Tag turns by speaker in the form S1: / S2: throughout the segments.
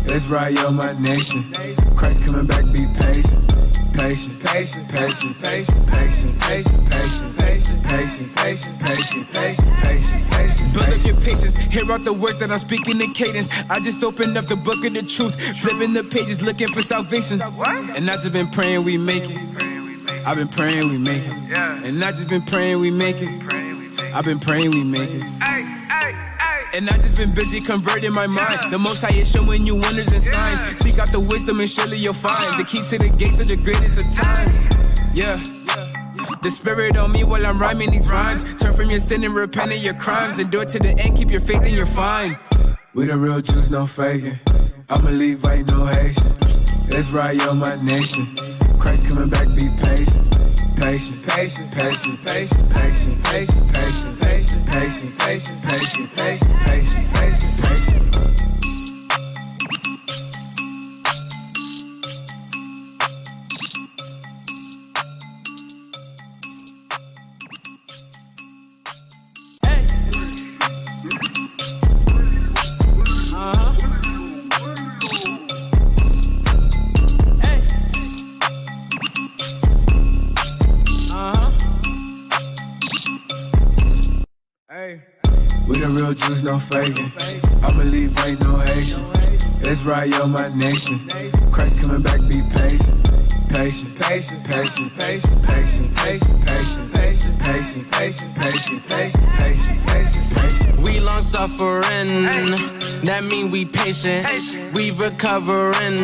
S1: Israel, my nation. Christ coming back, be patient. Patient, patient, patient, patient, patient, patient, patient, patient, patient, patient, patient, patient, patient, patient.
S2: Build up your patience, hear out the words that I'm speaking in cadence. I just opened up the book of the truth, flipping the pages, looking for salvation. And I just been praying we make it. I've been praying we make it. And I just been praying we make it. I've been praying we make it. And I just been busy converting my mind. The Most High is showing you wonders and signs. Seek out the wisdom and surely you'll find the key to the gates of the greatest of times. Yeah. The Spirit on me while I'm rhyming these rhymes. Turn from your sin and repent of your crimes. Endure to the end, keep your faith and you're fine.
S1: We the real Jews, no faking. I'm a Levite, no Haitian. Israel, my nation. Christ coming back, be patient. Patient, patient, patient, patient, patient, patient, patient, patient, patient, patient, patient, patient, patient, patient, patient. We the real Jews, no faking. I believe ain't no Haitian. Israel, my nation. Christ coming back, be patient. Patient, patient, patient, patient, patient, patient, patient, patient, patient, patient, patient, patient, patient, patient, patient.
S3: We long suffering, that mean we patient. We recovering.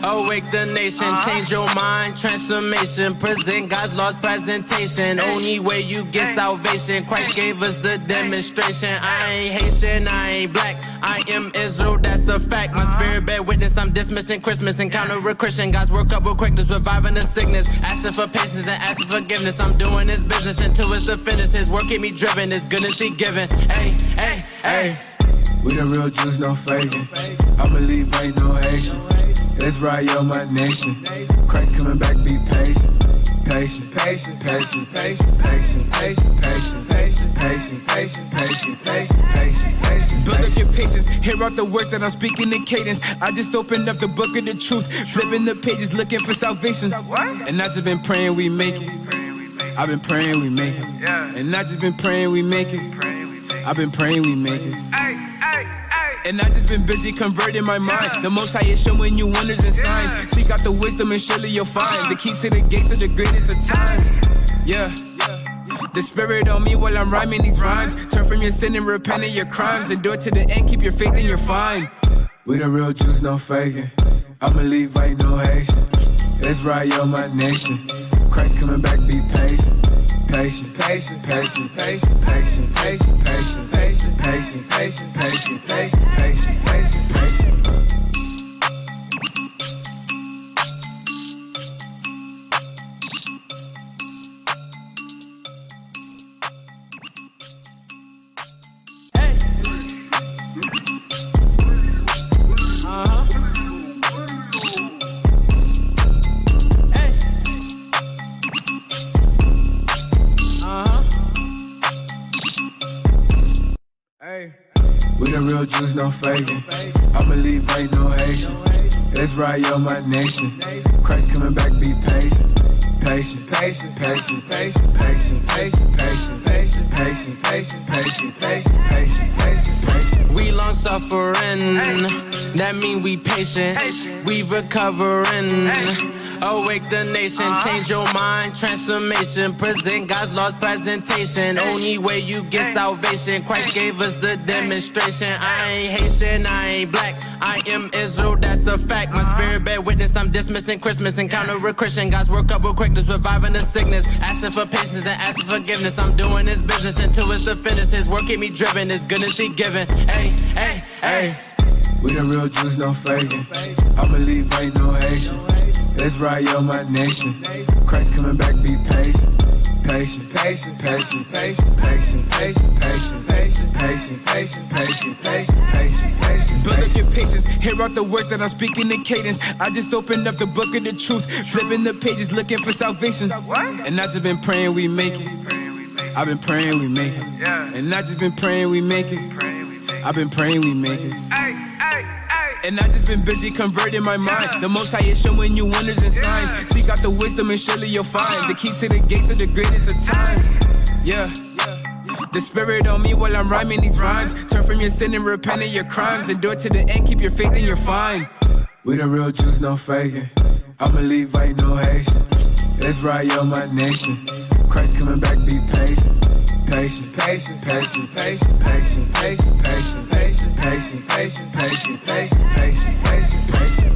S3: Awake the nation, change your mind, transformation, present God's lost presentation. Only way you get salvation, Christ gave us the demonstration. I ain't Haitian, I ain't black, I am Israel, that's a fact. My spirit bear witness, I'm dismissing Christmas, encounter a Christian. God's work up with quickness, reviving the sickness, asking for patience and asking forgiveness. I'm doing His business until it's the finish. His work keep me driven, His goodness He given. Hey, hey, hey.
S1: We the real Jews, no faking. I believe ain't no Haitian. Israel, my nation. Christ coming back, be patient. Patient, patient, patient, patient, patient, patient, patient, patient, patient, patient, patient, patient, patient, patient.
S2: Build up your patience, hear out the words that I'm speaking in cadence. I just opened up the book of the truth, flipping the pages, looking for salvation. And I just been praying we make it. I've been praying we make it. And I just been praying we make it. I've been praying we make it. And I just been busy converting my mind. The Most High is showing you wonders and signs. Seek out the wisdom and surely you'll find the key to the gates of the greatest of times. Yeah. The Spirit on me while I'm rhyming these rhymes. Turn from your sin and repent of your crimes. Endure to the end, keep your faith and you're fine.
S1: We the real Jews, no faking. I believe ain't no Haitian. Israel, my nation. Christ coming back, be patient. Patient, patient, patient, patient, patient, patient, patient, patient, patient, patient, patient, patient, patient, patient, patient. We the real Jews, no faking. I believe ain't no Haitian. Israel, my nation. Christ coming back, be patient. Patient, patient, patient, patient, patient, patient, patient, patient, patient, patient, patient, patient, patient, patient, patient.
S3: We long suffering, that mean we patient. We recovering. Awake the nation, change your mind, transformation, present God's lost presentation. Only way you get salvation, Christ gave us the demonstration. I ain't Haitian, I ain't black, I am Israel, that's a fact. My spirit bear witness, I'm dismissing Christmas, encounter a Christian. God's work up with quickness, reviving the sickness, asking for patience and asking forgiveness. I'm doing His business until it's the finish. His work keep me driven, His goodness He given. Hey, hey, hey.
S1: We the real Jews, no faking. I believe ain't no Haitian. Israel, my nation. Christ coming back, be patient. Patient, patient, patient, patient, patient, patient, patient, patient, patient, patient, patient, patient, patient, patient.
S2: Build up your patience, hear out the words that I'm speaking in cadence. I just opened up the book of the truth, flipping the pages, looking for salvation. And I just been praying we make it. I've been praying we make it. And I just been praying we make it. I've been praying we make it. And I just been busy converting my mind. The Most High is showing you wonders and signs. Seek out the wisdom and surely you'll find the key to the gates of the greatest of times. Yeah. The Spirit on me while I'm rhyming these rhymes. Turn from your sin and repent of your crimes. Endure to the end, keep your faith and you're fine.
S1: We the real Jews, no faking. I'm a Levite, no Haitian. Israel, my nation. Christ coming back, be patient. Patient, patient, patient, patient, patient, patient, patient, patient, patient, patient, patient, patient, patient, patient, patient.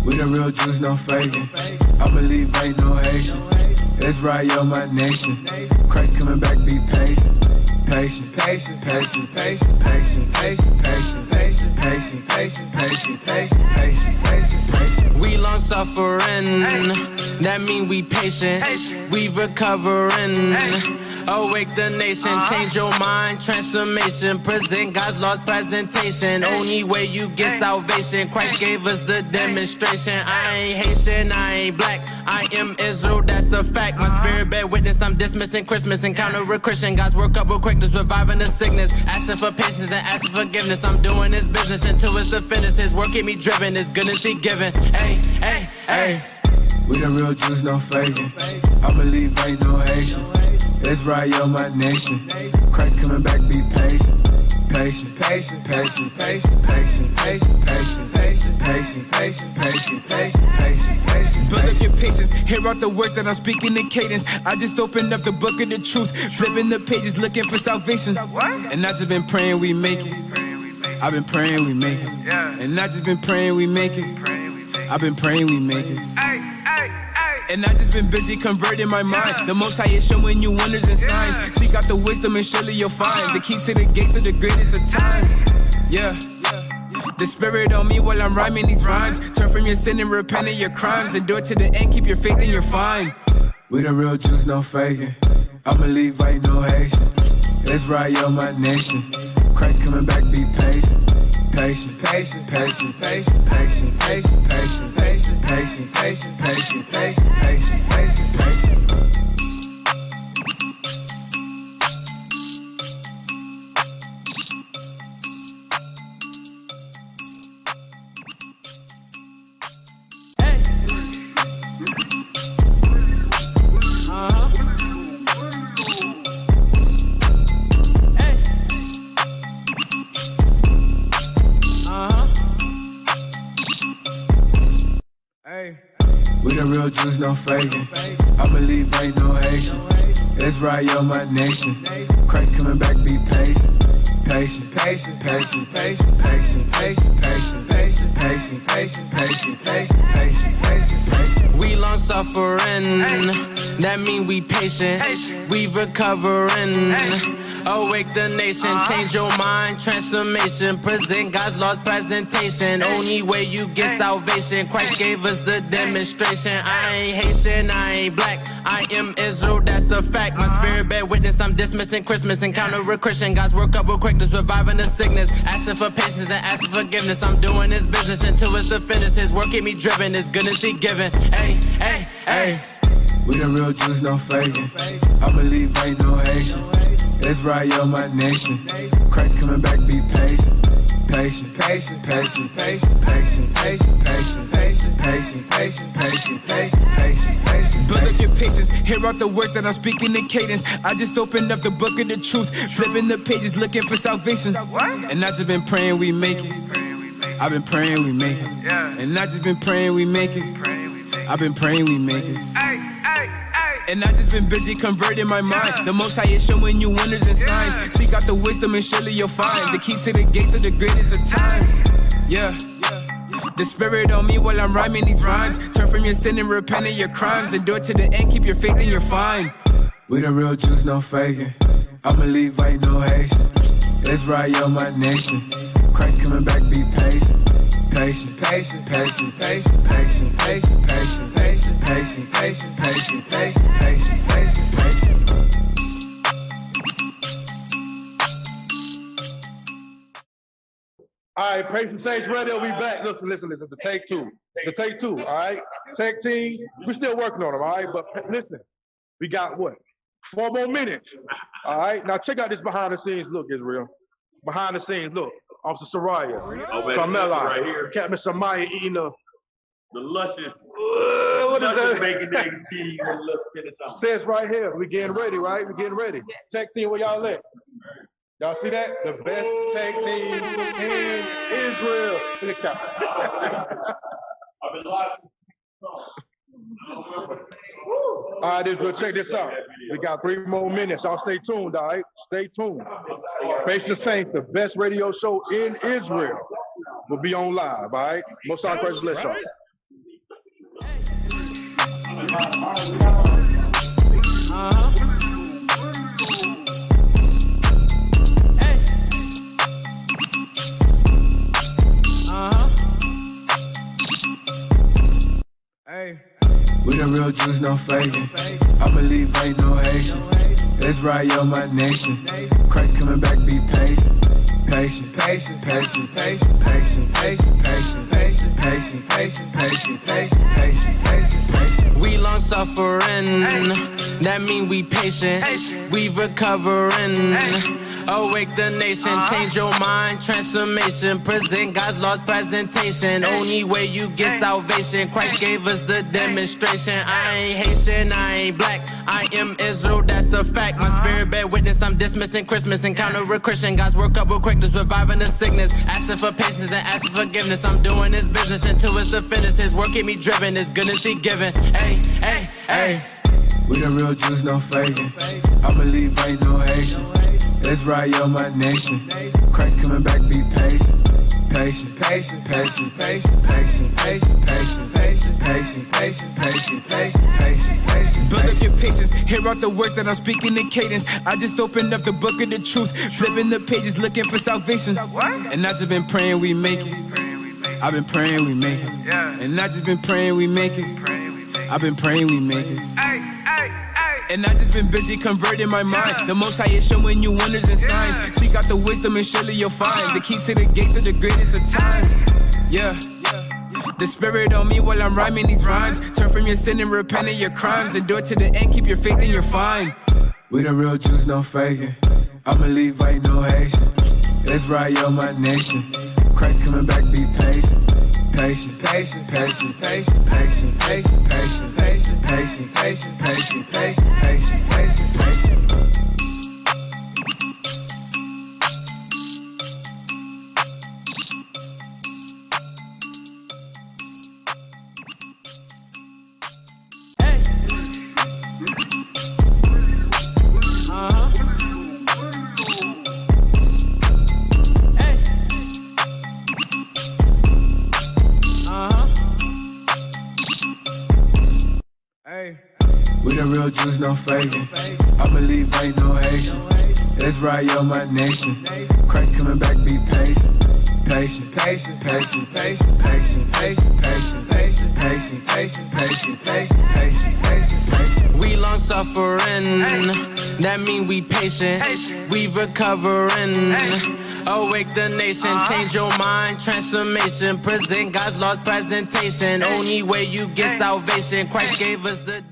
S1: We the real Jews, no faking. I believe ain't no Haitian. Israel, my nation. Christ coming back, be patient. Patient, patient, patient, patient, patient, patient, patient, patient, patient, patient, patient, patient, patient, patient, patient.
S3: We long suffering, that mean we patient. We recovering. Awake the nation, change your mind, transformation. Present God's lost presentation. Only way you get salvation. Christ gave us the demonstration. I ain't Haitian, I ain't black. I am Israel, that's a fact. My spirit bear witness, I'm dismissing Christmas. Encounter a Christian, God's work up with quickness, reviving the sickness. Asking for patience and asking forgiveness. I'm doing His business until it's the finish. His work keep me driven, His goodness He given. Hey, hey, hey.
S1: We the real Jews, no faking. I believe ain't no Haitian. Israel, my nation. Christ coming back, be patient. Patient, patient, patient, patient, patient, patient, patient, patient, patient, patient, patient, patient, patient, patient.
S2: Build up your patience, hear out the words that I'm speaking in cadence. I just opened up the book of the truth, flipping the pages, looking for salvation. And I just been praying we make it. I've been praying we make it. And I just been praying we make it. I've been praying we make it. And I just been busy converting my mind. The Most High is showing you wonders and signs. Seek out the wisdom and surely you'll find the key to the gates of the greatest of times. Yeah. The Spirit on me while I'm rhyming these rhymes. Turn from your sin and repent of your crimes. Endure to the end, keep your faith and you're fine.
S1: We the real Jews, no faking. I believe ain't no Haitian. Israel, my nation. Christ coming back, be patient. Patient, patient, patient, patient, patient, patient, patient, patient, patient, patient, patient, patient, patient, patient, patient. We the real Jews, no faking. I believe ain't no Haitian. Israel, my nation. Christ coming back, be patient. Patient, patient, patient, patient, patient, patient, patient, patient, patient, patient, patient, patient, patient, patient, patient.
S3: We long suffering, that mean we patient. We recovering. Awake the nation, change your mind, transformation. Present God's lost presentation. Only way you get salvation. Christ gave us the demonstration. I ain't Haitian, I ain't black. I am Israel, that's a fact. My spirit bear witness, I'm dismissing Christmas. Encounter a Christian, God's work up with quickness, reviving the sickness. Asking for patience and asking forgiveness. I'm doing His business until it's the finish. His work keep me driven, His goodness He given. Hey, hey, hey.
S1: We the real Jews, no faking. I believe ain't no Haitian. Israel, my nation. Christ coming back, be patient. Patient, patient, patient, patient, patient, patient, patient, patient, patient, patient, patient, patient, patient, patient.
S2: Build up your patience, hear out the words that I'm speaking in cadence. I just opened up the book of the truth, flipping the pages, looking for salvation. And I just been praying we make it. I've been praying we make it. And I just been praying we make it. I've been praying we make it. And I just been busy converting my mind. The Most High is showing you wonders and signs. Seek out the wisdom and surely you'll find the key to the gates of the greatest of times. Yeah. The Spirit on me while I'm rhyming these rhymes. Turn from your sin and repent of your crimes. Endure to the end, keep your faith and you're fine.
S1: We the real Jews, no faking. I believe ain't no Haitian. Israel, my nation. Christ coming back, be patient. patient, patient, patient, patient, patient, patient, patient, patient, patient, patient, patient, patient, patient, patient.
S4: All right, Patient Saints Radio, we back. Listen, the take two. The take two, all right? Tag team, we're still working on them, all right? But listen, we got what? 4 more minutes, all right? Now check out this behind the scenes look, Israel. Behind the scenes, look. Officer Soraya, Carmela, right here. Captain Samaya eating the
S5: luscious,
S4: what is that?
S5: bacon, egg, and cheese.
S4: Says right here, we getting ready, right? We getting ready. Tag team, where y'all at? Y'all see that? The best tag team in Israel.
S5: I've been live.
S4: All right, Israel, check this out. We got 3 more minutes. Y'all stay tuned, all right? Stay tuned. Patient Saints, the best radio show in Israel, will be on live, all right? Most High Christ bless y'all.
S1: Hey, we the real Jews, no faking. I believe ain't no Haitian. Israel, my nation. Christ coming back, be patient. Patient, patient, patient, patient, patient, patient, patient, patient, patient, patient, patient, patient, patient, patient, patient.
S3: We long suffering, that mean we patient. We recovering. Awake the nation, change your mind, transformation. Present God's lost presentation. Only way you get salvation. Christ gave us the demonstration. I ain't Haitian, I ain't black. I am Israel, that's a fact. My spirit bear witness, I'm dismissing Christmas. Encounter a Christian, God's work up with quickness, reviving the sickness. Asking for patience and asking forgiveness. I'm doing His business until it's the finish. His work keep me driven, His goodness He given. Hey, hey, hey.
S1: We the real Jews, no faking. I believe ain't no Haitian. Israel, my nation. Christ coming back, be patient. Patient, patient, patient, patient, patient, patient, patient, patient, patient, patient, patient, patient, patient, patient.
S2: Build up your patience, hear out the words that I'm speaking in cadence. I just opened up the book of the truth, flipping the pages, looking for salvation. And I just been praying we make it. I've been praying we make it. And I just been praying we make it. I've been praying we make it. And I just been busy converting my mind. The Most High is showing you wonders and signs. Seek out the wisdom and surely you'll find the key to the gates of the greatest of times. Yeah. The Spirit on me while I'm rhyming these rhymes. Turn from your sin and repent of your crimes. Endure to the end, keep your faith and you're fine.
S1: We the real Jews, no faking. I believe ain't no Haitian. Israel, my nation. Christ coming back, be patient. Patient, patient, patient, patient, patient, patient, patient, patient, patient, patient, patient, patient, patient, patient, patient. We the real Jews, no faking. I believe ain't no Haitian. Israel, my nation. Christ coming back, be patient. Patient, patient, patient, patient, patient, patient, patient, patient, patient, patient, patient, patient, patient, patient, patient.
S3: We long suffering, that mean we patient. We recovering. Awake the nation, change your mind, transformation. Present God's lost presentation. Only way you get salvation. Christ gave us the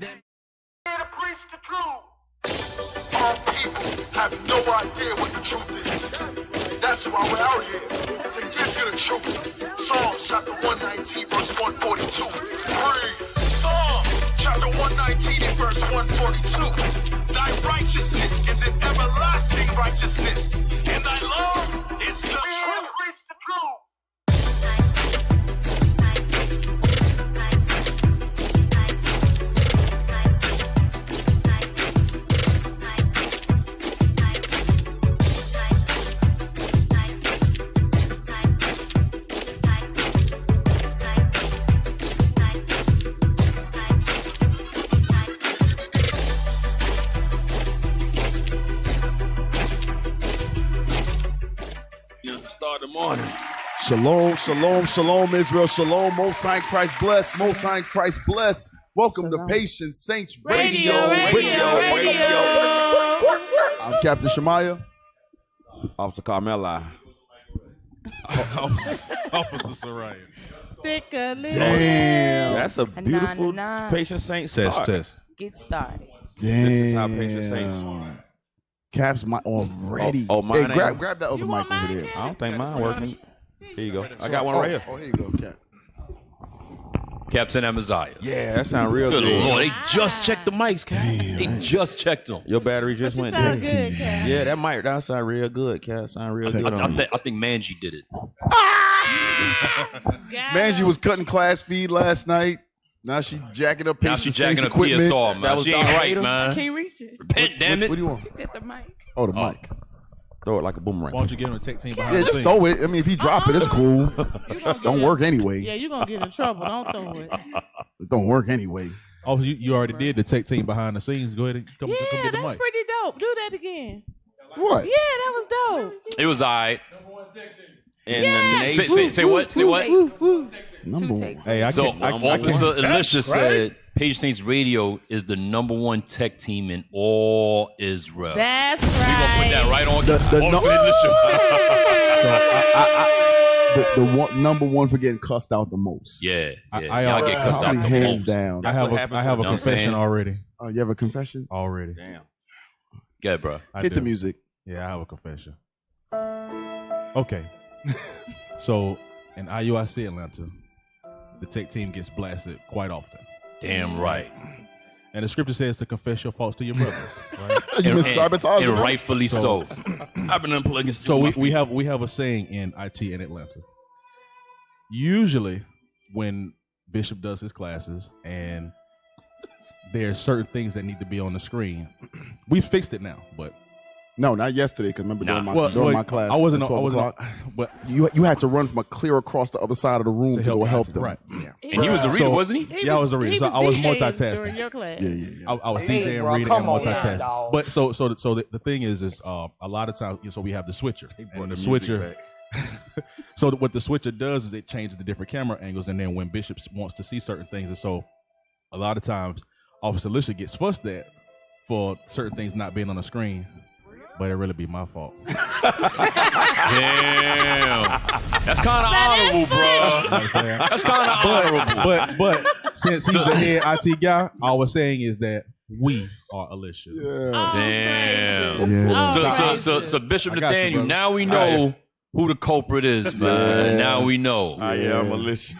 S6: All people have no idea what the truth is. That's why we're out here, to give you the truth. Psalms chapter 119, verse 142. Read. Psalms chapter 119 and verse 142. Thy righteousness is an everlasting righteousness, and thy law is the truth.
S5: Morning.
S7: Shalom, shalom, shalom, Israel. Shalom, Most High Christ bless. Most High Christ bless. Welcome to Patient Saints Radio. I'm Captain Shemaiah.
S8: Officer Carmela.
S9: Officer Soraya.
S7: Damn.
S8: That's a beautiful Patient Saints start.
S9: Test.
S10: Get started.
S7: Damn.
S8: This is how Patient Saints.
S7: Cap's mic already.
S8: Oh, mine
S7: hey,
S8: ain't-
S7: grab that other mic over there.
S8: I don't think mine working. Here you go. I got one right here.
S7: Oh, here you go, Cap.
S11: Captain Amaziah.
S8: Yeah, that sound real
S11: Good
S8: good.
S11: Lord, they just checked the mics, Cap. They just checked them.
S8: Your battery just went
S10: sound
S8: dead.
S10: good, Cap.
S8: Yeah, that mic that sound real good, Cap. Sound real good. on you.
S11: I think Manji did it.
S7: Manji was cutting class feed last night. Now she jacking up
S11: Now
S7: Patient
S11: she's jacking
S7: Saints
S11: up
S7: equipment.
S11: PSR, man.
S8: That was
S11: She ain't
S8: Darth
S11: right,
S8: Vader?
S11: man.
S10: Can't reach it.
S11: Repent, damn it.
S7: What do you want?
S10: He said the mic.
S7: Oh, the mic.
S8: Throw it like a boomerang.
S9: Why don't you get him a tech team behind
S7: Yeah,
S9: the
S7: just
S9: scenes?
S7: throw it. I mean, if he drop it, it's cool. Don't work anyway.
S12: Yeah, you're going to get in trouble. Don't throw it.
S7: It don't work anyway.
S9: Oh, you already did the tech team behind the scenes. Go ahead and come
S12: Yeah,
S9: get the
S12: that's
S9: mic.
S12: pretty dope. Do that again.
S7: What?
S12: Yeah, that was dope.
S11: It was all right.
S8: And
S11: Say what? Say what?
S7: Number one.
S9: Hey, I
S11: So,
S9: can't. I
S11: Officer
S9: can't.
S11: Elisha said Patient Saints Radio is the #1 tech team in all Israel.
S12: That's
S11: We're going to put
S12: right.
S11: that right on
S7: The
S11: Officer Elisha.
S7: The one, number one for getting cussed out the most.
S11: Yeah,
S9: I
S11: y'all get cussed out
S7: Probably
S11: the
S7: hands
S11: most.
S7: down.
S9: I have
S8: what
S9: a
S8: happens
S9: I have a
S11: when- you know what I'm
S9: confession
S11: saying?
S9: already.
S7: Oh, you have a confession?
S9: Already.
S8: Damn.
S11: Good, bro.
S9: I
S7: Hit
S9: do.
S7: the music.
S9: Yeah, I have a confession. Okay. So in IUIC Atlanta, the tech team gets blasted quite often.
S11: Damn right.
S9: And the scripture says to confess your faults to your brothers. Right?
S7: You been sabotaging
S11: And
S7: them?
S11: rightfully so.
S8: I've been unplugging.
S9: So we have a saying in IT in Atlanta. Usually, when Bishop does his classes and there's certain things that need to be on the screen, we fixed it now. But
S7: No, not yesterday. Because remember during my class,
S9: I wasn't.
S7: at
S9: I
S7: 12
S9: wasn't.
S7: o'clock,
S9: But
S7: you had to run from a clear across the other side of the room to go help them.
S9: Right.
S7: Yeah.
S11: And he was the reader,
S9: So-
S11: wasn't he?
S9: Yeah, I was a reader. So I was
S12: DJing during
S9: multitasking.
S12: your class.
S7: Yeah.
S9: I was
S13: Hey,
S9: DJing,
S13: bro,
S9: reading,
S13: come
S9: and
S13: on,
S9: multitasking.
S13: dog.
S9: But so the thing is a lot of times, so we have the switcher, and the switcher. So what the switcher does is it changes the different camera angles, and then when Bishop wants to see certain things, and so a lot of times Officer Lisha gets fussed at for certain things not being on the screen, but it really be my fault.
S11: Damn. That's kind of honorable, bro. That's kind of honorable.
S9: But since he's the head IT guy, all we're saying is that we are Alicia.
S7: Yeah.
S11: Damn.
S7: Yeah.
S11: So Bishop
S9: I got you,
S11: Nathaniel,
S9: brother.
S11: now we know who the culprit is, man.
S7: Yeah.
S11: Now we know.
S8: I am militia.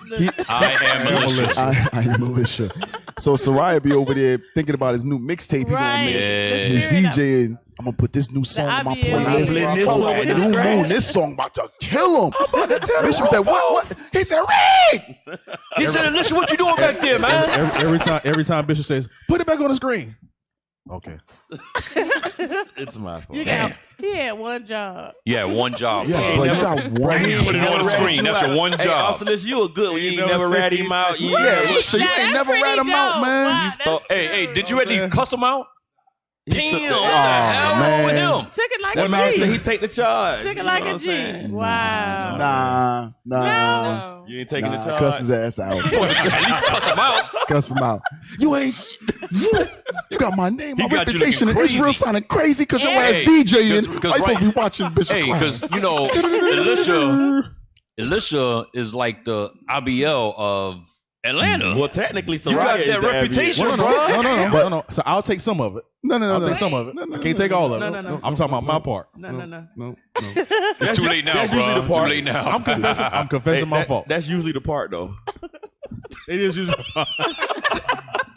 S11: I am militia.
S7: I am militia. So Soraya be over there thinking about his new mixtape he gonna make.
S11: Yeah.
S7: His DJing. I'm gonna put this new song on my playlist.
S8: This one with
S7: New
S8: this
S7: Moon, this song about to kill him. Bishop said, "What? He said, "Read."
S11: He said, listen, what you doing back there, man?
S9: Every time Bishop says, "Put it back on the screen." Okay.
S8: It's my fault.
S12: He had one job.
S11: Yeah, one job.
S7: Yeah, but you got one.
S11: Put it on the screen. That's your one
S8: Hey,
S11: job.
S8: Officer Lish, you a good one. You ain't never rat him out. You
S7: Yeah, listen, you ain't never rat him out, man.
S11: Hey, did you at least cuss him out? Damn, what the
S8: Oh,
S11: hell wrong with
S7: man.
S11: him?
S12: Took it like
S8: That
S12: a
S8: man said
S12: G.
S8: he take the charge.
S12: Took it
S8: You
S12: like
S8: know
S12: a
S8: what I'm
S12: G.
S8: saying?
S12: Wow.
S7: Nah.
S12: No.
S8: You ain't taking the
S7: Nah,
S8: charge.
S7: cuss his ass out.
S11: At least cuss him out.
S7: Cuss him out. You ain't. You got my name, my
S11: He got you
S7: reputation in
S11: looking
S7: Israel
S11: crazy.
S7: sounding crazy because your ass
S11: Hey,
S7: DJing.
S11: 'cause
S7: I supposed to be
S11: right-
S7: watching Bishop
S11: Hey,
S7: class.
S11: because, you know, Elisha is like the ABL of Atlanta.
S8: Well, technically,
S11: You got
S8: Soraya is
S11: that
S8: the
S11: reputation,
S8: ABL.
S11: bro.
S9: No. So I'll take some of it.
S7: No.
S9: I'll take some of it. I can't take all of it.
S12: No.
S9: I'm talking about my part.
S7: No.
S11: It's too late now,
S8: That's
S11: bro.
S8: usually the
S11: It's too
S8: part.
S11: late now.
S9: I'm confessing my fault.
S8: That's usually the part, though.
S9: It is usually.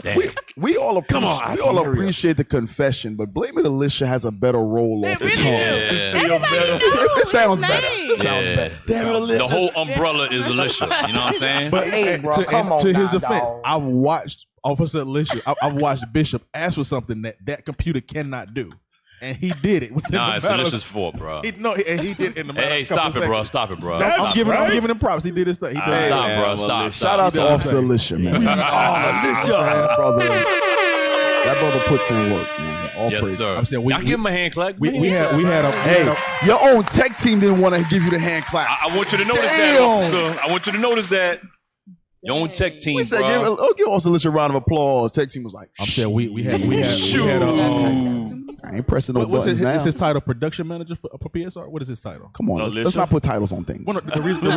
S11: Damn.
S7: We all appreciate the confession, but Blame It Alicia has a better role off the
S12: really
S7: tongue.
S11: Yeah.
S7: It sounds better.
S12: name.
S7: It sounds
S11: Yeah.
S7: better.
S8: Damn it, Alicia.
S11: The whole umbrella is Elisha. You know what I'm saying?
S9: But
S13: Hey, bro, come on
S9: to his
S13: now,
S9: defense,
S13: dog.
S9: I've watched Officer Alicia. I've watched Bishop ask for something that computer cannot do, and he did it.
S11: Nah, it's Elisha's fault, bro.
S9: He did it in the matter
S11: Hey,
S9: of a couple
S11: stop it, bro.
S9: seconds.
S11: Stop it, bro.
S9: I'm giving him props. He did his thing. He did his
S11: Stop,
S9: thing.
S11: bro. Stop.
S7: Shout out to
S9: You know what I'm
S7: Officer
S9: saying?
S7: Alicia, man. Brother. That brother puts in work, man. All
S11: Yes,
S7: praise.
S11: sir.
S9: I'm saying
S11: I give him a hand clap.
S9: We had a
S7: Hey, your own tech team didn't want to give you the hand clap.
S11: I want you to notice that,
S7: Damn.
S11: officer. I want you to notice that. Your own tech team,
S7: We said,
S11: bro.
S7: give Officer a round of applause. Tech team was like,
S9: I'm saying we had
S7: I ain't pressing no
S9: what's
S7: buttons
S9: his,
S7: now.
S9: is his title production manager for PSR? What is his title?
S7: Come on, let's not put titles on things.
S9: Well, no, the reason I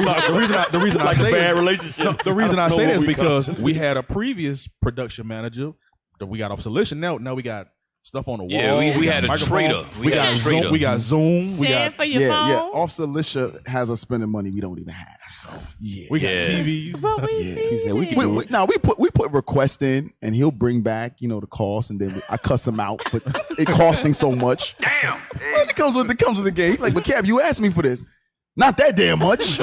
S8: Like a
S9: say
S8: bad
S9: it-
S8: relationship.
S9: No, the reason I
S8: don't
S9: say
S8: know
S9: that is
S8: what we
S9: because
S8: call it.
S9: we had a previous production manager that we got off Solution. Now we got stuff on the wall.
S11: Yeah, we
S9: got
S11: had a
S9: microphone.
S11: traitor.
S9: We got Zoom. We got Zoom. We
S12: Stand
S9: got
S12: for your phone.
S7: Officer Lisha has us spending money we don't even have. So
S9: we got
S11: Yeah.
S9: TVs.
S12: But we
S8: He said we can
S7: we,
S8: do
S7: we,
S8: it.
S7: now we put requests in, and he'll bring back the cost, and then I cuss him out for it costing so much. Damn, it comes with the game. Like, but Cap, you asked me for this. Not that damn much.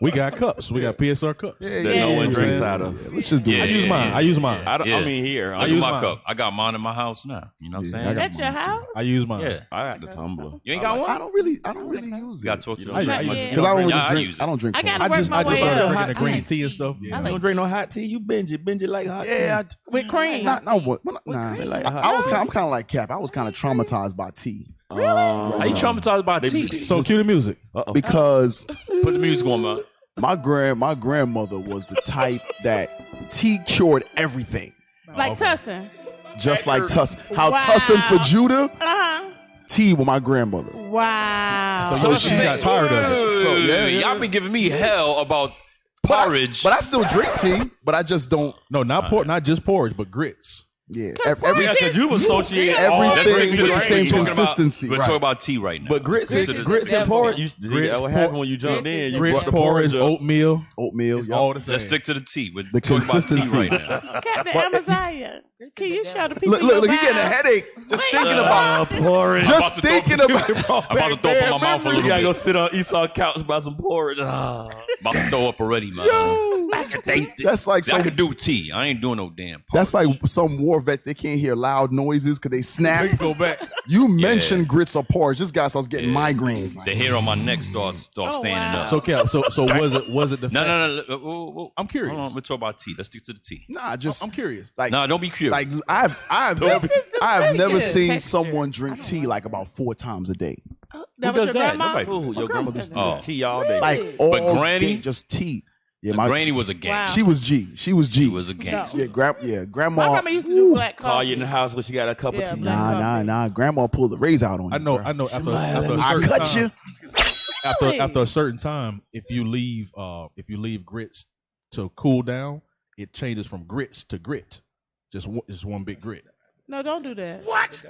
S9: We got cups. We got PSR cups.
S8: That no one drinks out of.
S7: Yeah, let's just do
S11: Yeah.
S7: it.
S9: I use mine.
S8: I mean, here.
S11: I
S9: use
S11: use my
S9: mine.
S11: cup. I got mine in my house now. You know what I'm saying?
S7: I got
S12: At your house?
S9: I use mine.
S11: Yeah.
S8: I got the tumbler.
S11: You ain't got one?
S7: I don't really use
S11: You got
S7: it
S11: to talk to
S8: You
S11: them.
S8: don't
S9: I
S8: drink
S9: use
S8: much.
S7: because I don't really
S11: Yeah, I
S7: drink.
S11: use it.
S7: I don't drink.
S12: I
S7: coffee.
S12: gotta work my way
S9: started
S12: up.
S9: drinking the green tea and stuff.
S8: You
S9: Yeah.
S8: don't drink no hot tea. You binge it like hot tea.
S7: Yeah,
S12: With cream.
S7: not what? Nah.
S8: Like
S7: I'm kind of like Cap. I was kind of traumatized by tea
S11: How you traumatized by tea?
S9: So cue the music.
S7: because
S11: Put the music on, man.
S7: my grandmother was the type that tea cured everything,
S12: Like Tussin.
S7: just like Tussin. How
S12: Wow.
S7: Tussin for Judah,
S12: Uh-huh.
S7: tea with my grandmother.
S12: Wow.
S9: So she got tired of it.
S7: So, yeah.
S11: Y'all been giving me hell about porridge.
S7: But I still drink tea, but I just don't.
S9: No, not just porridge, but grits.
S7: Yeah,
S8: Yeah, because you associate
S7: everything
S11: Let's
S7: with the same
S11: We're talking
S7: consistency.
S11: We're
S7: right.
S11: talking about tea right now.
S8: But grits
S11: Let's stick to the-
S8: and porridge.
S9: Grits,
S8: What happened when you jumped in? You
S9: Grits,
S8: brought the
S9: porridge,
S8: porridge up.
S9: oatmeal.
S7: Oatmeal.
S9: It's
S7: yup.
S9: all the same.
S11: Let's stick to the tea. We're
S7: The
S11: talking about tea
S7: consistency.
S11: right now.
S12: Captain Amaziah, can you show the people
S7: Look,
S12: your
S7: he getting a
S12: vibe?
S7: headache just thinking about it.
S8: porridge.
S7: Just thinking about it.
S11: I'm about to throw up in my mouth a
S8: You
S11: little
S8: gotta go
S11: bit.
S8: sit on Esau couch by some porridge.
S11: About to throw up already, man.
S8: I can taste it.
S7: That's like
S11: See, I
S7: some.
S11: could do tea. I ain't doing no damn porridge.
S7: That's like some war vets. They can't hear loud noises because they snap.
S9: Go back.
S7: You mentioned grits or porridge. This guy starts getting migraines.
S11: the hair on my neck starts
S12: Oh,
S11: standing
S12: wow.
S11: up.
S9: So Cap, so was it the
S11: No,
S9: fact?
S11: no. Whoa.
S9: I'm curious.
S11: Hold on, we're talking about tea. Let's stick to the tea.
S7: Nah, just
S9: I'm curious.
S7: like
S11: No, don't be curious.
S7: like I've never seen someone drink tea like about 4 times a day.
S12: That
S11: Who
S12: was
S11: does
S12: your
S11: that?
S12: grandma?
S11: Nobody.
S8: Ooh, your grandmother used to
S11: Oh.
S8: do tea all day.
S7: Like all
S11: Granny?
S7: day, just tea. Yeah,
S11: My granny was a gangster.
S12: Wow.
S7: She was G. She was G.
S11: She was a gangster.
S7: Yeah, grandma.
S12: My grandma used to do black
S8: Call
S12: coffee.
S8: you in the house when she got a cup
S12: Yeah,
S8: of tea.
S12: black
S7: Nah. Grandma pulled the razor out on
S9: I
S7: you.
S9: know.
S7: bro.
S9: After a
S7: I
S9: certain
S7: cut
S9: time,
S7: you.
S9: after a certain time, if you leave grits to cool down, it changes from grits to grit. Just one big grit.
S12: No, don't do that.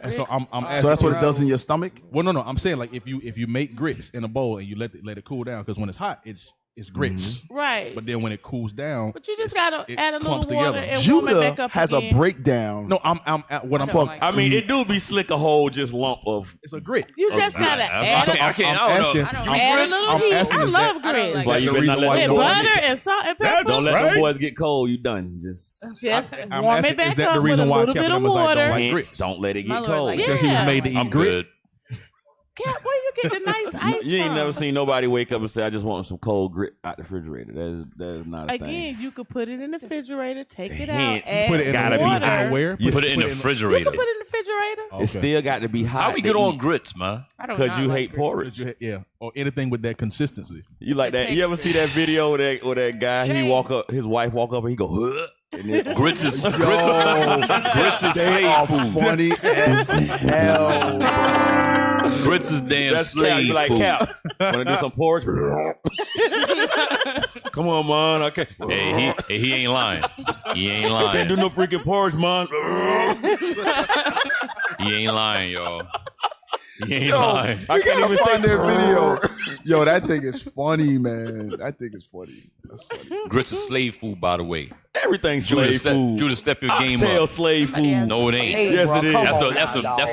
S9: And so I'm asking.
S7: So that's what it does in your stomach.
S9: Well, no. I'm saying like if you make grits in a bowl and you let it cool down, because when it's hot, it's grits.
S12: Right.
S9: But then when it cools down,
S12: But you just gotta
S9: it
S12: add a little
S9: clumps
S12: water
S9: together.
S12: and warm it back
S7: Judah
S12: up
S7: has
S12: again.
S7: a breakdown.
S9: no, I'm what I'm
S10: I don't
S9: talking.
S10: like
S8: I mean, it do be slick a whole just lump of.
S9: It's a grit.
S12: You just gotta add
S11: I can't. I don't know.
S10: I don't
S12: add a
S10: like
S12: little
S9: I'm
S12: heat.
S9: asking
S12: I
S9: is
S12: love
S10: I don't
S12: grits.
S10: like
S8: Why
S10: it.
S8: you
S9: the
S8: better not
S9: reason
S8: let
S9: why
S12: With
S8: them boys
S12: butter
S8: get,
S12: and salt and pepper.
S8: don't let them boys get cold. You done. Just
S12: Just
S9: I'm
S12: warm
S9: asking,
S12: it back
S9: is that
S12: up
S9: the
S12: with a
S9: reason why
S12: little bit
S9: Captain
S12: of
S9: Emma's like, don't
S12: water.
S9: like
S8: hence,
S9: grits?
S8: don't let it
S10: My
S8: get
S10: Lord,
S8: cold.
S10: like,
S9: Because he was
S12: Yeah.
S9: made to eat
S11: I'm
S9: grits.
S11: good.
S12: Cat, where you get the nice ice
S8: You ain't
S12: from?
S8: never seen nobody wake up and say, "I just want some cold grit out the refrigerator." That is not a thing.
S12: Again, you could put it in the refrigerator, take it out,
S8: Hence,
S12: add
S9: Put it in
S8: Gotta
S9: the
S8: be
S12: water.
S8: hot.
S9: where?
S8: You
S11: Put it in the
S12: You
S11: refrigerator.
S12: can put it in the refrigerator.
S9: Okay.
S8: It still got to be hot.
S11: How we
S8: to
S11: get on
S8: eat.
S11: grits, man?
S10: I don't
S8: Because you
S10: like
S8: hate
S10: grits.
S8: porridge.
S9: Yeah, or anything with that consistency.
S8: You like that? You ever see that video where that guy
S12: Shame.
S8: his wife walk up and he go, "Huh," and then
S11: Grits is
S7: Yo,
S11: grits is
S7: they are
S11: slave food.
S7: funny as hell.
S11: Grits is damn
S8: that's Cap.
S11: slave
S8: You like
S11: food.
S8: Cap? Want to do some porridge? Come on, man. I can't.
S11: Hey, he ain't lying. He ain't
S8: Can't do
S11: lying.
S8: no freaking porridge, man.
S11: He ain't lying, y'all. He ain't
S7: Yo,
S11: lying.
S8: I can't even
S7: find
S8: say
S7: that video. Yo, that thing is funny, man. That thing is funny. That's funny.
S11: Grits is slave food, by the way.
S8: everything's
S11: Judah,
S8: slave food.
S11: Judah, step your game
S8: Oxtail
S11: up.
S8: slave food.
S11: No, it ain't.
S8: Yes, it is.
S11: That's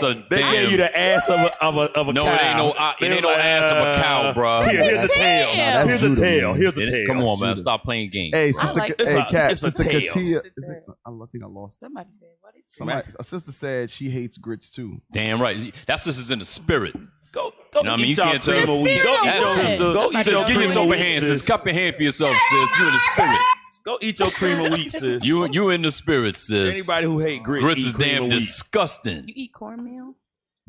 S11: a
S8: They
S11: damn.
S8: gave you the ass of a
S11: No,
S8: cow.
S11: it ain't no. It ain't no ass of a cow, bro.
S8: Here's the tail.
S7: that's
S8: Here's the
S7: Judah,
S8: tail.
S7: man.
S8: Here's the tail.
S11: Come on, man. Stop playing games.
S7: Hey,
S11: bro.
S7: sister,
S10: like-
S7: hey, Kat,
S8: it's a
S7: sister
S8: tail.
S7: Katia. Is it, I think I lost.
S10: Somebody said, what is
S7: Somebody, a sister said she hates grits too.
S11: Damn right. That's just in the spirit.
S8: Go
S11: You know what I mean? You
S8: eat your
S11: can't tell
S8: cream
S11: me.
S8: of wheat. Go eat
S11: That
S8: your
S11: sister,
S8: go eat
S11: sis,
S8: your
S11: give
S8: cream
S11: yourself
S8: of
S11: a
S8: wheat,
S11: hand,
S8: sis.
S11: sis. Cup your hand for yourself, sis. You in the spirit.
S8: Go eat your cream of wheat, sis.
S11: You in the spirit, sis.
S8: Anybody who hate grits
S11: Grits
S8: eat
S11: is
S8: cream
S11: damn
S8: of wheat.
S11: disgusting.
S12: You eat cornmeal?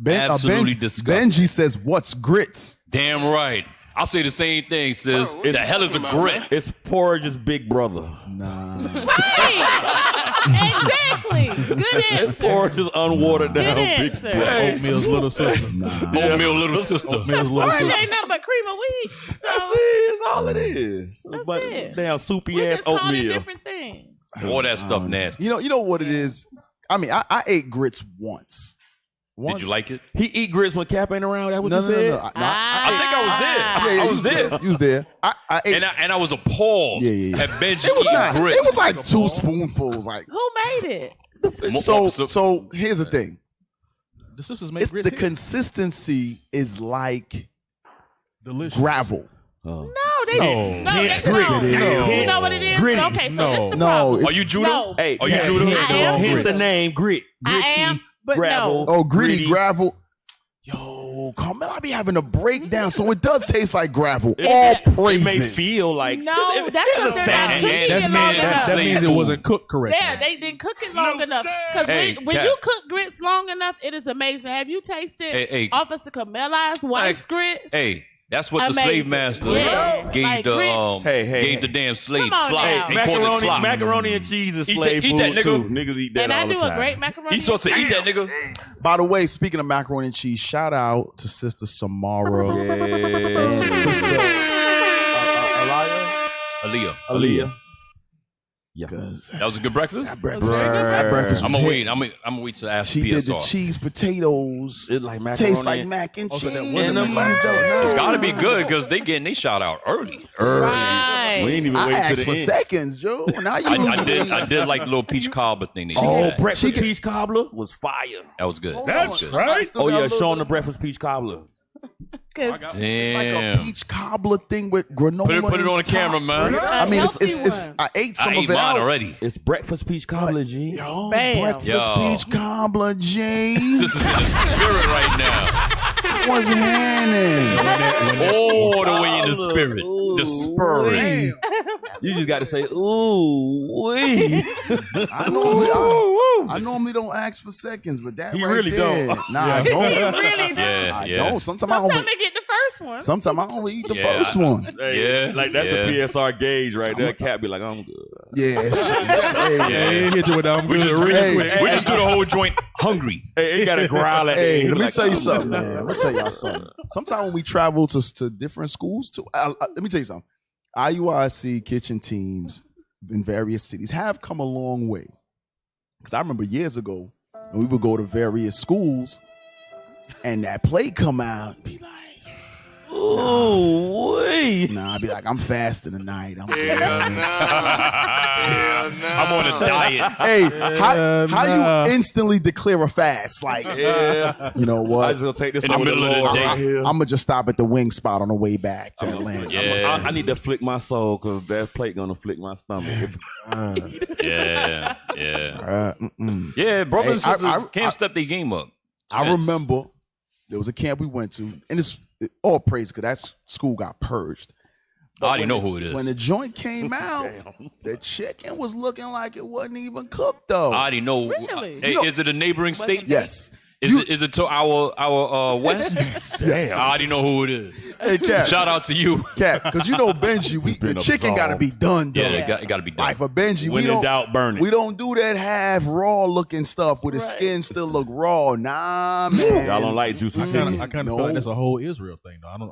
S11: Absolutely disgusting.
S7: Benji says, "What's grits?"
S11: Damn right. I'll say the same thing, sis. The hell is a grit?
S8: It's porridge's big brother.
S7: Nah.
S12: Exactly. Good answer.
S8: It's porridge's unwatered down big
S12: answer.
S8: brother.
S9: Oatmeal's little sister.
S11: Oatmeal little sister.
S9: Oatmeal's little
S12: Porridge
S9: sister.
S12: ain't nothing but cream of wheat. So
S8: That's all it is.
S12: That's
S8: But
S12: it.
S8: damn soupy
S12: we
S8: ass
S12: just call it
S8: oatmeal.
S12: different things.
S11: All that stuff nasty.
S7: You know what it is? I mean, I ate grits once.
S11: Did you like it?
S8: He eat grits when Cap ain't around. That what
S7: No,
S8: you
S7: no,
S8: said?
S7: no.
S11: I think I was there.
S7: Yeah,
S11: I was there.
S7: You was there. I ate.
S11: And I was appalled
S7: Yeah.
S11: at Benji
S7: It was,
S11: eating grits.
S7: it was like 2 spoonfuls. Like
S12: Who made it?
S7: so. Here's the thing.
S9: The sisters make
S7: It's
S9: grits.
S7: the
S9: here?
S7: consistency is like
S9: Delicious.
S7: gravel.
S12: No, they didn't. No, they
S7: Grits.
S12: no. You know what it is?
S7: Gritty.
S12: Okay, so this the
S7: No.
S12: problem.
S11: Are you Judah?
S12: No.
S8: Hey,
S11: Are you Judah?
S12: I am.
S8: Here's the name, grit.
S12: I
S8: Gritty,
S12: am, but
S8: gravel.
S12: no.
S7: Oh, gritty
S8: Gritty.
S7: gravel. Yo, Carmel, I be having a breakdown, so it does taste like gravel.
S8: It-
S7: All
S8: It
S7: praises.
S8: may feel like
S12: No,
S8: it-
S12: that's
S8: it's
S12: because
S8: a
S12: they're not
S8: sandwich.
S12: cooking it long enough.
S9: That means it wasn't cooked correctly.
S12: Yeah, they didn't cook it long enough. Because
S11: Hey,
S12: when
S11: Kat.
S12: you cook grits long enough, it is amazing. Have you tasted
S11: Hey.
S12: Officer Camilla's wife's grits?
S11: Hey, that's what the
S12: Amazing.
S11: slave master
S12: Yeah.
S11: gave
S12: Like
S11: the
S12: grits.
S11: gave the damn slave
S12: Come on
S11: slop.
S12: now.
S11: He called it slop.
S8: Macaroni and cheese is
S11: Eat
S8: slave
S11: that- eat that,
S8: food
S11: nigga.
S8: too. Niggas eat that
S12: And
S8: all
S12: I
S8: the
S12: do
S8: time.
S12: a great macaroni.
S11: He supposed to eat that nigga.
S7: By the way, speaking of macaroni and cheese, shout out to Sister Samara and Sister Aaliyah.
S8: Yeah.
S11: That was a good breakfast.
S7: That breakfast
S11: I'm
S7: was
S11: gonna
S7: hit.
S11: wait. I'm gonna wait till after
S7: She
S11: PSR.
S7: did the cheese potatoes.
S8: It like macaroni.
S7: Tastes like mac and cheese.
S11: It's gotta be good because they getting they shot out early.
S12: Right.
S8: We ain't even
S7: I
S8: wait to
S7: asked
S8: the
S7: for
S8: end.
S7: seconds, Joe. Now you
S11: I did like the little peach cobbler thing. They
S8: Oh,
S11: did.
S8: breakfast peach cobbler was fire.
S11: That was good.
S8: That's
S11: That was
S8: right.
S7: still
S8: Oh
S7: got a
S8: yeah,
S7: little
S8: Sean
S7: bit
S8: the breakfast peach cobbler.
S11: good.
S7: It's like a
S11: Damn.
S7: peach cobbler thing with granola.
S11: Put it on the
S7: top.
S11: camera, man.
S7: I mean, it's
S12: Healthy one.
S7: I ate some
S11: I
S7: of
S11: ate
S7: it
S11: mine
S7: out.
S11: already.
S8: It's breakfast peach cobbler, G.
S7: Yo,
S12: Bam.
S7: breakfast
S11: Yo.
S7: peach cobbler, G.
S11: Sister's in the spirit right now.
S7: What's happening?
S11: All the way in the spirit. The spirit.
S8: You just got to say, ooh, wee.
S7: I normally don't ask for seconds, but that
S8: He
S7: right
S8: really
S7: there,
S8: don't.
S7: Nah, I don't.
S12: He really do.
S7: I don't. Sometimes I
S12: Sometimes
S7: only,
S12: they get the first one.
S7: sometimes I only eat the
S11: Yeah,
S7: first one.
S8: Hey,
S11: Yeah,
S8: like that's
S11: yeah.
S8: the PSR gauge right there. Cat be like, I'm good.
S7: Yeah. Hey,
S11: Yeah.
S9: He hit you with that.
S11: We just really
S7: Hey,
S11: quick.
S7: hey,
S11: We just do the whole joint hungry.
S8: Hey, he got to growl at
S7: Hey,
S8: me.
S7: let me
S8: Like,
S7: tell you
S8: I'm
S7: something,
S8: good.
S7: man. Let me tell y'all something. Sometimes when we travel to different schools, let me tell you something. IUIC kitchen teams in various cities have come a long way. Because I remember years ago, when we would go to various schools, and that plate come out and be like,
S8: Ooh, wee.
S7: nah, I'd be like, I'm fasting tonight. I'm good.
S11: I'm on a diet.
S7: Hey, how you instantly declare a fast? Like,
S8: Yeah.
S7: you know
S8: I
S7: what?
S8: just gonna take this
S11: In the
S8: over
S11: middle of the
S8: Lord
S11: day.
S8: right here.
S7: I'm gonna just stop at the wing spot on the way back to Atlanta.
S11: Yeah.
S8: I need to flick my soul because that plate gonna flick my stomach.
S11: Yeah. Yeah, brothers
S7: Hey,
S11: and sisters can't step their game up.
S7: I remember there was a camp we went to, and it's all praise because that school got purged.
S11: I already know who it is.
S7: When the joint came out, the chicken was looking like it wasn't even cooked though.
S11: I already know.
S12: Really?
S11: Hey, is it a neighboring state?
S7: Yes.
S11: Is it to our west?
S7: Yes.
S11: I already know who it is.
S7: Hey, Cap.
S11: Shout out to you.
S7: Cap, because you know Benji, the chicken got to be done.
S11: Yeah, it got to be done.
S7: Like for Benji,
S8: When
S7: we
S8: in
S7: don't
S8: doubt, burn it.
S7: We don't do that half raw looking stuff where the skin still look raw. Nah, man.
S8: Y'all don't like juicy chicken.
S9: I kind of feel like that's a whole Israel thing, though. I don't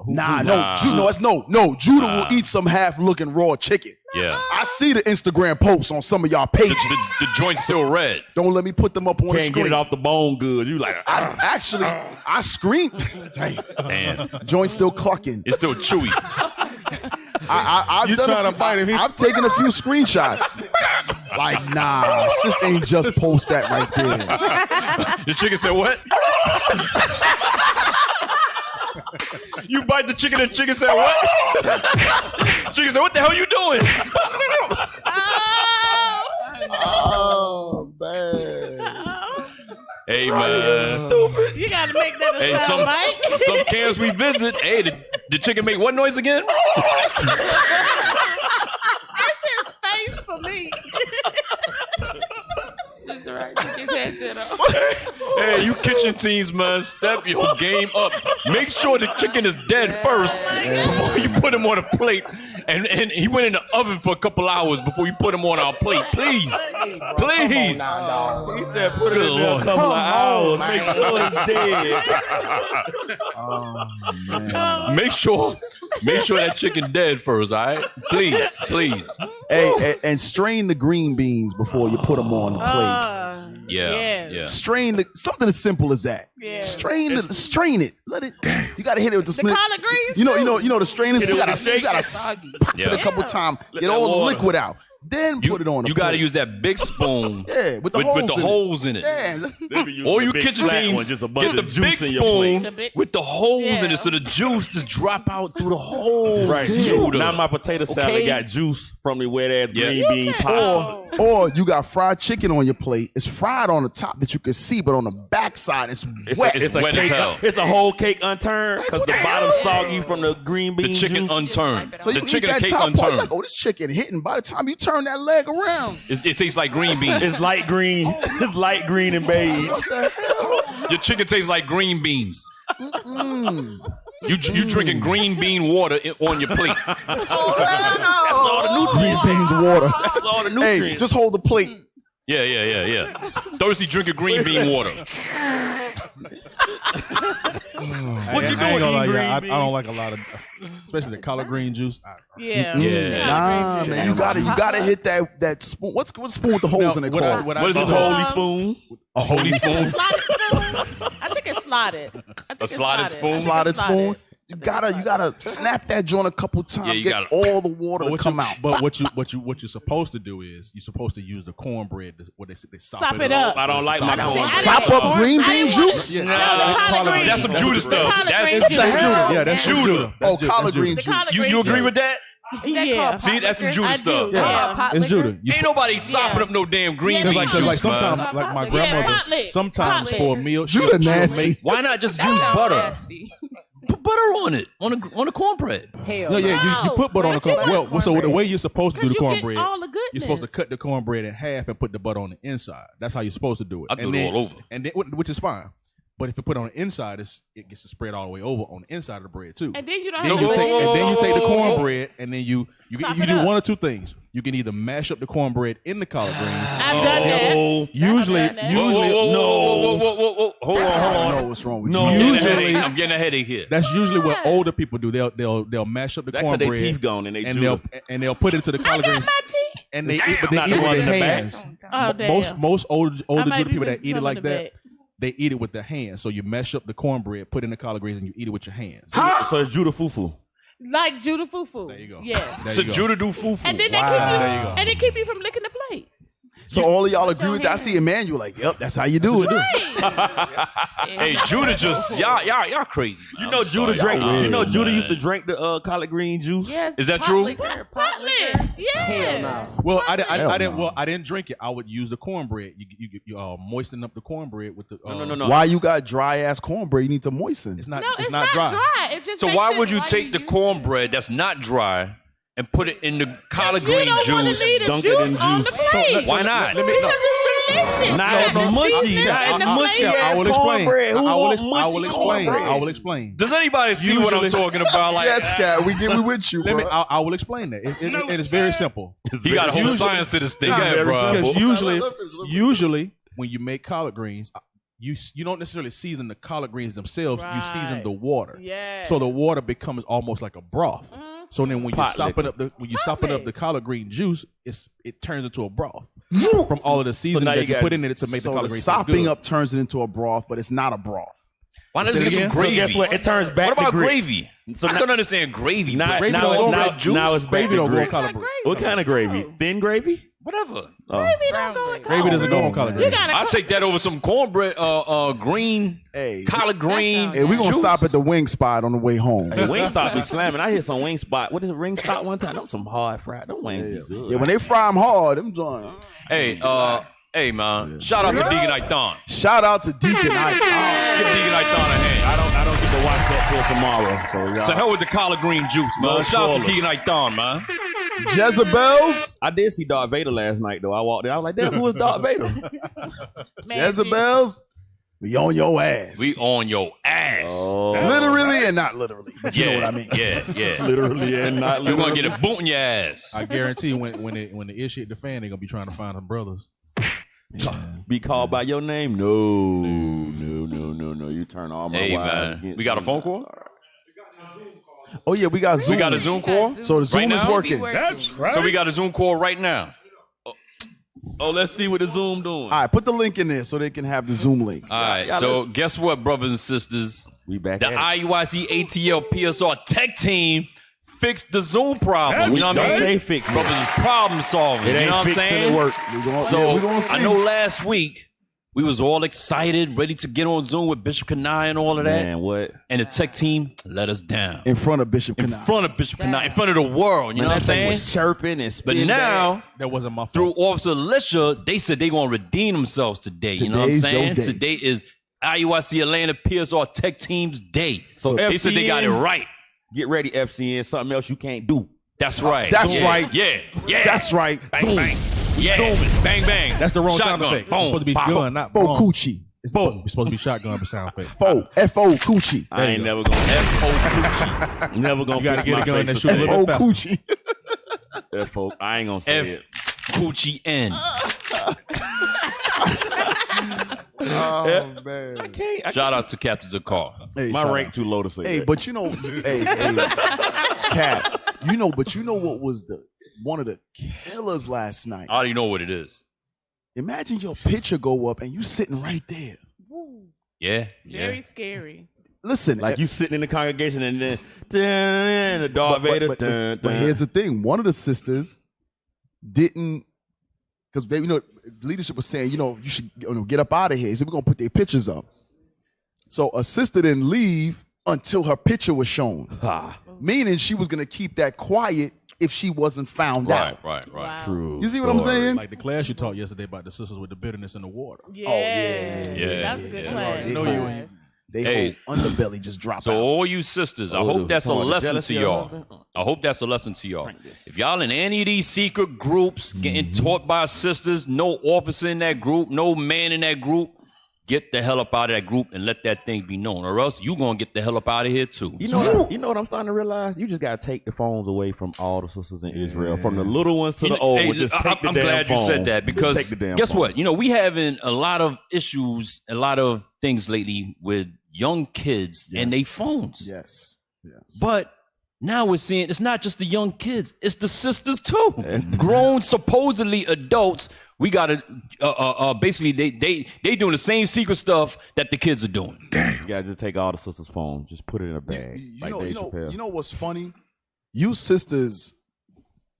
S9: know. Judah will
S7: eat some half looking raw chicken.
S11: Yeah.
S7: I see the Instagram posts on some of y'all pages.
S11: The joint's still red.
S7: Don't let me put them up on the
S8: Can't
S7: screen.
S8: get it off the bone good. You like,
S7: I screamed.
S11: Damn.
S7: Joint still clucking.
S11: It's still chewy.
S7: I've
S9: You
S7: done
S9: trying to fight him?
S7: I've taken a few screenshots. Like, nah, sis ain't just post that right there.
S11: The chicken said what? You bite the chicken and the chicken said what? Chicken said, what the hell you doing?
S7: Oh, man.
S11: Hey, man.
S12: You got to make that a
S11: Hey,
S12: sound bite.
S11: some camps we visit, hey, the chicken make what noise again?
S12: That's his face for right. Took his headset off.
S11: Hey, you kitchen teams, man, step your game up. Make sure the chicken is dead first before you put him on a plate. And he went in the oven for a couple hours before you put him on our plate. Please. Please.
S8: He said put it in there a couple of hours. Make sure it's dead.
S7: Oh, man.
S11: Make sure that chicken dead first, all right? Please.
S7: Hey, and strain the green beans before you put them on the plate.
S11: Yeah.
S7: Strain something as simple as that.
S12: Yeah.
S7: Strain it. Let it. You gotta hit it with the
S12: The collard greens.
S7: You know the strainers. You gotta pop
S11: Yeah.
S7: it a couple times. Get all the liquid out. Then put it on.
S11: You got to use that big spoon.
S7: Yeah, with the
S11: holes in it.
S7: Yeah.
S11: Or you kitchen teams, get the big spoon with the holes in it so the juice just drop out through the holes.
S8: Right.
S11: Judah.
S8: Now my potato salad got juice from the wet ass green bean pasta.
S7: Or you got fried chicken on your plate. It's fried on the top that you can see, but on the backside it's wet.
S8: It's
S11: wet as hell.
S8: It's a whole cake unturned because the bottom soggy from the green bean
S11: The chicken
S8: juice.
S11: unturned.
S7: So you
S11: the
S7: eat
S11: chicken
S7: that
S11: and cake
S7: top part,
S11: unturned.
S7: like, oh, this chicken hitting. By the time you turn that leg around,
S11: It tastes like green beans.
S8: It's light green. It's light green and beige.
S7: what the hell?
S11: Your chicken tastes like green beans. You drinking green bean water on your plate.
S8: That's all the nutrients.
S7: Green beans water.
S8: That's all the nutrients.
S7: Hey, just hold the plate.
S11: Yeah. Thirsty drinking green bean water.
S8: What you doing,
S9: I
S8: green
S9: I don't like a lot of, especially the collard green juice.
S12: Yeah.
S7: Nah, man, you gotta hit that spoon. What spoon with the holes in it called?
S11: What is it? Holy spoon?
S7: A holy spoon.
S12: Slotted spoon. I think it's slotted.
S11: A slotted spoon?
S7: Slotted spoon. You gotta snap that joint a couple times.
S11: Yeah, you
S7: get
S11: gotta-
S7: all the water to come out.
S9: But what you're supposed to do is you're supposed to use the cornbread. What they
S12: Sop it up.
S8: I don't like my corn.
S7: Sop up green bean juice.
S12: No, the collard greens.
S11: That's some Judah stuff.
S12: collard
S11: That's
S12: greens.
S7: hell?
S9: Yeah, that's
S11: Judah.
S7: Oh, collard green
S12: The
S7: juice.
S12: collard
S11: You
S12: greens.
S11: agree with that?
S12: Yeah.
S11: See, that's some Judah
S12: I
S11: stuff.
S12: do. Yeah.
S9: It's Judah.
S11: Ain't nobody sopping up no damn green bean
S9: Like
S11: juice,
S9: sometimes,
S11: man.
S9: like my
S12: Yeah,
S9: grandmother,
S12: pot lick.
S9: sometimes
S12: Pot
S9: for a
S12: lick.
S9: meal,
S7: Judah
S9: she'll
S7: nasty.
S9: make.
S11: Why not just use butter? Put butter on it, on the cornbread.
S9: No, yeah, you put butter on the cornbread. Well, so the way you're supposed to do the
S12: Because you get
S9: cornbread,
S12: all the
S9: you're supposed to
S12: goodness.
S9: cut the cornbread in half and put the butter on the inside. That's how you're supposed to do it.
S11: I do
S9: And
S11: it
S9: then-
S11: all over.
S9: and then, which is fine. But if you put it on the inside, it gets to spread all the way over on the inside of the bread too.
S12: And then you don't
S9: Then
S12: have
S9: you
S12: to
S9: take,
S12: put it
S9: and then you take the
S11: Whoa.
S9: cornbread, and then you
S12: Sop
S9: you
S12: it
S9: do
S12: up.
S9: one or two things. You can either mash up the cornbread in the collard greens.
S12: I've done that.
S9: Usually,
S12: I've done that.
S11: Whoa. Hold
S7: I
S11: on.
S7: don't know what's wrong with
S8: No.
S7: you.
S11: I'm getting a headache here.
S9: That's usually what older people do. They'll mash up the
S8: That's because their
S9: cornbread
S8: teeth gone and they
S9: and
S8: Judah.
S9: they'll put it into the
S12: I
S9: collard
S12: got
S9: greens
S12: my teeth.
S9: and they
S8: Damn,
S9: eat, but they
S8: not
S9: eat
S8: the
S9: it
S8: one
S9: with
S8: in
S9: their
S8: the back.
S9: hands.
S12: Oh, damn.
S9: Most older
S12: I might
S9: Judah
S12: be
S9: people that
S12: missing
S9: eat it
S12: some
S9: like
S12: in the
S9: that,
S12: back.
S9: they eat it with their hands. So you mash up the cornbread, put it in the collard greens, and you eat it with your hands.
S8: So it's Judah fufu.
S12: Like Judah fufu.
S9: There you go.
S12: Yes.
S11: So Judah do fufu.
S12: And then
S9: There you go.
S12: they keep you from licking the plate.
S7: So all of y'all agree with that? I see Emmanuel like, yep, that's how you do it.
S11: Hey, Judah just y'all crazy.
S8: You know Judah drank. You know Judah used to drink the collard green juice.
S12: Yes.
S11: Is that true?
S12: Pot lick. Yes.
S9: Well, I
S7: Hell
S9: didn't.
S7: no.
S9: Well, I didn't drink it. I would use the cornbread. You moisten up the cornbread with the.
S8: No.
S7: Why you got dry ass cornbread? You need to moisten.
S9: It's not.
S12: No,
S9: it's not dry.
S12: It just
S11: So
S12: makes
S11: why
S12: it
S11: would you
S12: like
S11: take the cornbread that's not dry and put it in the collard
S12: You
S11: green
S12: don't wanna
S11: juice?
S12: leave the
S8: dunk it
S12: juice
S8: in
S12: on the
S8: juice.
S12: plate.
S11: Why not?
S9: Let me.
S12: Because it's delicious.
S8: Nah,
S12: It's
S8: it's
S12: got the
S8: mushy.
S12: sweetness
S8: Nah,
S12: in the
S8: it's mushy.
S12: plate.
S9: I will explain.
S8: cornbread. Who
S9: I will
S8: want
S9: explain.
S8: mushy
S9: I will explain.
S11: Does anybody see what I'm
S9: Usually-
S11: talking about? Like,
S7: Yes, Scott, we with you,
S9: Let me.
S7: bro.
S9: I will explain that. It is very simple.
S11: he got a whole science to this thing,
S8: It's
S11: yeah,
S8: very
S11: bro.
S8: simple.
S9: Because usually when you make collard greens, you don't necessarily season the collard greens themselves. You season
S12: Right.
S9: the water.
S12: Yeah.
S9: So the water becomes almost like a broth. So then when you
S8: Pot
S9: sopping up
S12: liquor.
S9: the collard green juice, it turns into a broth from all of the seasoning
S8: now
S9: that
S8: you
S9: you
S8: got-
S9: put in it to make the
S7: So
S9: collard
S7: the
S9: greens taste
S7: sopping
S9: good.
S7: up turns it into a broth, but it's not a broth.
S11: Why not just get some
S9: So
S11: gravy?
S8: guess what? It turns back
S11: What about
S8: to grits.
S11: gravy?
S8: So
S11: I
S8: now-
S11: couldn't understand gravy.
S8: Now,
S9: Gravy
S8: now,
S9: don't go
S8: now,
S9: with juice.
S8: now it's back
S9: Gravy
S8: to
S9: don't go with
S8: grits.
S9: collard greens.
S8: What kind of gravy? Thin gravy?
S11: Whatever.
S12: Gravy don't go with
S9: Gravy doesn't go on collard
S12: You
S9: greens.
S12: gotta
S11: I'll take that over some cornbread, green,
S7: Hey,
S11: collard green.
S7: hey, we gonna
S11: juice.
S7: stop at the wing spot on the way home.
S8: Hey, Wingstop be slamming. I hit some Wingspot. What is it? Wingstop one time? Them some hard fried. Them wings be good.
S7: Yeah, when they fry them hard, them joint.
S11: Hey, man. Shout out to Deacon Ithon.
S7: Shout out to Deacon Ike.
S11: Give Deacon Ithon a hand.
S8: I don't get to watch that till tomorrow. So y'all.
S11: To hell with the collard green juice, man.
S8: No
S11: Shout out to
S8: spoilers.
S11: Deacon Ithon, man.
S7: Jezebels.
S8: I did see Darth Vader last night though. I walked in. I was like, damn, who is Darth Vader?
S7: Jezebels. We on your ass.
S11: We on your ass.
S7: Literally and not literally. But you know what I mean.
S11: Yeah.
S8: Literally and not literally.
S11: You're gonna get a boot in your ass.
S9: I guarantee you when the ish hit the fan, they're gonna be trying to find them brothers.
S8: Be called by your name? No. You turn all my wives.
S11: Man. We got a phone call?
S7: Oh yeah, we got Zoom.
S11: We got a Zoom call?
S7: So the Zoom
S11: Right
S7: is
S11: now?
S7: working.
S11: That's right. So we got a Zoom call right now.
S8: Oh, let's see what the Zoom doing.
S7: All right, put the link in there so they can have the Zoom link.
S11: All right, so guess what, brothers and sisters?
S8: We back
S11: the IUIC ATL PSR tech team fixed the Zoom problem. You know what I mean?
S8: Say fix,
S11: brothers is problem solving. You know what I'm saying? I know last week we was all excited, ready to get on Zoom with Bishop Kanai and all of that.
S8: Man, what?
S11: And the tech team let us down.
S7: In front of Bishop Kanai.
S11: In front of Bishop Kanai. In front of the world. You know what I'm saying?
S8: Was chirping and
S11: but
S8: spitting
S11: now,
S8: back.
S9: That wasn't my fault.
S11: through Officer Lisha, they said they going to redeem themselves today. You know what I'm
S7: Today's your
S11: saying?
S7: day.
S11: Today is IUIC Atlanta PSR Tech Team's day.
S8: So
S11: they said they got it right.
S8: Get ready, FCN. Something else you can't do.
S11: That's right.
S7: That's right.
S11: Yeah.
S7: That's right.
S11: Bang, bang. Yeah. Bang, bang.
S9: That's the wrong sound
S11: Shotgun.
S9: effect. It's
S11: Boom.
S9: supposed to be
S11: Bop.
S9: gun, not
S7: Fo
S9: bomb.
S7: coochie.
S9: It's supposed to be shotgun for sound effect.
S7: Fo F-O coochie.
S8: I ain't never gonna F-O never gonna
S9: You gotta
S8: fix
S9: get
S8: my
S9: a gun
S8: face
S9: that
S8: to
S9: shoot a
S8: say
S9: little
S7: F-O
S9: faster.
S7: coochie.
S8: F-O. I ain't gonna say
S11: F.
S8: it.
S11: Coochie N.
S7: Oh man.
S8: I can't.
S11: Shout out to Captain Zakar.
S7: Hey,
S8: My
S7: shout
S8: rank
S7: out.
S8: too low to say
S7: Hey,
S8: that.
S7: but you know, hey, Cap, you know what was one of the killers last night?
S11: I already know what it is.
S7: Imagine your picture go up and you sitting right there.
S11: Yeah.
S12: Very scary.
S7: Listen,
S8: Like you sitting in the congregation and then the Darth Vader.
S7: but here's the thing: one of the sisters didn't, because they, the leadership was saying, you should get up out of here. So we're gonna put their pictures up. So a sister didn't leave until her picture was shown, meaning she was gonna keep that quiet if she wasn't found out.
S11: Right.
S12: Wow.
S8: True.
S7: You see what I'm saying?
S9: Like the class you taught yesterday about the sisters with the bitterness in the water.
S12: Yeah.
S11: Yeah.
S12: That's a good class.
S7: They
S9: know you-
S12: Class.
S7: They
S11: Hey.
S7: whole underbelly just drop
S11: So
S7: out.
S11: all you sisters, I hope that's a
S8: Talking about the
S11: lesson
S8: jealousy
S11: to
S8: of
S11: y'all.
S8: husband?
S11: I hope that's a lesson to y'all. If y'all in any of these secret groups getting taught by sisters, no officer in that group, no man in that group, get the hell up out of that group and let that thing be known, or else you gonna get the hell up out of here too.
S8: You know what I'm starting to realize? You just gotta take the phones away from all the sisters in Israel, from the little ones to the old.
S11: Hey,
S8: just take the
S11: I'm
S8: damn
S11: glad
S8: phone.
S11: you said that
S8: Just
S11: because
S8: take the damn
S11: guess
S8: phone.
S11: what? We having a lot of issues, a lot of things lately with young kids and they phones.
S7: Yes.
S11: But now we're seeing it's not just the young kids, it's the sisters too. Grown, supposedly adults. We gotta basically they doing the same secret stuff that the kids are doing.
S8: You gotta just take all the sisters' phones, just put it in a bag.
S7: You know what's funny? You sisters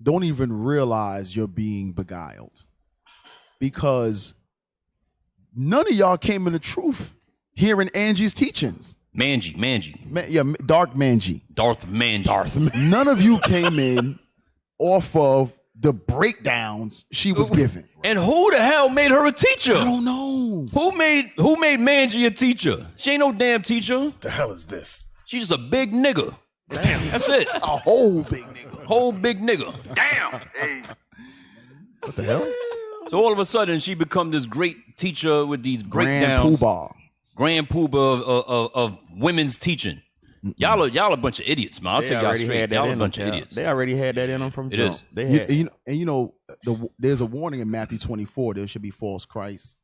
S7: don't even realize you're being beguiled because none of y'all came in the truth hearing Angie's teachings.
S11: Manji.
S7: Darth Manji. None of you came in off of the breakdowns she was giving.
S11: And who the hell made her a teacher?
S7: I don't know.
S11: Who made Manji a teacher? She ain't no damn teacher.
S6: The hell is this?
S11: She's just a big nigga. Damn. That's it.
S7: A whole big nigga.
S11: Whole big nigga.
S6: Damn. Hey.
S7: What the hell?
S11: So all of a sudden she become this great teacher with these
S7: Grand
S11: breakdowns.
S7: Poobah.
S11: Grand Poobah of women's teaching. Y'all a bunch of idiots, man. I'll tell y'all straight. Y'all a bunch of idiots.
S8: They already had that in them from
S11: It
S8: jump.
S11: is.
S8: They had.
S7: There's a warning in Matthew 24. There should be false Christs,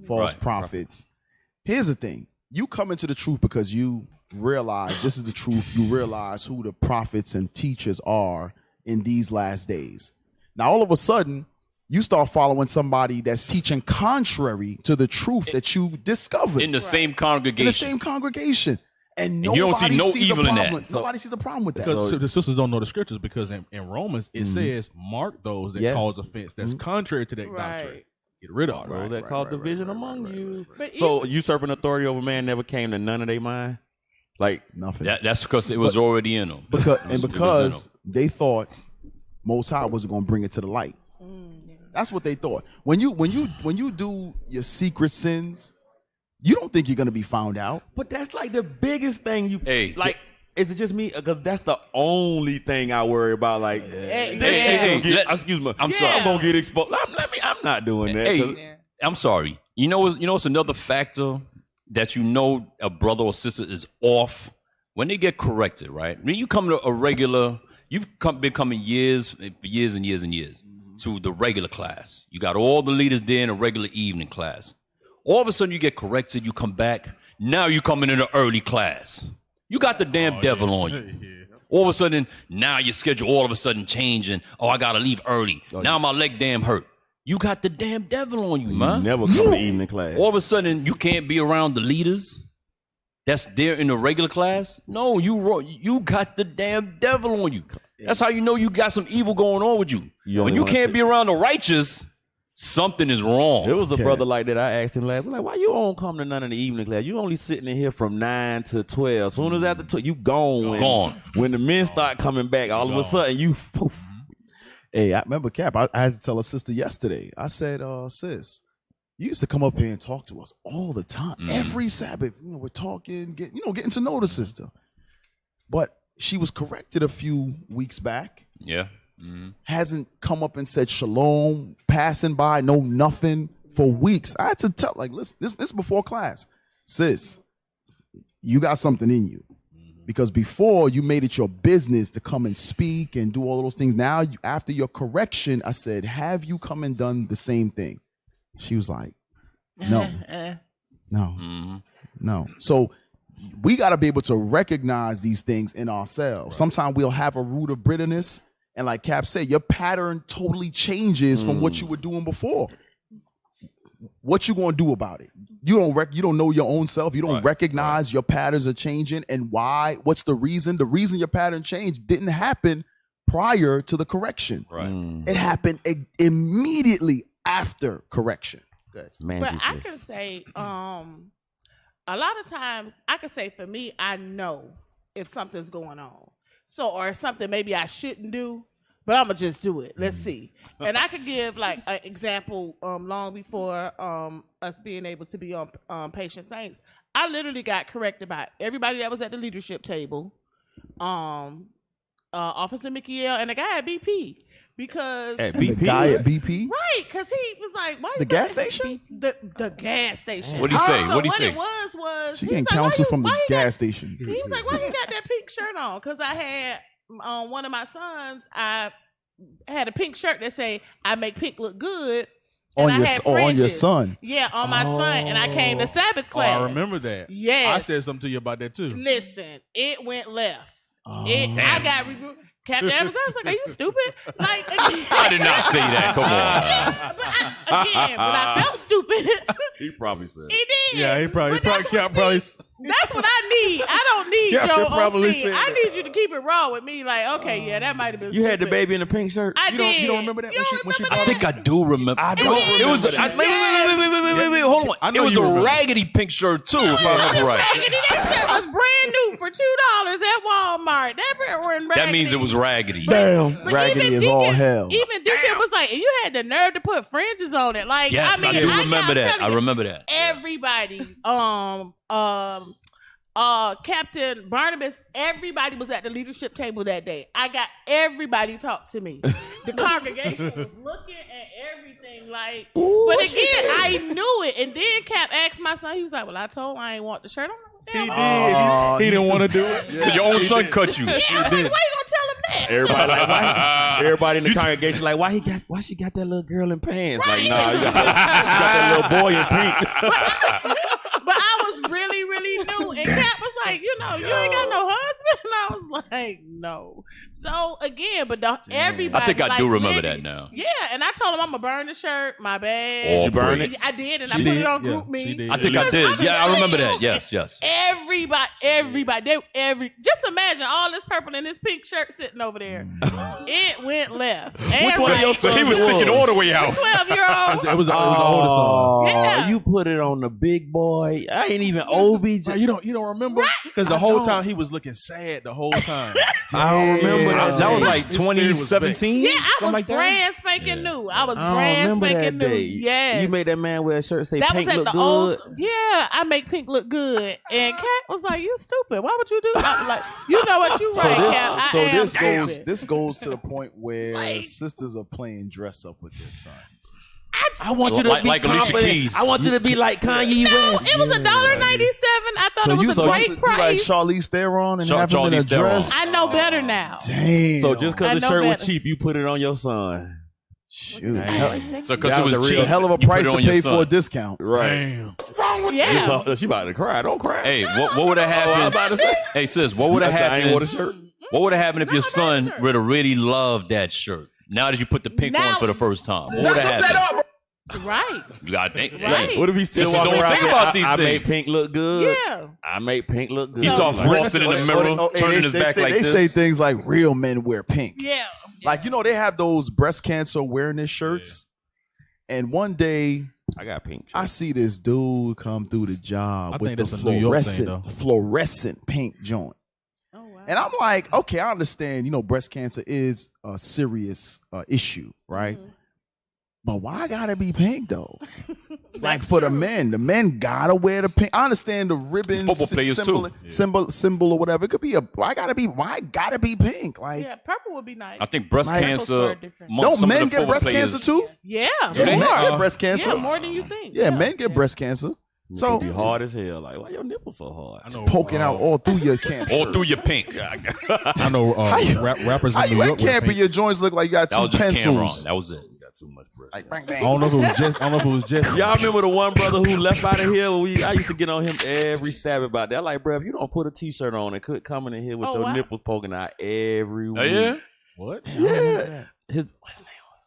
S7: false
S11: Right.
S7: prophets. Here's the thing: you come into the truth because you realize this is the truth. You realize who the prophets and teachers are in these last days. Now, all of a sudden, you start following somebody that's teaching contrary to the truth that you discovered
S11: In the same congregation.
S7: in the same congregation. And
S11: you don't see
S7: nobody
S11: no
S7: sees
S11: evil
S7: a
S11: in that.
S7: problem. Nobody sees a problem with that.
S9: Because the sisters don't know the scriptures because in Romans it says mark those that
S7: Yeah.
S9: cause offense that's contrary to that doctrine.
S12: Right.
S9: Get rid of
S8: Bro,
S9: it.
S8: that caused division among you.
S12: But
S8: So usurping authority over man never came to none of their mind. Like
S7: Nothing.
S11: That's because it was already in them.
S7: Because they thought Most High wasn't going to bring it to the light. That's what they thought. When you do your secret sins, you don't think you're going to be found out.
S8: But that's like the biggest thing you
S11: Hey,
S8: like. Is it just me? Because that's the only thing I worry about. Like, excuse me. I'm sorry. I'm gonna get exposed. I'm not doing that.
S11: Hey, I'm sorry. You know it's another factor that a brother or sister is off when they get corrected, right? When you come to a regular, been coming years and years and years to the regular class. You got all the leaders there in a regular evening class. All of a sudden you get corrected, you come back. Now you coming in an early class. You got the damn devil on you. All of a sudden, now your schedule all of a sudden changing. Oh, I gotta leave early. Now my leg damn hurt. You got the damn devil on you, man.
S8: You never come to evening class.
S11: All of a sudden, you can't be around the leaders that's there in the regular class. No, you got the damn devil on you. That's how you know you got some evil going on with you. When you can't be around the righteous, something is wrong.
S8: There was a brother like that. I asked him last week, like, why you don't come to none of the evening class? You only sitting in here from 9 to 12. As soon as after 12, you gone. When the men start coming back, all of a sudden you poof.
S7: Hey, I remember Cap. I had to tell a sister yesterday. I said, sis, you used to come up here and talk to us all the time. Every Sabbath, we're talking, getting to know the sister. But she was corrected a few weeks back.
S11: Yeah.
S7: Hasn't come up and said shalom, passing by, no nothing for weeks. I had to tell, like, listen, this is before class. Sis, you got something in you. Because before you made it your business to come and speak and do all of those things. Now, after your correction, I said, have you come and done the same thing? She was like, no. So we got to be able to recognize these things in ourselves. Right. Sometimes we'll have a root of bitterness. And like Cap said, your pattern totally changes from what you were doing before. What you gonna do about it? You don't know your own self. You don't recognize your patterns are changing, and why? What's the reason? The reason your pattern changed didn't happen prior to the correction.
S11: Right.
S7: It happened immediately after correction.
S12: But I can say, a lot of times, I can say for me, I know if something's going on. So, or something maybe I shouldn't do, but I'm gonna just do it. Let's see. And I could give like an example. Long before us being able to be on Patient Saints, I literally got corrected by everybody that was at the leadership table, Officer Michael and the guy at BP. Because
S7: the guy at BP,
S12: right? Because he was like, "Why
S7: the gas station?
S12: The gas station."
S11: What did he say?
S12: So
S11: what did he say?
S12: It was
S7: she getting counsel from the gas station.
S12: He was like, "Why you got that pink shirt on?" Because I had one of my sons. I had a pink shirt that say, "I make pink look good."
S7: On your son.
S12: Yeah, on my son. And I came to Sabbath class.
S9: I remember that.
S12: Yes.
S9: I said something to you about that too.
S12: Listen, it went left. I got rebuked. Captain Evans, I was like, are you stupid? Like,
S11: I did not say that. Come on.
S12: But I felt stupid.
S8: He probably said.
S12: He did.
S9: Yeah, he probably.
S12: That's what I need. I don't need Joe Osteen. I need you to keep it raw with me. Like, okay, yeah, that might have been.
S8: You had the baby in the pink shirt.
S12: I did.
S9: You don't remember that?
S11: I think I do remember.
S8: I don't remember.
S11: It was. Wait, hold on. It was a raggedy pink shirt too, if I remember right.
S12: Raggedy. That shirt was brand new for $2 at Walmart.
S11: That means it was raggedy.
S7: Damn, raggedy is all hell.
S12: Even Deacon was like, you had the nerve to put fringes on it. Like,
S11: yes, I do remember that. I remember that.
S12: Everybody, Captain Barnabas, everybody was at the leadership table that day. I got everybody talk to me. The congregation was looking at everything like, but again, I knew it. And then Cap asked my son, he was like, well, I told him I ain't want the shirt. I'm like,
S9: he didn't want to do it.
S11: Yeah. So your own son cut you.
S12: Yeah, I'm like, why you gonna tell him that?
S8: Everybody in the congregation like, why she got that little girl in pants? Right. Like, nah, you got that little boy in pink.
S12: But I was really, really new. And Kat was like, you ain't got no husband? And I was like, no. So, again, but everybody.
S11: I think I do remember that now.
S12: Yeah, and I told him I'm going to burn the shirt. My bad.
S11: Oh, you burn it?
S12: I did, and I put it on GroupMe.
S11: I think I did. Yeah, I remember that. Yes.
S12: Everybody, just imagine all this purple and this pink shirt sitting over there. It went left.
S11: Which one of your sons? So he was sticking all the way out.
S12: 12-year-old.
S9: It was the oldest son.
S12: Yeah.
S8: You put it on the big boy. I ain't even OBJ.
S9: You don't remember? Because the whole time he was looking sad the whole time.
S11: I don't remember. That was like 2017.
S12: Yeah, I was brand spanking new. I was brand spanking new. Yes.
S8: You made that man wear a shirt say
S12: that
S8: pink
S12: was at
S8: look
S12: the
S8: good.
S12: Yeah, I make pink look good. And Kat was like, "You stupid. Why would you do that?" I'm like, you know what? You right, Cap. I am stupid.
S7: This goes to the point where sisters are playing dress up with their sons.
S8: I want you to be
S11: like Alicia
S8: confident.
S11: Keys.
S8: I want you to be like Kanye West.
S12: It was $1.97. I thought it was a great
S7: you
S12: price.
S7: like Charlize Theron and have him in a dress?
S12: I know better now.
S7: Damn.
S8: So just because the
S12: I know
S8: shirt was
S12: better.
S8: cheap, you put it on your son.
S7: Shoot.
S11: So because it was
S7: It's
S11: cheap,
S7: a hell of a
S11: you put
S7: price
S11: it
S7: to
S11: on your
S7: pay
S11: son.
S7: for a discount.
S8: Right.
S12: Yeah.
S8: She about to cry. Don't cry.
S11: Hey, what would have happened? Hey, sis, what would have
S8: ain't wore the
S11: happened?
S8: shirt.
S11: What would have happened if your son would have really loved that shirt? Now that you put the pink on for the first time, what would have happened?
S12: Right.
S11: You gotta think.
S12: Right.
S11: Hey,
S8: What if he still
S11: sisters
S8: walking
S11: don't
S8: around
S11: think
S8: saying,
S11: about these
S8: I made
S11: things.
S8: pink look good.
S12: Yeah.
S8: I make pink look good.
S11: He start flossing in the mirror, turning his back like
S7: they
S11: this.
S7: say things like real men wear pink.
S12: Yeah.
S7: Like, you know, they have those breast cancer awareness shirts. And one day
S8: I got pink.
S7: I see this dude come through the job
S9: I
S7: with
S9: think
S7: the
S9: that's a New York thing,
S7: fluorescent pink joint.
S12: Oh, wow.
S7: And I'm like, okay, I understand, you know, breast cancer is a serious issue, right?
S12: Mm-hmm.
S7: But why I gotta be pink though? Like for the men gotta wear the pink. I understand the ribbon
S11: Football players
S7: symbol,
S11: too.
S7: symbol or whatever. It could be why gotta be pink? Like,
S12: Yeah, purple would be nice.
S11: I think breast
S7: Like-
S11: cancer.
S7: don't
S11: some of
S7: men
S11: the
S7: get
S11: football
S7: breast
S11: players-
S7: cancer too?
S12: Yeah.
S7: Yeah, men
S12: more.
S7: get breast cancer.
S12: Yeah, more than you think.
S7: Yeah, men get breast cancer. So
S8: be hard as hell. Like, why your nipples so hard?
S9: I know,
S7: poking out all through your camp.
S11: All through your pink.
S9: I know rappers
S7: How
S9: in New
S7: you at
S9: York wear
S7: camp and
S9: pink.
S7: your joints look like you got
S11: That
S7: two
S11: was just Cameron.
S7: pencils?
S11: That was it.
S8: You got too much breast.
S7: Like, bang,
S9: I
S7: bang.
S9: don't know if it was just.
S8: Y'all remember the one brother who left out of here? I used to get on him every Sabbath about that. Like, bro, if you don't put a t-shirt on and quit coming in here with your nipples poking out every week.
S11: Oh, yeah?
S9: What?
S8: Yeah. His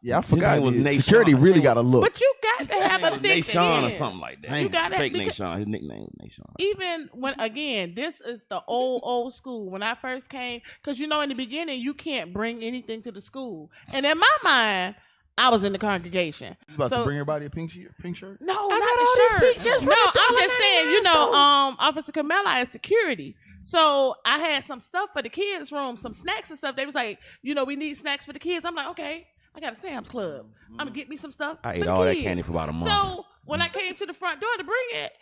S7: Yeah, I forgot.
S8: name was Nate
S7: Security
S8: Sean.
S7: really got to look.
S12: But you got to have a thick
S8: Nation or
S12: skin.
S8: something like that.
S12: You got to
S8: Fake Nation. His nickname was Nation.
S12: Even when, again, this is the old school. When I first came, because you know, in the beginning, you can't bring anything to the school. And in my mind, I was in the congregation.
S7: You about to bring everybody a pink shirt?
S12: No, not the shirt. No, I'm just saying, you know, Officer Camilla is security. So I had some stuff for the kids' room, some snacks and stuff. They was like, you know, we need snacks for the kids. I'm like, okay, I got a Sam's Club. I'm gonna get me some stuff.
S8: I
S12: for
S8: ate
S12: the
S8: all that
S12: kids.
S8: candy for about a month.
S12: So when I came to the front door to bring it,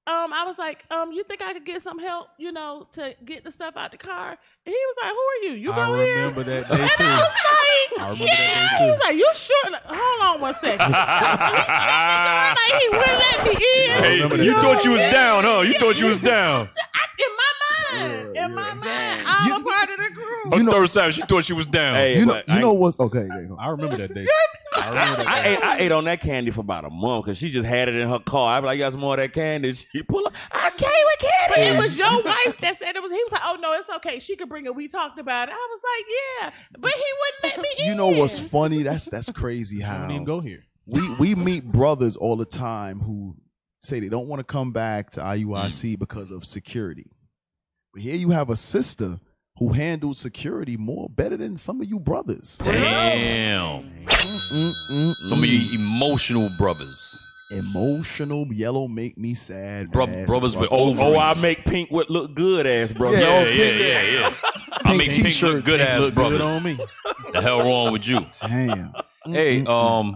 S12: I was like, you think I could get some help, you know, to get the stuff out the car? And he was like, who are you? You go here?
S9: I remember that day too.
S12: And I was like,
S9: I remember
S12: yeah.
S9: that day
S12: He was
S9: too.
S12: like, you sure? Hold on one second. Like, he wouldn't let me in.
S11: Hey, you thought you was down, huh? You thought you was down.
S12: In my mind, I'm a part of the group.
S11: On third side, she thought she was down.
S8: Hey,
S7: You
S8: but
S7: know what's okay? Go.
S9: I remember that day.
S8: I ate on that candy for about a month because she just had it in her car. I was like, you got some more of that candy? She pull up. I came with candy.
S12: But it was your wife that said it was. He was like, oh no, it's okay. She could bring it. We talked about it. I was like, yeah, but he wouldn't let me in.
S7: You know what's funny? That's crazy
S9: I
S7: how
S9: don't even go here.
S7: we meet brothers all the time who say they don't want to come back to IUIC because of security. But here you have a sister who handles security better than some of you brothers.
S11: Damn. Some of you emotional brothers.
S7: Emotional, yellow make me sad.
S11: Brothers with
S8: Oh,
S11: ovaries.
S8: I make pink with look good ass, bro.
S11: Yeah. I make pink
S7: t-shirt,
S11: look good ass
S9: Look
S11: brothers.
S9: good on me.
S11: The hell wrong with you?
S7: Damn.
S11: Hey,
S8: I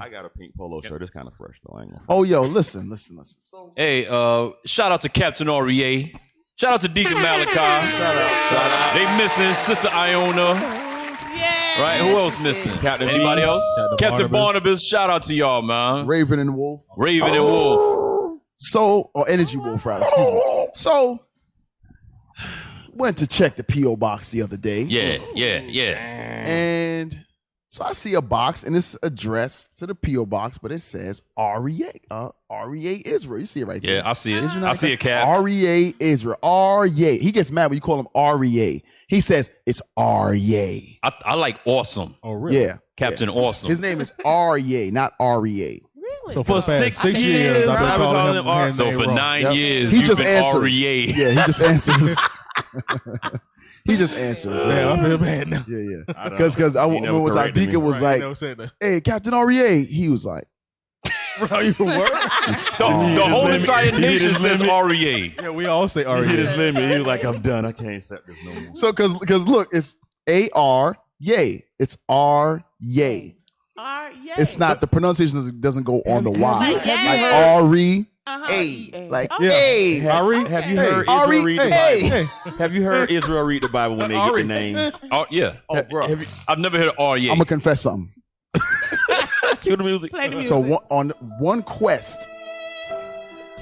S8: got a pink polo shirt. It's kind of fresh though. I ain't gonna.
S7: Oh, yo, listen.
S11: Hey, shout out to Captain REA. Shout out to Deacon Malachi. Shout out. They missing Sister Iona.
S12: Yeah.
S11: Right? Who else missing?
S8: Captain
S11: Anybody
S8: B.
S11: else? Captain
S9: Barnabas.
S11: Barnabas. Shout out to y'all, man.
S7: Raven and Wolf.
S11: Raven and Wolf.
S7: So, or Energy Wolf, rather. Excuse me. So, went to check the P.O. box the other day.
S11: Yeah.
S7: And so I see a box and it's addressed to the P.O. box, but it says REA. REA Israel. You see it right there.
S11: Yeah, I see it.
S7: Israel
S11: I see it, Cap.
S7: REA Israel. REA. He gets mad when you call him REA. He says it's REA.
S11: I like awesome.
S9: Oh, really?
S7: Yeah.
S11: Captain Awesome.
S7: His name is REA, not REA.
S12: Really?
S9: So for the past 6
S8: years,
S9: years, I've
S8: I've
S9: been calling him
S8: R.
S9: his
S11: So
S9: name
S11: for
S9: wrong.
S11: 9
S7: Yep.
S11: years,
S7: He
S11: you've
S7: just
S11: been
S7: answers.
S11: REA.
S7: Yeah, he just answers. He just answers.
S9: Damn, I feel bad now.
S7: Yeah. Because I remember was our
S8: corrected me.
S7: deacon was
S9: Right,
S7: like,
S9: you never said that.
S7: "Hey, Captain REA." He was like,
S9: Bro, you were?
S11: The whole entire nation says REA.
S9: Yeah, we all say
S8: He
S9: REA.
S8: hit his limit. He was like, I'm done. I can't accept this no more.
S7: "So, because look, it's AR yay. It's R yay.
S12: Yeah.
S7: It's not the pronunciation doesn't go on the Y.
S12: Like, yeah.
S7: Like RE Hey, like,
S12: Okay.
S7: hey.
S9: Ari,
S8: Have you
S12: Okay.
S8: heard
S7: Ari,
S8: Israel read the
S7: hey.
S8: Bible? Have you heard Israel read the Bible when they get the names?
S11: Oh yeah.
S7: Oh, bro.
S11: I've never heard of REA.
S7: I'm gonna confess something.
S8: Cue the music.
S12: Play the music.
S7: So on one quest,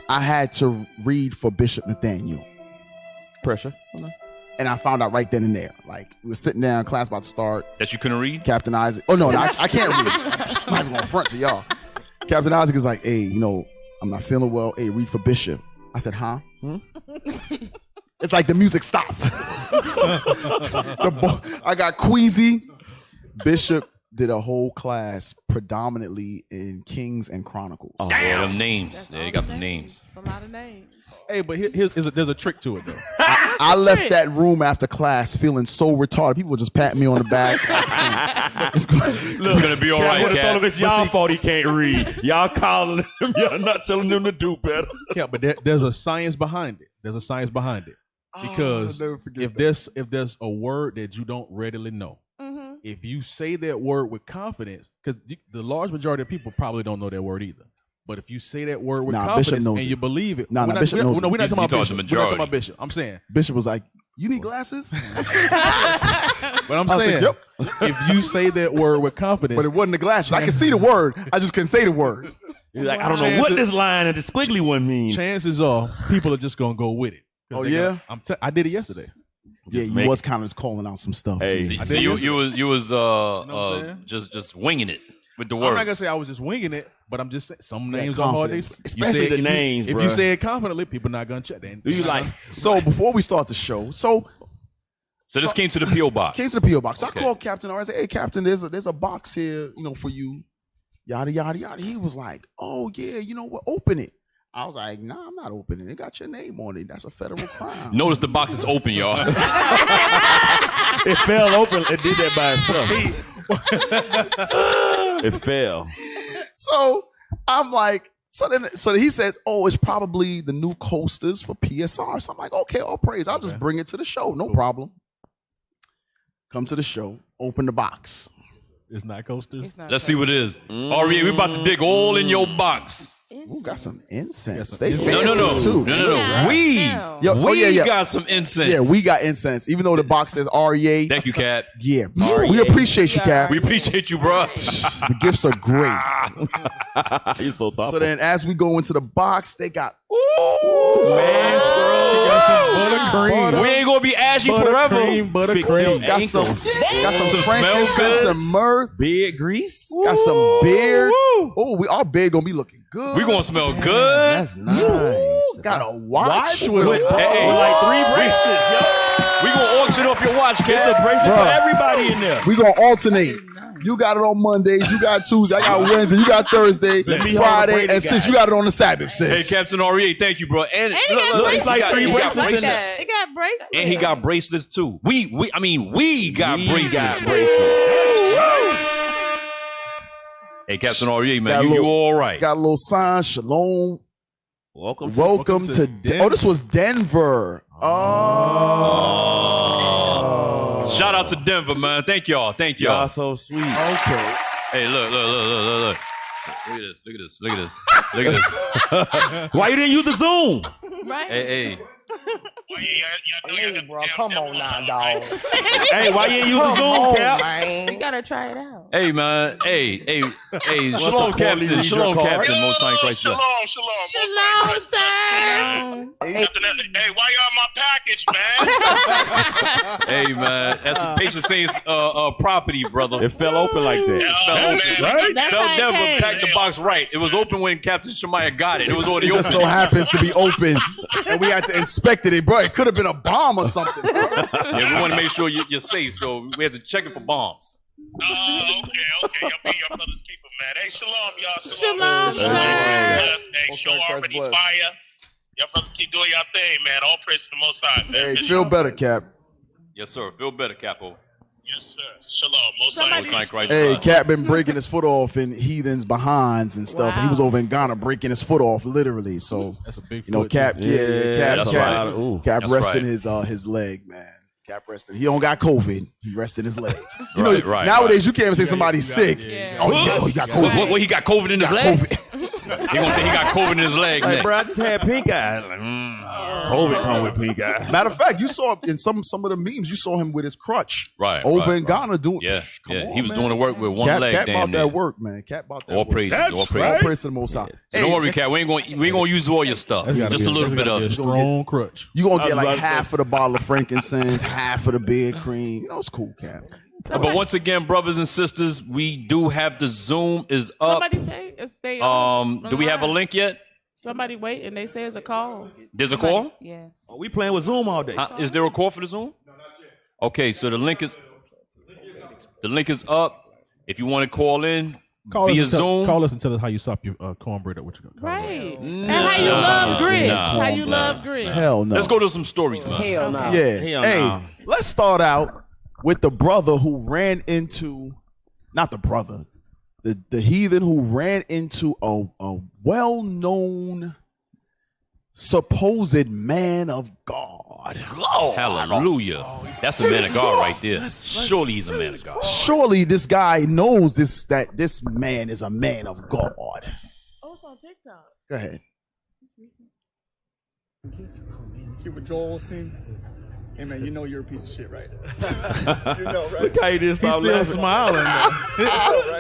S7: I had to read for Bishop Nathaniel,
S8: Pressure.
S7: and I found out right then and there. Like we were sitting down, class about to start.
S11: That you couldn't read?
S7: Captain Isaac. Oh no, I can't read. I'm not even gonna front to y'all. Captain Isaac is like, hey, I'm not feeling well. Hey, read for Bishop. I said, huh? It's like the music stopped. I got queasy. Bishop did a whole class predominantly in Kings and Chronicles.
S11: Oh, yeah, them names. Yeah, you got the names.
S12: That's a lot of names.
S9: Hey, but there's a trick to it though.
S7: I left that room after class feeling so retarded. People were just patting me on the back. It's
S11: gonna be all right,
S8: Told him
S11: Cat.
S8: it's y'all fault he can't read. Y'all calling him. Y'all not telling him to do better.
S9: Yeah, but there's a science behind it. There's a science behind it because
S7: I'll never forget
S9: if there's a word that you don't readily know, if you say that word with confidence, because the large majority of people probably don't know that word either. But if you say that word with
S7: Nah,
S9: confidence
S7: Bishop knows
S9: and
S7: it.
S9: you believe it,
S7: Nah, Bishop knows
S9: we're
S7: it.
S9: not talking about
S11: He
S9: Bishop.
S11: talks the
S9: We're not
S11: majority.
S9: talking about Bishop. I'm saying,
S7: Bishop was like, you need glasses?
S9: but I'm
S7: I was
S9: saying,
S7: like,
S9: if you say that word with confidence,
S7: But it wasn't the glasses. I could see the word. I just couldn't say the word.
S8: He's like, I don't know what this line and the squiggly one means.
S9: chances are people are just gonna go with it. 'Cause
S7: Oh,
S9: they're
S7: yeah?
S9: gonna- I did it yesterday.
S7: Yeah, you was kind of just calling out some stuff.
S8: Hey.
S9: I
S11: So
S9: did
S11: you was
S9: what I'm saying?
S11: just winging it with the
S9: I'm
S11: word.
S9: not gonna say I was just winging it, but I'm just saying some
S7: Yeah,
S9: names are hard. To
S7: confidence.
S8: Especially the names,
S9: If
S8: bruh.
S9: you say it confidently, people not gonna check that.
S8: You like,
S7: So before we start the show,
S11: So this came to the PO box.
S7: came to the PO box.
S11: Okay.
S7: I called Captain R. I said, "Hey, Captain, there's a box here, for you." Yada yada yada. He was like, "Oh yeah, you know what? Open it." I was like, "Nah, I'm not opening it. It got your name on it. That's a federal crime."
S11: Notice the box is open, y'all.
S8: it fell open. It did that by itself. It fell.
S7: So I'm like, so then he says, "Oh, it's probably the new coasters for PSR." So I'm like, "Okay, all praise. I'll just bring it to the show. No problem." Come to the show. Open the box.
S9: It's not coasters.
S11: Let's see what it is. REA, we about to dig all in your box.
S7: Ooh, got some incense.
S9: Yes,
S7: They
S9: no,
S7: fancy too.
S11: No. We got some incense.
S7: Yeah, we got incense. Even though the box says REA.
S11: Thank you, Cat.
S7: Yeah, we appreciate you, Cap.
S11: We appreciate you, bro.
S7: The gifts are great.
S8: He's so thoughtful.
S7: So then, as we go into the box, they got
S9: Buttercream.
S11: We ain't gonna be ashy forever.
S9: Buttercream.
S7: got some
S11: Some
S7: frankincense
S11: smell good.
S7: and myrrh.
S8: beard grease.
S7: Got some beard. Oh, our beard gonna be looking good.
S11: We gonna smell good.
S8: That's nice.
S7: got a watch
S9: with
S7: with
S11: Hey,
S8: like 3 bracelets, yo.
S11: We gonna auction off your watch,
S8: It's a
S11: Cat.
S8: bracelet
S7: Bruh.
S8: for everybody in there.
S7: We gonna alternate. You got it on Mondays. You got Tuesday. I got Wednesday. You got Thursday,
S8: Let me hold the
S7: Friday,
S8: braided
S7: and sis,
S8: guy.
S7: you got it on the Sabbath,
S11: Hey,
S7: sis.
S11: Captain REA, thank you, bro. And
S12: And he got
S11: look,
S12: bracelets.
S8: like 3
S11: he got
S8: bracelets in
S11: bracelets.
S8: there.
S12: It got bracelets.
S11: And he got bracelets too. We got
S8: We
S11: bracelets.
S8: got bracelets.
S11: Hey, Captain REA,
S7: Got
S11: man,
S7: a
S11: you
S7: little-
S11: all right?
S7: Got a little sign. Shalom.
S8: Welcome to
S7: Welcome to
S9: Denver.
S7: Oh, this was Denver. Oh.
S11: Shout out to Denver, man. Thank y'all. Thank
S8: y'all.
S11: y'all.
S8: So sweet.
S7: Okay.
S11: Hey, look. Look at this.
S8: Why you didn't use the Zoom?
S12: Right?
S11: Hey.
S10: Hey, bro, come on now, dog.
S8: Hey, why you didn't use the Zoom, Cap?
S10: man.
S13: You gotta try it out.
S11: Hey, man. Hey.
S8: the
S11: Shalom,
S8: poorly
S11: Captain.
S8: read
S11: Shalom,
S8: your card?
S11: Captain. Most High in Christ.
S6: Shalom.
S12: Shalom, sir.
S6: Hey, why y'all my package, man?
S11: Hey, man. That's some Patient Saints property, brother.
S8: It fell open like that.
S11: It fell open.
S6: Right?
S12: That's
S11: Tell
S12: how it
S11: Denver
S12: came.
S11: pack the box right. It was open when Captain Shemaiah got it. It was already
S7: It just so
S11: open.
S7: happens to be open, and we had to inspect it. Bro, it could have been a bomb or something. Bro.
S11: Yeah, we want to make sure you're safe, so we have to check it for bombs.
S6: Okay. Y'all be your brother's keeper, man. Hey, shalom, y'all.
S12: Shalom, sir.
S6: Hey,
S7: Most
S6: show
S7: High Christ
S6: already
S7: bless.
S6: fire. Y'all brothers keep doing y'all thing, man. All praise to the Most High, man.
S7: Hey,
S6: For
S7: feel
S6: sure.
S7: better, Cap.
S11: Yes, sir. Feel better, Capo.
S6: Yes, sir. Shalom. Most High.
S12: Somebody-
S11: Most High in Christ.
S7: Hey, Cap been breaking his foot off in heathens' behinds and stuff. And he was
S12: Wow.
S7: over in Ghana breaking his foot off, literally. So,
S9: That's a big.
S7: Cap,
S8: Yeah,
S7: Cap,
S11: that's
S7: Cap,
S11: right.
S8: Ooh.
S7: Cap
S11: That's
S7: rested
S11: right.
S7: his leg, man. Cap rested. He don't got COVID. He rested his leg.
S11: Right.
S7: Nowadays, you can't even say somebody's sick.
S12: Yeah.
S7: Oh, he got COVID.
S11: What, he got COVID in his leg?
S7: COVID.
S11: He gonna say he got COVID in his leg.
S8: Like,
S11: next.
S8: bro, I just had pink eye. Like, COVID come with pink eye.
S7: Matter of fact, you saw in some of the memes, you saw him with his crutch.
S11: Right.
S7: Over in Ghana doing.
S11: Yeah.
S7: Come on,
S11: He was
S7: man.
S11: doing the work with one
S7: Cat,
S11: leg.
S7: Cat
S11: damn
S7: about
S11: near.
S7: that work, man. Cat about that
S11: All
S7: work.
S11: praise. All praise.
S7: All praise to the Most High.
S11: So don't worry, Cat. We ain't gonna use all your stuff. Just a little bit of it.
S9: Strong crutch.
S7: You gonna get like half of the bottle of frankincense, half of the beard cream. You know, it's cool, Cat.
S11: But once again, brothers and sisters, we do have the Zoom is up.
S12: Somebody say it's they.
S11: Do we have a link yet?
S12: Somebody wait, and they say it's a call.
S11: There's a call?
S13: Yeah.
S8: Oh, we playing with Zoom all day.
S11: Is there a call for the Zoom? Okay, so the link is up. If you want to call in via Zoom,
S9: call us and tell us how you sop your cornbread up. What you got?
S12: Right. And how you love grits. How you love grits.
S7: Hell no.
S11: Let's go to some stories, man.
S10: Hell no.
S7: Yeah.
S8: Hell
S7: Hey,
S8: no.
S7: let's start out with the brother who ran into, not the brother, the heathen who ran into a well-known supposed man of God.
S11: Hallelujah. That's a man of God right there. Surely he's a man of God.
S7: Surely this guy knows that this man is a man of God.
S12: Oh, it's on TikTok.
S7: Go ahead.
S14: Keep with Joel Osteen. Hey man, you know you're a piece of shit, right? You know, right?
S8: Look how he didn't stop laughing.
S9: Smiling.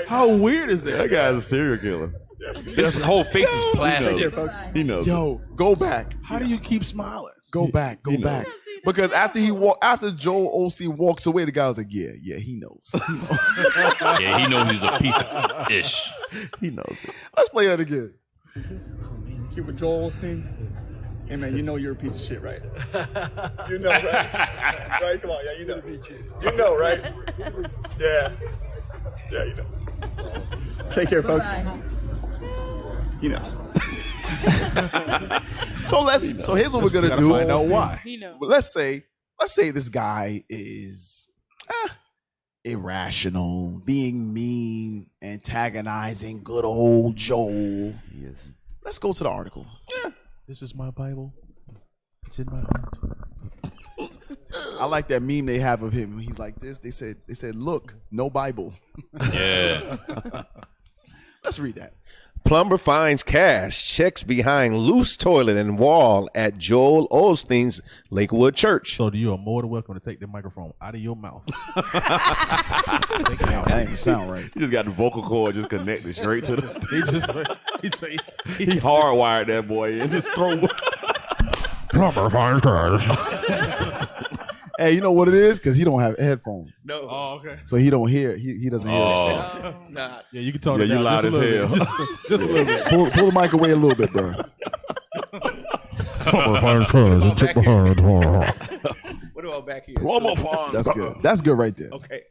S9: How weird is that?
S8: That guy's a serial killer.
S11: His whole face is plastic.
S8: He knows.
S7: Yo, go back.
S9: How do you keep smiling?
S7: Go back. Because after Joel Osteen walks away, the guy was like, yeah, he knows.
S11: Yeah, he knows he's a piece of ish.
S8: He knows it.
S7: Let's play that again.
S14: Keep with Joel Osteen. Hey man, you know you're a piece of shit, right? You know, right? Right? Come on, yeah, you know. You know, right? Yeah. Yeah, you know. Take care, folks. He knows.
S7: So here's what we're gonna do.
S9: Find out why.
S13: He knows.
S7: Well, let's say this guy is irrational, being mean, antagonizing good old Joel.
S8: Yes.
S7: Let's go to the article.
S9: This is my Bible. It's in my heart.
S7: I like that meme they have of him. He's like this. They said, look, no Bible.
S11: Yeah.
S7: Let's read that.
S15: Plumber finds cash, checks behind loose toilet and wall at Joel Osteen's Lakewood Church.
S9: So you are more than welcome to take the microphone out of your mouth.
S7: That ain't even sound right.
S8: He just got the vocal cord just connected straight to the.
S9: He
S8: He hardwired that boy in his throat.
S9: Plumber finds cash.
S7: Hey, you know what it is? Because he don't have headphones.
S15: No.
S9: Oh, okay.
S7: So he don't hear. He doesn't hear himself.
S15: Nah.
S9: Yeah, you can talk.
S8: Yeah, you
S9: down
S8: loud
S9: just
S8: as
S9: a little
S8: hell.
S9: bit. Just a little bit.
S7: Pull the mic away a little bit, bro.
S15: What about back here?
S7: That's good. That's good right there.
S15: Okay.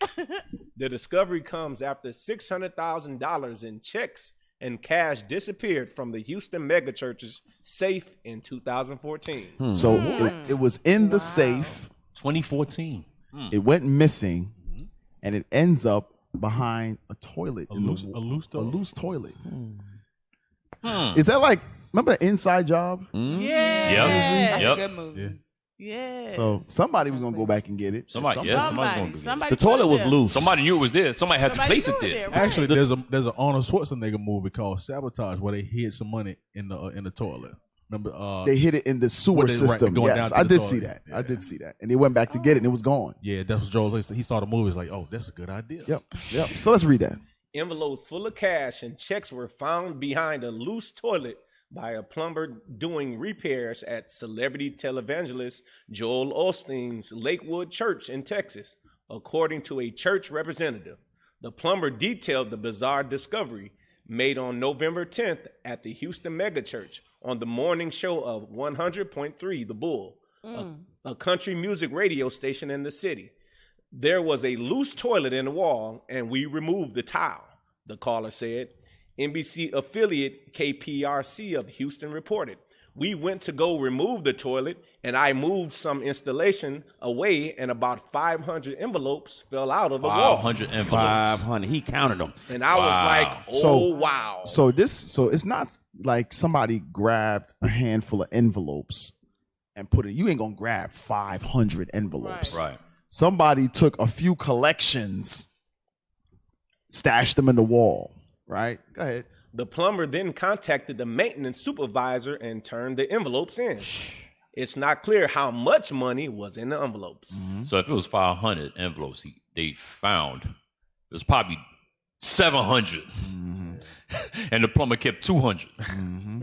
S15: The discovery comes after $600,000 in checks and cash disappeared from the Houston megachurch's safe in 2014.
S7: So it was in the safe.
S11: 2014.
S7: It went missing, and it ends up behind a toilet.
S9: A loose
S7: toilet. Is that like, remember the Inside Job?
S12: Yeah.
S13: That's
S11: Yep.
S13: a good movie.
S12: Yeah.
S7: So somebody was gonna go back and get it.
S11: Somebody's gonna do it.
S12: Somebody
S8: The toilet was
S12: put it
S8: loose.
S11: Somebody knew it was there. Somebody had to
S12: Somebody
S11: place it
S12: knew
S11: there.
S12: right.
S9: Actually, there's an Arnold Schwarzenegger movie called Sabotage where they hid some money in the toilet. Remember?
S7: They hid it in the sewer
S9: they- right,
S7: system.
S9: going
S7: Yes,
S9: down to
S7: I
S9: the
S7: did
S9: toilet.
S7: see that.
S9: Yeah.
S7: I did see that. And they went back to get it, and it was gone.
S9: Yeah, that was Joel. He saw the movie. He's like, oh, that's a good idea.
S7: Yep. So let's read that.
S15: Envelopes full of cash and checks were found behind a loose toilet by a plumber doing repairs at celebrity televangelist Joel Osteen's Lakewood Church in Texas, according to a church representative. The plumber detailed the bizarre discovery made on November 10th at the Houston megachurch on the morning show of 100.3 The Bull, a country music radio station in the city. There was a loose toilet in the wall, and we removed the tile, the caller said. NBC affiliate KPRC of Houston reported. We went to go remove the toilet, and I moved some installation away, and about 500 envelopes fell out of the wall.
S11: 500 envelopes.
S8: 500. He counted them.
S15: And I was like, oh, wow.
S7: So it's not like somebody grabbed a handful of envelopes and put it. You ain't gonna grab 500 envelopes.
S11: Right.
S7: Somebody took a few collections, stashed them in the wall. Right? Go ahead.
S15: The plumber then contacted the maintenance supervisor and turned the envelopes in. It's not clear how much money was in the envelopes.
S11: So if it was 500 envelopes they found, it was probably 700. And the plumber kept 200.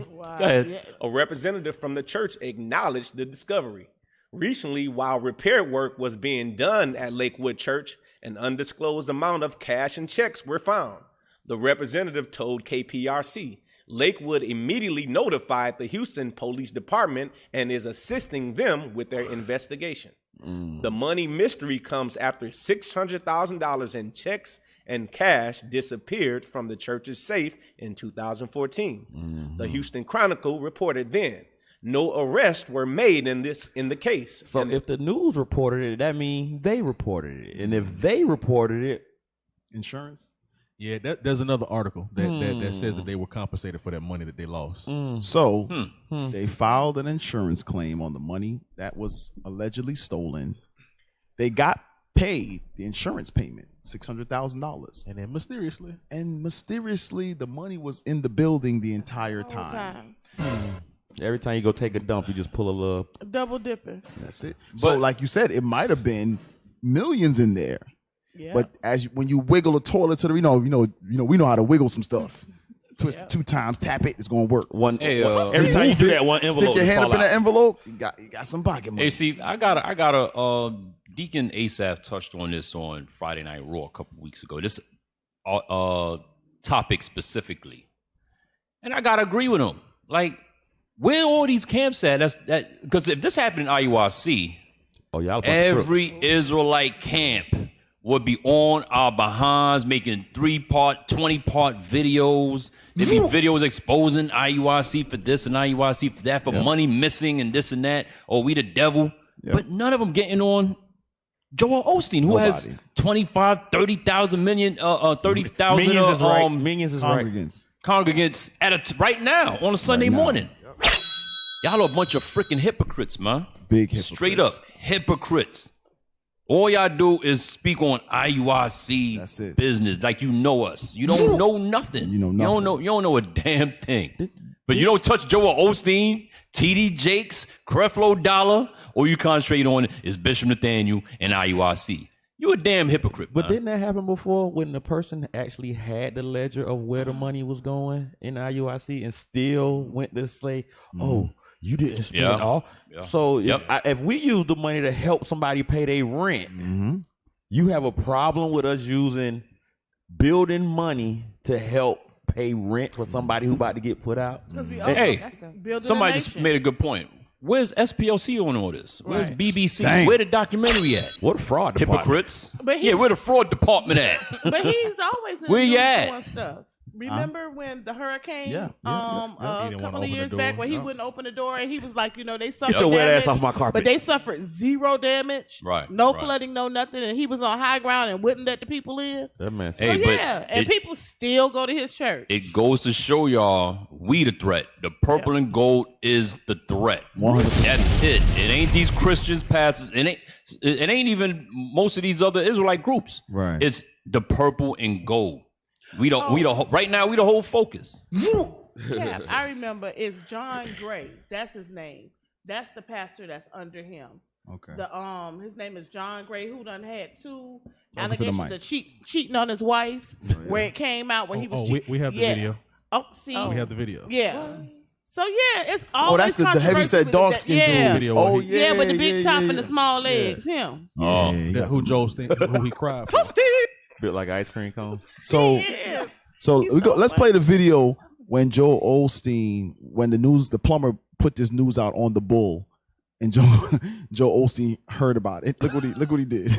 S15: Wow. Go ahead. A representative from the church acknowledged the discovery. Recently, while repair work was being done at Lakewood Church, an undisclosed amount of cash and checks were found. The representative told KPRC, Lakewood immediately notified the Houston Police Department and is assisting them with their investigation. The money mystery comes after $600,000 in checks and cash disappeared from the church's safe in 2014. The Houston Chronicle reported then. No arrests were made in the case.
S8: So if the news reported it, that means they reported it. And if they reported it,
S7: insurance?
S9: Yeah, there's another article that says that they were compensated for that money that they lost.
S7: So they filed an insurance claim on the money that was allegedly stolen. They got paid the insurance payment, $600,000.
S9: And then mysteriously, the money was in the building the entire time.
S8: Every time you go take a dump, you just pull a little
S12: double dipping.
S7: That's it. So like you said, it might have been millions in there. Yeah. But when you wiggle a toilet to the, we know how to wiggle some stuff. Twist it 2 times, tap it, it's gonna work.
S8: Every time you do that, one envelope,
S7: stick your hand up in that envelope, you got some pocket money.
S11: Hey, see, I got a Deacon Asaph touched on this on Friday Night Raw a couple weeks ago. This topic specifically, and I gotta agree with him. Like, where all these camps at? Because if this happened in IURC, every Israelite camp would be on our behinds making 3-part, 20-part videos. There'd be videos exposing IURC for this and IURC for that, for money missing and this and that. Or we the devil. But none of them getting on Joel Osteen, who has 25, 30,000 million, 30,000
S8: Minions is right. Minions is
S11: congregants right now on a Sunday morning. Y'all are a bunch of freaking hypocrites, man.
S7: Big hypocrites.
S11: Straight up hypocrites. All y'all do is speak on IURC business like you know us. You don't know nothing. You don't know a damn thing. But you don't touch Joel Osteen, TD Jakes, Creflo Dollar, or you concentrate on is Bishop Nathaniel and IURC. You a damn hypocrite.
S8: But didn't that happen before when the person actually had the ledger of where the money was going in IURC and still went to say, oh, you didn't spend it all. So if we use the money to help somebody pay their rent, you have a problem with us using building money to help pay rent for somebody who about to get put out?
S11: Hey, somebody just made a good point. Where's SPLC on all this? Where's BBC? Dang. Where the documentary at?
S8: What a fraud department.
S11: Hypocrites. Where the fraud department at?
S12: But he's always in
S11: where
S12: the
S11: you at?
S12: doing stuff. Remember when the hurricane a couple of years back where he wouldn't open the door and he was like, they suffered
S8: Get your wet
S12: damage,
S8: ass off my carpet.
S12: but they suffered zero damage, no flooding, no nothing, and he was on high ground and wouldn't let the people in.
S8: That man
S12: So and people still go to his church.
S11: It goes to show y'all we the threat. The purple and gold is the threat.
S7: 100%.
S11: That's it. It ain't these Christians, pastors. It ain't even most of these other Israelite groups.
S7: Right.
S11: It's the purple and gold. Right now we the whole focus.
S12: Yeah, I remember it's John Gray. That's his name. That's the pastor that's under him.
S7: Okay.
S12: His name is John Gray, who done had 2 allegations of cheating on his wife, where it came out when he was cheating.
S9: We have the video.
S12: Oh, see,
S9: we have the video.
S12: Yeah. So it's always
S7: that's the heavy-set dark-skinned dude.
S12: Oh yeah, with the big top and the small legs. Him.
S9: Who Joel who he cried for.
S8: Built like ice cream cone.
S7: So let's play the video when Joel Osteen, when the plumber put this news out on the Bull, and Joel Osteen heard about it. Look what he did.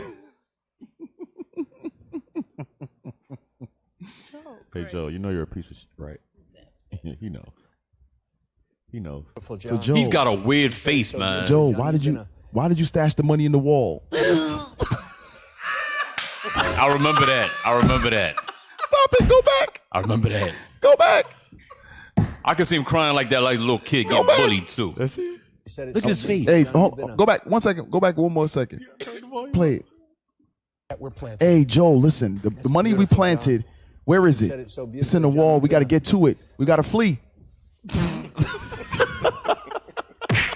S8: Hey Joe, you know you're a piece of shit, right? He knows. He knows.
S7: So Joe,
S11: he's got a weird face, man.
S7: Joe, why did you stash the money in the wall?
S11: I remember that.
S7: Stop it. Go back.
S11: I remember that.
S7: Go back.
S11: I can see him crying like that, like a little kid getting bullied too.
S8: That's it.
S11: Look at his face.
S7: Hey, go back 1 second. Go back 1 more second. Play it. Hey, Joe, listen. The money we planted, Where is
S13: said
S7: it?
S13: it so
S7: It's in the
S13: beautifully,
S7: wall.
S13: John.
S7: We got to get to it. We got to flee.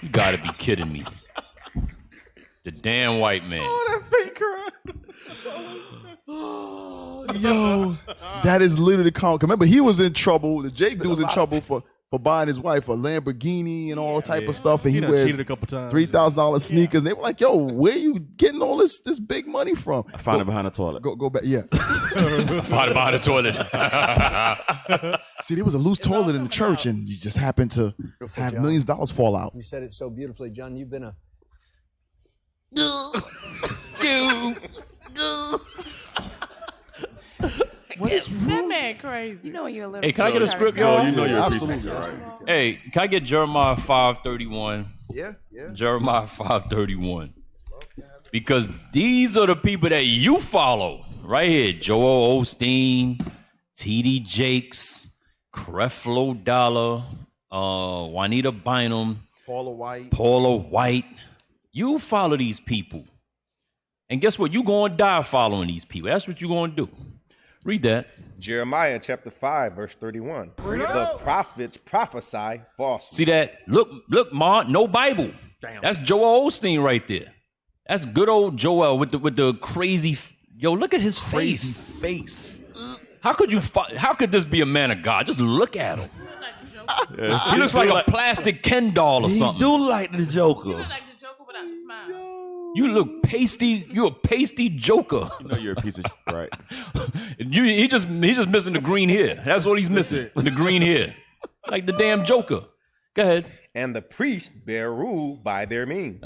S11: You gotta be kidding me. The damn white man.
S9: Oh, that fake cry.
S7: Yo, that is literally the con. Remember, he was in trouble. The Jake dude was in trouble for buying his wife a Lamborghini and all type of stuff, and he
S9: done
S7: wears
S9: cheated a couple times.
S7: $3,000 sneakers. And they were like, "Yo, where you getting all this big money from?"
S8: I found it behind the toilet.
S7: Go back. Yeah.
S11: Find behind the toilet.
S7: See, there was a loose toilet in the church, and you just happened to have
S13: John.
S7: millions of dollars fall out.
S13: You said it so beautifully, John. You've been a
S12: What is that man crazy?
S16: You know you're a little.
S11: Hey, can I get a script, y'all?
S9: You know you're
S7: Absolutely.
S11: Hey, can I get Jeremiah 5:31?
S7: Yeah.
S11: Jeremiah 5:31. Because these are the people that you follow right here: Joel Osteen, T.D. Jakes, Creflo Dollar, Juanita Bynum,
S7: Paula
S11: White. You follow these people. And guess what? You're going to die following these people. That's what you're going to do. Read that.
S15: Jeremiah chapter 5, verse 31. The prophets prophesy falsely.
S11: See that? Look, Ma, no Bible.
S8: Damn.
S11: That's Joel Osteen right there. That's good old Joel with the crazy. Yo, look at his face. How could this be a man of God? Just look at him. He looks like a plastic Ken doll or something.
S8: He do like the Joker.
S12: Like the Joker without the smile.
S11: You look pasty. You're a pasty Joker.
S8: You know you're a piece of shit, right?
S11: He just missing the green hair. That's what he's missing. The green hair, like the damn Joker. Go ahead.
S15: And the priests bear rule by their means.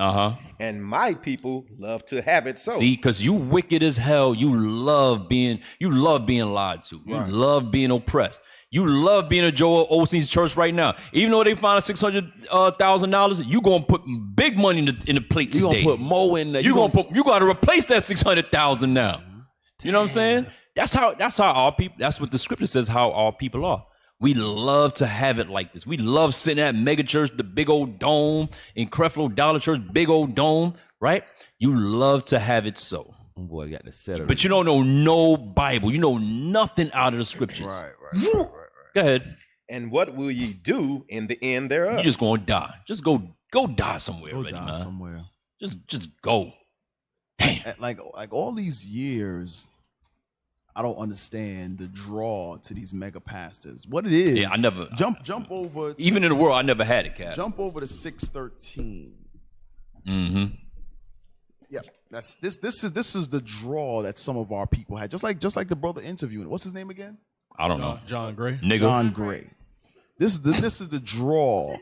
S11: And
S15: my people love to have it so.
S11: See, because you wicked as hell. You love being lied to. You love being oppressed. You love being a Joel Osteen's church right now. Even though they found $600,000, you gonna put big money in the plate today.
S8: You gonna put more in there.
S11: You gotta replace that $600,000 now. You know what I'm saying? That's how our people. That's what the scripture says. How our people are. We love to have it like this. We love sitting at mega church, the big old dome, in Creflo Dollar Church, big old dome, right? You love to have it so.
S8: Boy, got the set.
S11: But you don't know no Bible. You know nothing out of the scriptures.
S15: Right.
S11: Go ahead.
S15: And what will ye do in the end thereof?
S11: You just gonna die. Just go die somewhere.
S7: Go
S11: already,
S7: die
S11: man.
S7: somewhere.
S11: Just go.
S7: Like all these years, I don't understand the draw to these mega pastors. What it is?
S11: Yeah, I never
S7: jump over.
S11: Even in the world, I never had it, Cap.
S7: Jump over to 613.
S11: Mm-hmm.
S7: Yeah, that's this is the draw that some of our people had. Just like the brother interviewing. What's his name again?
S11: I don't know.
S9: John Gray.
S11: Nigga.
S7: John Gray. This is the draw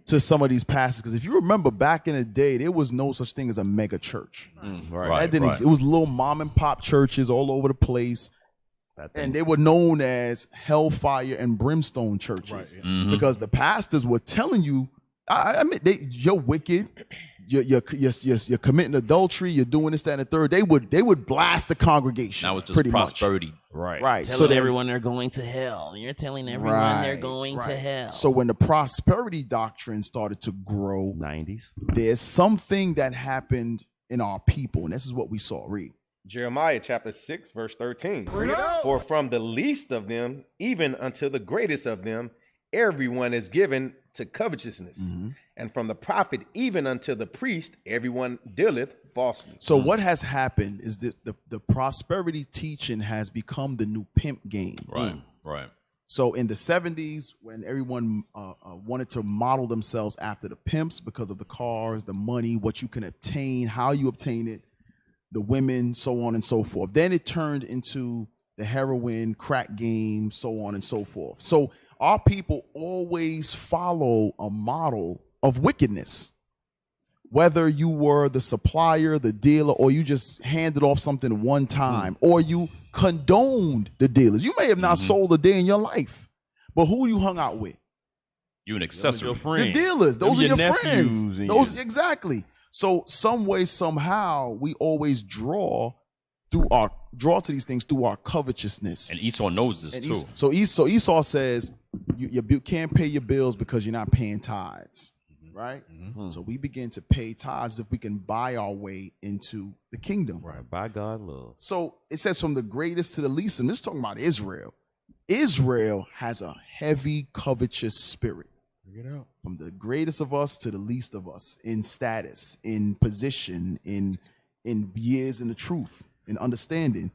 S7: to some of these pastors, because if you remember back in the day, there was no such thing as a mega church. That didn't exist. It was little mom and pop churches all over the place. And they were known as hellfire and brimstone churches because the pastors were telling you, I mean, you're wicked, you're committing adultery, you're doing this, that, and the third. They would blast the congregation.
S11: That was just
S7: pretty
S11: prosperity,
S7: much.
S8: Right.
S7: So
S8: everyone they're going to hell. You're telling everyone they're going to hell.
S7: So when the prosperity doctrine started to grow,
S8: 90s,
S7: there's something that happened in our people, and this is what we saw. Read.
S15: Jeremiah chapter 6, verse 13. For from the least of them, even unto the greatest of them, everyone is given to covetousness. And from the prophet, even unto the priest, everyone dealeth falsely.
S7: So what has happened is that the prosperity teaching has become the new pimp game.
S11: Right.
S7: So in the 70s, when everyone wanted to model themselves after the pimps because of the cars, the money, what you can obtain, how you obtain it, the women, so on and so forth. Then it turned into the heroin, crack game, so on and so forth. So our people always follow a model of wickedness. Whether you were the supplier, the dealer, or you just handed off something one time, or you condoned the dealers. You may have not sold a day in your life, but who you hung out with?
S11: You an accessory.
S8: Your friend.
S7: The dealers. Those are your friends.
S8: Those
S7: exactly. So some way, somehow, we always draw to these things through our covetousness.
S11: And Esau knows this too.
S7: So Esau says you can't pay your bills because you're not paying tithes, right? So we begin to pay tithes if we can buy our way into the kingdom.
S8: Right. By God love.
S7: So it says from the greatest to the least, and this is talking about Israel. Israel has a heavy covetous spirit. From the greatest of us to the least of us, in status, in position, in years in the truth, in understanding.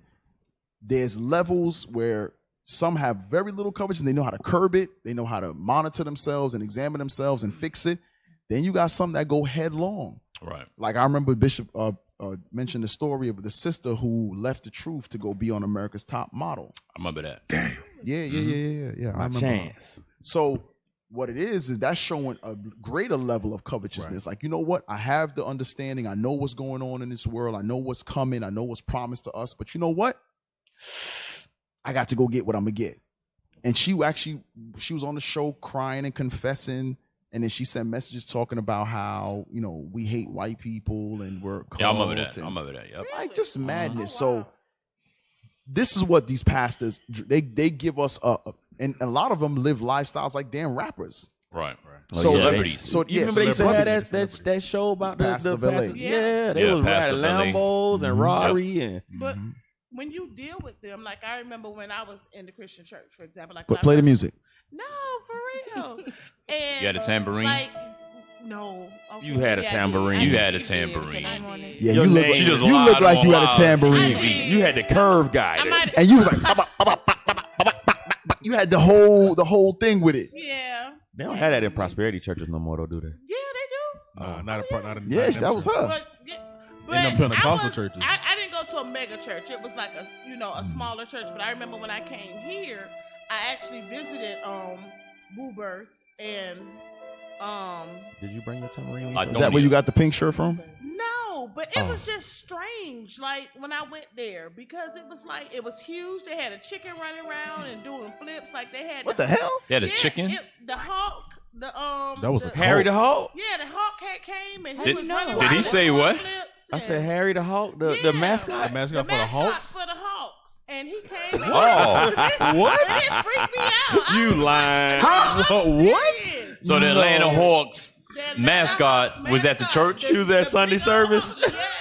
S7: There's levels where some have very little coverage and they know how to curb it. They know how to monitor themselves and examine themselves and fix it. Then you got some that go headlong.
S11: Right.
S7: Like I remember Bishop mentioned the story of the sister who left the truth to go be on America's Top Model.
S11: I remember that.
S7: Damn. Yeah. I remember.
S8: Chance.
S7: So what it is that's showing a greater level of covetousness. Like, you know what? I have the understanding. I know what's going on in this world. I know what's coming. I know what's promised to us. But you know what? I got to go get what I'm going to get. And she was on the show crying and confessing. And then she sent messages talking about how, you know, we hate white people and we're cult.
S11: Yeah, I remember that. Yep.
S7: Like, just madness. So this is what these pastors, they give us and a lot of them live lifestyles like damn rappers.
S11: Right.
S7: So
S11: celebrities.
S7: So
S8: you remember they used to have that show about the
S7: Pastor
S8: pastors? Yeah, they was riding Lambos and Rari and.
S12: But when you deal with them, like I remember when I was in the Christian church, for example, like
S7: play the music.
S12: No, for real. And
S11: You had a tambourine?
S12: Like, no. Okay,
S8: You had a tambourine.
S11: You had a tambourine.
S7: Yeah, you look like you had a tambourine.
S8: You had the curve guy.
S7: And you was like, you had the whole thing with it.
S12: Yeah.
S8: They don't have that in prosperity churches no more, though, do they?
S12: Yeah, they do.
S9: Not in
S7: Yes, that was her.
S12: But
S9: in the Pentecostal churches.
S12: I didn't go to a mega church. It was like a smaller church. But I remember when I came here, I actually visited Woolworth and
S8: Did you bring your tambourine?
S7: Is that where you got the pink shirt from?
S12: No, but it was just strange. Like when I went there, because it was huge. They had a chicken running around and doing flips. Like they had
S7: the hell?
S11: They had a chicken.
S12: The Hawk.
S9: That was
S8: Harry the Hawk.
S12: Yeah, the Hawk came and he was running
S11: Did he
S12: around
S11: say
S12: doing
S11: what?
S12: flips
S8: I said Harry the Hawk, the mascot.
S9: The mascot for the Hawks.
S12: For the Hawks, and he came.
S8: What?
S12: It freaked me out.
S8: You lying?
S12: What?
S11: So the Atlanta Hawks mascot was at the church.
S8: He was at Sunday service.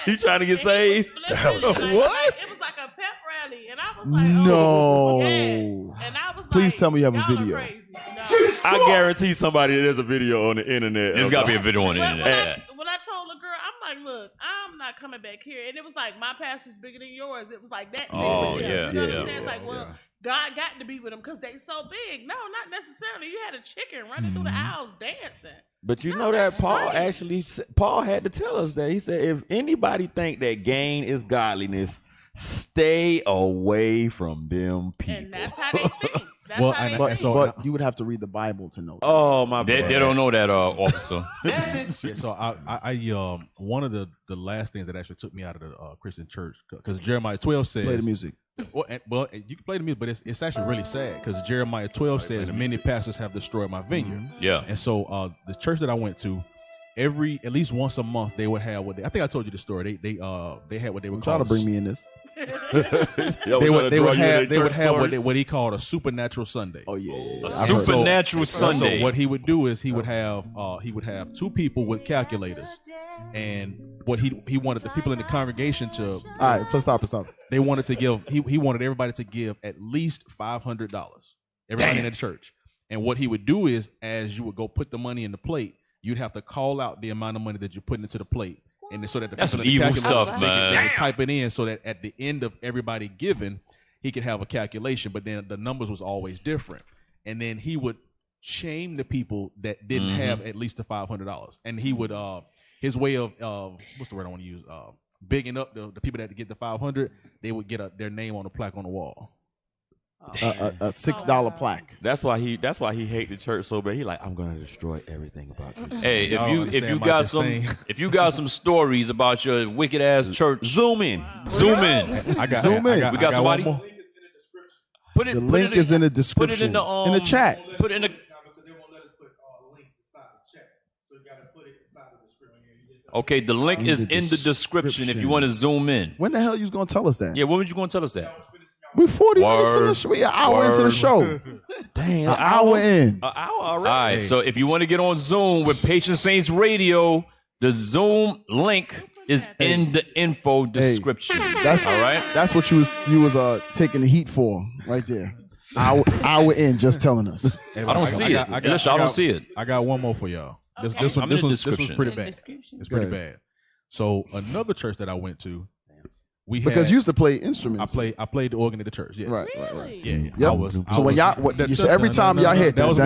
S8: He trying to get saved.
S12: What? It was like a pep rally, and I was like,
S7: no.
S12: Yes. And I was
S7: Please
S12: like,
S7: tell me you have a
S12: y'all are
S7: video.
S12: crazy. No.
S8: I guarantee somebody there's a video on the internet.
S11: There's got to be a video on the internet.
S12: When I told the girl, I'm like, look, I'm not coming back here. And it was like, my pastor's bigger than yours. It was like that.
S11: Oh,
S12: big.
S11: yeah.
S12: You know what I'm saying? It's like, well, God got to be with them because they so big. No, not necessarily. You had a chicken running through the aisles dancing.
S8: But you know that Paul had to tell us that. He said, if anybody think that gain is godliness, stay away from them people.
S12: And that's how they think.
S7: But you would have to read the Bible to know.
S8: Oh my!
S11: They don't know that, officer.
S9: Yeah, so I one of the last things that actually took me out of the Christian church, because Jeremiah 12 says,
S7: play the music.
S9: Well, you can play the music, but it's actually really sad because Jeremiah 12 says many pastors have destroyed my vineyard.
S11: Yeah.
S9: And so the church that I went to, at least once a month they would have I think I told you the story. They had what they would call
S7: to bring me in this.
S9: They would have what he called a supernatural Sunday.
S7: Oh yeah.
S11: A supernatural Sunday.
S9: So what he would do is he would have two people with calculators, and what he wanted the people in the congregation to.
S7: All right, let's stop.
S9: They wanted to give. He wanted everybody to give at least $500. Everybody in the church, and what he would do is, as you would go put the money in the plate, you'd have to call out the amount of money that you're putting into the plate. And so that
S11: that's some evil stuff, man.
S9: They could type it in so that at the end of everybody giving, he could have a calculation. But then the numbers was always different. And then he would shame the people that didn't have at least the $500. And he would his way of what's the word I want to use? Bigging up the people that get the $500. They would get their name on a plaque on the wall.
S7: A $6 plaque.
S8: That's why he hate the church so bad. He like, I'm gonna destroy everything about this.
S11: Hey, if you got some stories about your wicked ass church,
S8: zoom in.
S11: We got somebody.
S7: The link is in the description.
S11: Put it
S7: in the chat.
S11: Put it in the. Okay, the link is in the description if you want to zoom in.
S7: When the hell you was gonna tell us that?
S11: Yeah, when was you gonna tell us that?
S7: We're 40 minutes in the show. We're an hour into the show.
S8: Damn,
S7: an hour in.
S8: An hour already.
S11: All right, so if you want to get on Zoom with Patient Saints Radio, the Zoom link is in the info description.
S7: That's
S11: all right.
S7: That's what you was taking the heat for right there. Hour in, just telling us.
S11: I don't see it. I don't see it.
S9: I got one more for y'all.
S12: Okay.
S9: This
S11: I'm in the description.
S9: was pretty bad. It's pretty bad. So another church that I went to,
S7: because you used to play instruments.
S9: I played the organ at the church. Yes.
S7: Right.
S9: Yeah.
S7: Yep. So when y'all, every time y'all hit
S9: that was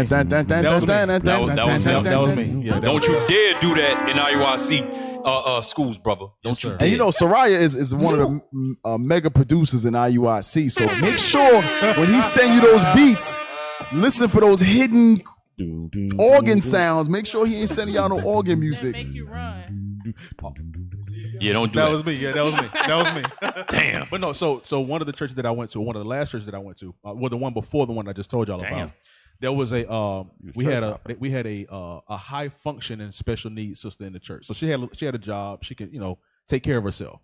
S9: me. Yeah,
S11: Don't you dare do that in IUIC schools, brother. Don't you dare.
S7: And you know, Soraya is one of the mega producers in IUIC. So make sure when he send you those beats, listen for those hidden organ sounds. Make sure he ain't sending y'all no organ music.
S12: Make you run.
S11: Yeah, don't do that.
S9: That was me. Yeah, that was me. That was me.
S11: Damn.
S9: But no, so one of the churches that I went to, one of the last churches that I went to, well, the one before the one I just told y'all about, there was a we had a high functioning special needs sister in the church. So she had a job. She could take care of herself.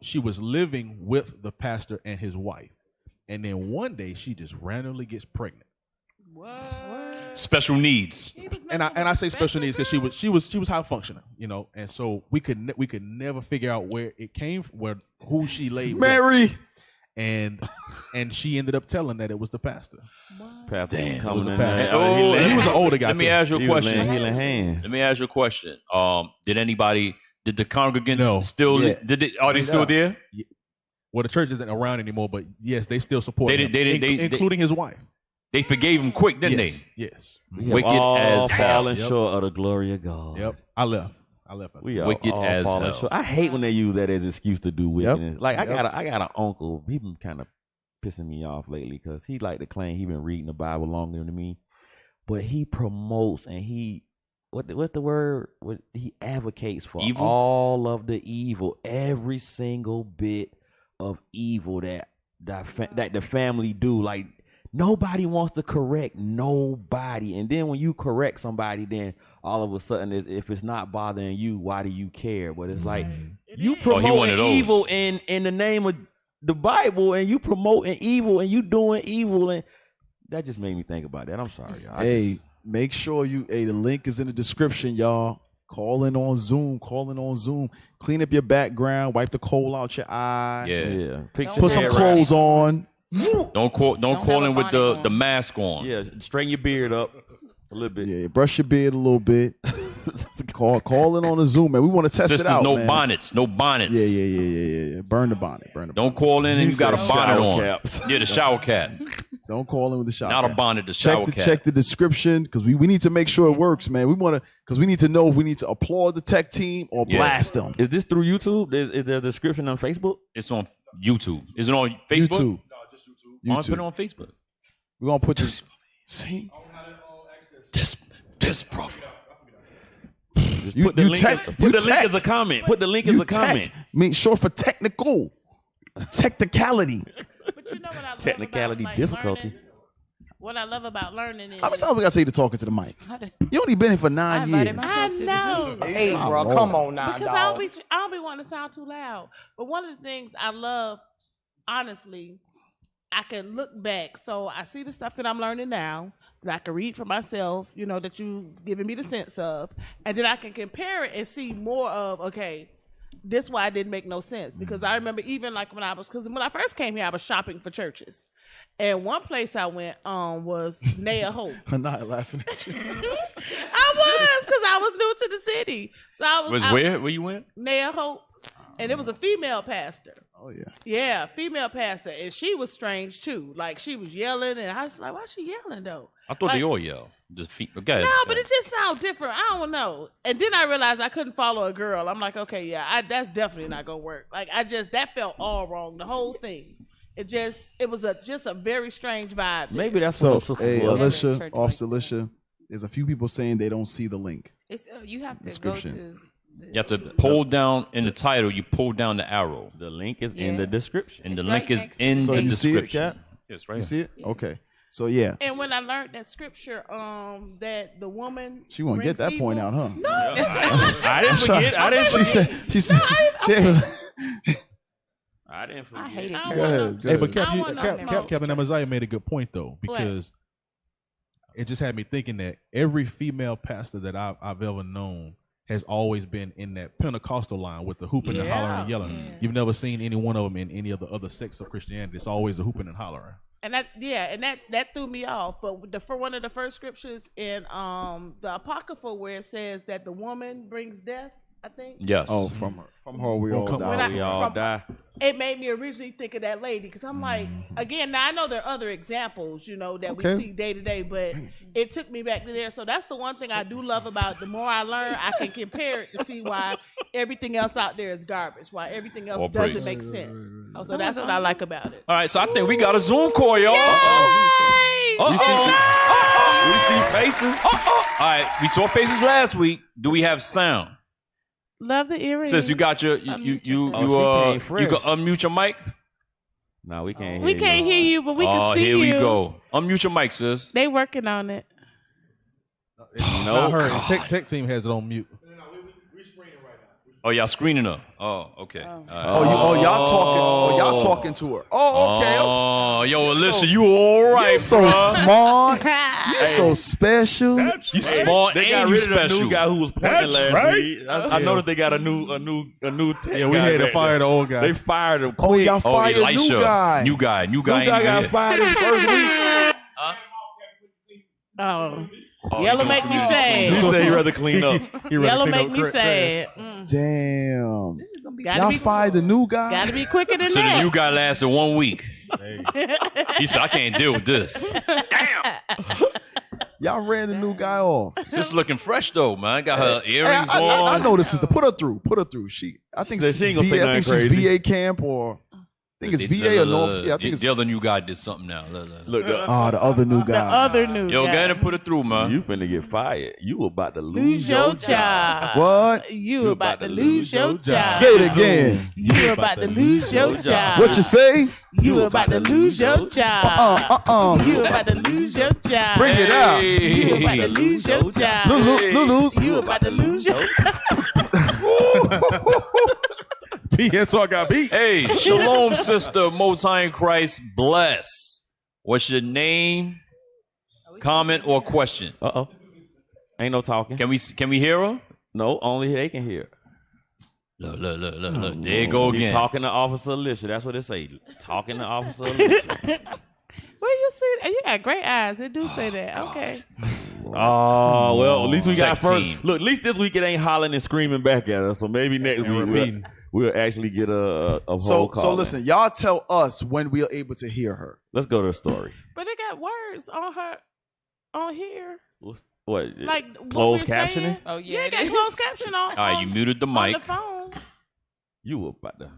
S9: She was living with the pastor and his wife, and then one day she just randomly gets pregnant.
S12: What?
S11: Special needs.
S9: And I say special needs because she was high functioning, and so we could never figure out where it came from, who she laid
S7: Mary.
S9: with. And she ended up telling that it was the pastor.
S8: Pastor
S11: Damn.
S8: coming in.
S9: He was an older guy.
S11: Let me ask you a question.
S8: Healing hands.
S11: Let me ask you a question. Did the congregants still?
S9: Yeah.
S11: Are they still there?
S9: Yeah. Well, the church isn't around anymore, but yes, they still support him, including his wife.
S11: They forgave him quick, didn't they?
S9: Yes.
S11: Wicked as hell.
S8: Falling short of the glory of God.
S9: Yep. I left.
S8: We are
S11: wicked
S8: all
S11: as
S8: falling
S11: hell.
S8: short. I hate when they use that as an excuse to do wickedness. Like I got an uncle. He been kind of pissing me off lately because he like to claim he been reading the Bible longer than me, but he promotes and he what's the word? He advocates for
S11: evil?
S8: All of the evil, every single bit of evil that the family do. Like nobody wants to correct nobody, and then when you correct somebody, then all of a sudden, if it's not bothering you, why do you care? But it's like you promoting evil in the name of the Bible, and you promoting evil, and you doing evil, and that just made me think about that. I'm sorry, y'all.
S7: Make sure the link is in the description, y'all. Calling on Zoom. Clean up your background. Wipe the coal out your eye.
S11: Yeah.
S7: Put some clothes on.
S11: Don't call in with the mask on.
S8: Yeah, straighten your beard up a little bit.
S7: Yeah, brush your beard a little bit. Call in on the Zoom, man. We want to test it out,
S11: no
S7: man.
S11: bonnets.
S7: Yeah. Burn the bonnet.
S11: Don't call in and you got a bonnet on.
S8: Caps.
S11: Yeah, the shower cap.
S7: Don't call in with the shower
S11: cap. Not a bonnet, the shower cap.
S7: Check the description because we need to make sure it works, man. Because we need to know if we need to applaud the tech team or blast them.
S8: Is this through YouTube? Is there a description on Facebook?
S11: It's on YouTube. Is it on Facebook?
S7: YouTube.
S11: I'm gonna put it on Facebook.
S7: We're gonna put this. See?
S11: This prophet.
S8: Just put the link as a comment. Put the link as a comment.
S7: Make sure for technicality.
S12: But you know what I love
S8: Technicality,
S12: about,
S8: difficulty.
S12: Learning? What I love about learning is
S7: how many times we gotta say to talking to the mic? You only been here for 9 years.
S12: I know.
S10: Hey, bro, come on now,
S12: because
S10: dog.
S12: I don't be wanting to sound too loud. But one of the things I love, honestly, I can look back. So I see the stuff that I'm learning now that I can read for myself, that you've given me the sense of, and then I can compare it and see more of, okay, this why it didn't make no sense. Because I remember even like when I first came here, I was shopping for churches. And one place I went was Naya Hope.
S7: I'm not laughing at you.
S12: I was, because I was new to the city. So
S11: where you went?
S12: Naya Hope. And it was a female pastor.
S7: Oh, yeah.
S12: Yeah, female pastor. And she was strange, too. Like, she was yelling, and I was like, why is she yelling, though?
S11: I thought they all yell. But
S12: it just sounds different. I don't know. And then I realized I couldn't follow a girl. I'm like, okay, that's definitely not going to work. Like, that felt all wrong, the whole thing. It was just a very strange vibe.
S8: Maybe that's
S7: so. Hey, Alicia, Officer Alicia, there's a few people saying they don't see the link.
S16: It's you have to go to.
S11: You have to pull down in the title. You pull down the arrow.
S8: The link is in the description.
S11: And the link is in the description.
S7: See it, Kat?
S11: Yes, right.
S7: You see it? Okay. So yeah.
S12: And when I learned that scripture, that the woman
S7: she won't get that
S12: evil,
S7: point out, huh?
S12: No,
S8: I didn't forget. I didn't forget.
S7: She said.
S8: I didn't forget.
S16: I hate it.
S7: Go ahead.
S9: Hey, but Captain Amaziah made a good point though, because it just had me thinking that every female pastor that I've ever known has always been in that Pentecostal line with the hooping and hollering and yelling. You've never seen any one of them in any of the other sects of Christianity. It's always a hooping and hollering.
S12: And that threw me off. But for one of the first scriptures in the Apocrypha where it says that the woman brings death, I think.
S11: Yes.
S7: Oh, from her we all die.
S8: We all die.
S12: It made me originally think of that lady because I'm like, again, now I know there are other examples, that we see day to day, but it took me back to there. So that's the one thing I do love about. The more I learn, I can compare it to see why everything else out there is garbage, why everything else doesn't make sense. So that's what I like about it.
S11: All right, so I think we got a Zoom call, y'all.
S8: We see faces.
S11: All right, we saw faces last week. Do we have sound?
S12: Love the earrings.
S11: Sis, you got your you can unmute your mic.
S8: No, we can't hear you.
S12: We can't hear you, but we can see you.
S11: Oh, here we go. Unmute your mic, sis.
S12: They working on it.
S9: No, her tech team has it on mute.
S11: Oh, y'all screening her. Oh, okay.
S7: Y'all talking to her. Oh, okay.
S11: Oh, yo, Alicia, you all right?
S7: You're so smart. You're so special.
S11: You smart.
S8: They got rid of the new guy who was pointing last week. I know that they got a new tech
S9: Yeah, we had to fire the old guy.
S8: They fired him.
S7: Oh, y'all fired
S11: Elisha.
S7: new guy.
S11: New guy
S8: got fired in the first week.
S12: Oh, yellow make me sad.
S8: He said he'd rather clean up.
S12: Yellow make me sad.
S7: Damn. Y'all fired the new guy?
S12: Gotta be quicker than
S11: So
S12: that.
S11: the new guy lasted 1 week. He said, I can't deal with this.
S7: Y'all ran the new guy off.
S11: She's looking fresh though, man. Got her earrings on.
S7: I know this is put her through. I think
S8: she ain't gonna say nothing
S7: she's
S8: crazy.
S7: VA camp or I think it's VA or North. Yeah, I think it's
S11: the other new guy did something now.
S8: Look,
S7: the other new guy.
S12: The other new
S11: Yo,
S12: guy.
S11: go ahead and put it through, man.
S8: You finna get fired. You about to
S12: Lose your job.
S7: What?
S12: You about to lose your job.
S7: Say it again.
S12: You about to lose your job.
S7: What you say?
S12: You about to lose your job. You about to lose your job.
S7: Bring it out.
S12: You about to lose your job.
S7: Lose.
S12: You about to lose your
S9: P.S. I got beat.
S11: Hey, shalom, sister. Most High in Christ, bless. What's your name, comment, or question?
S8: Ain't no talking.
S11: Can we hear her?
S8: No, only they can hear.
S11: Look. There you go
S8: He
S11: again.
S8: talking to Officer Alicia. That's what they say. Talking to Officer Alicia.
S12: Where you see that? You got great eyes. It do say that. Okay.
S8: Oh, well, at least we got
S11: Tech
S8: first.
S11: team.
S8: Look, at least this week it ain't hollering and screaming back at us. So maybe next week we'll actually get a whole call.
S7: So listen, y'all tell us when we are able to hear her.
S8: Let's go to the story.
S12: But they got words on her, on here.
S8: What?
S12: Like
S8: closed
S12: what we're
S8: captioning?
S12: saying.
S16: Oh yeah,
S12: Yeah, got closed caption on.
S11: All right, you muted the
S12: on
S11: mic.
S12: the phone.
S8: You were about to.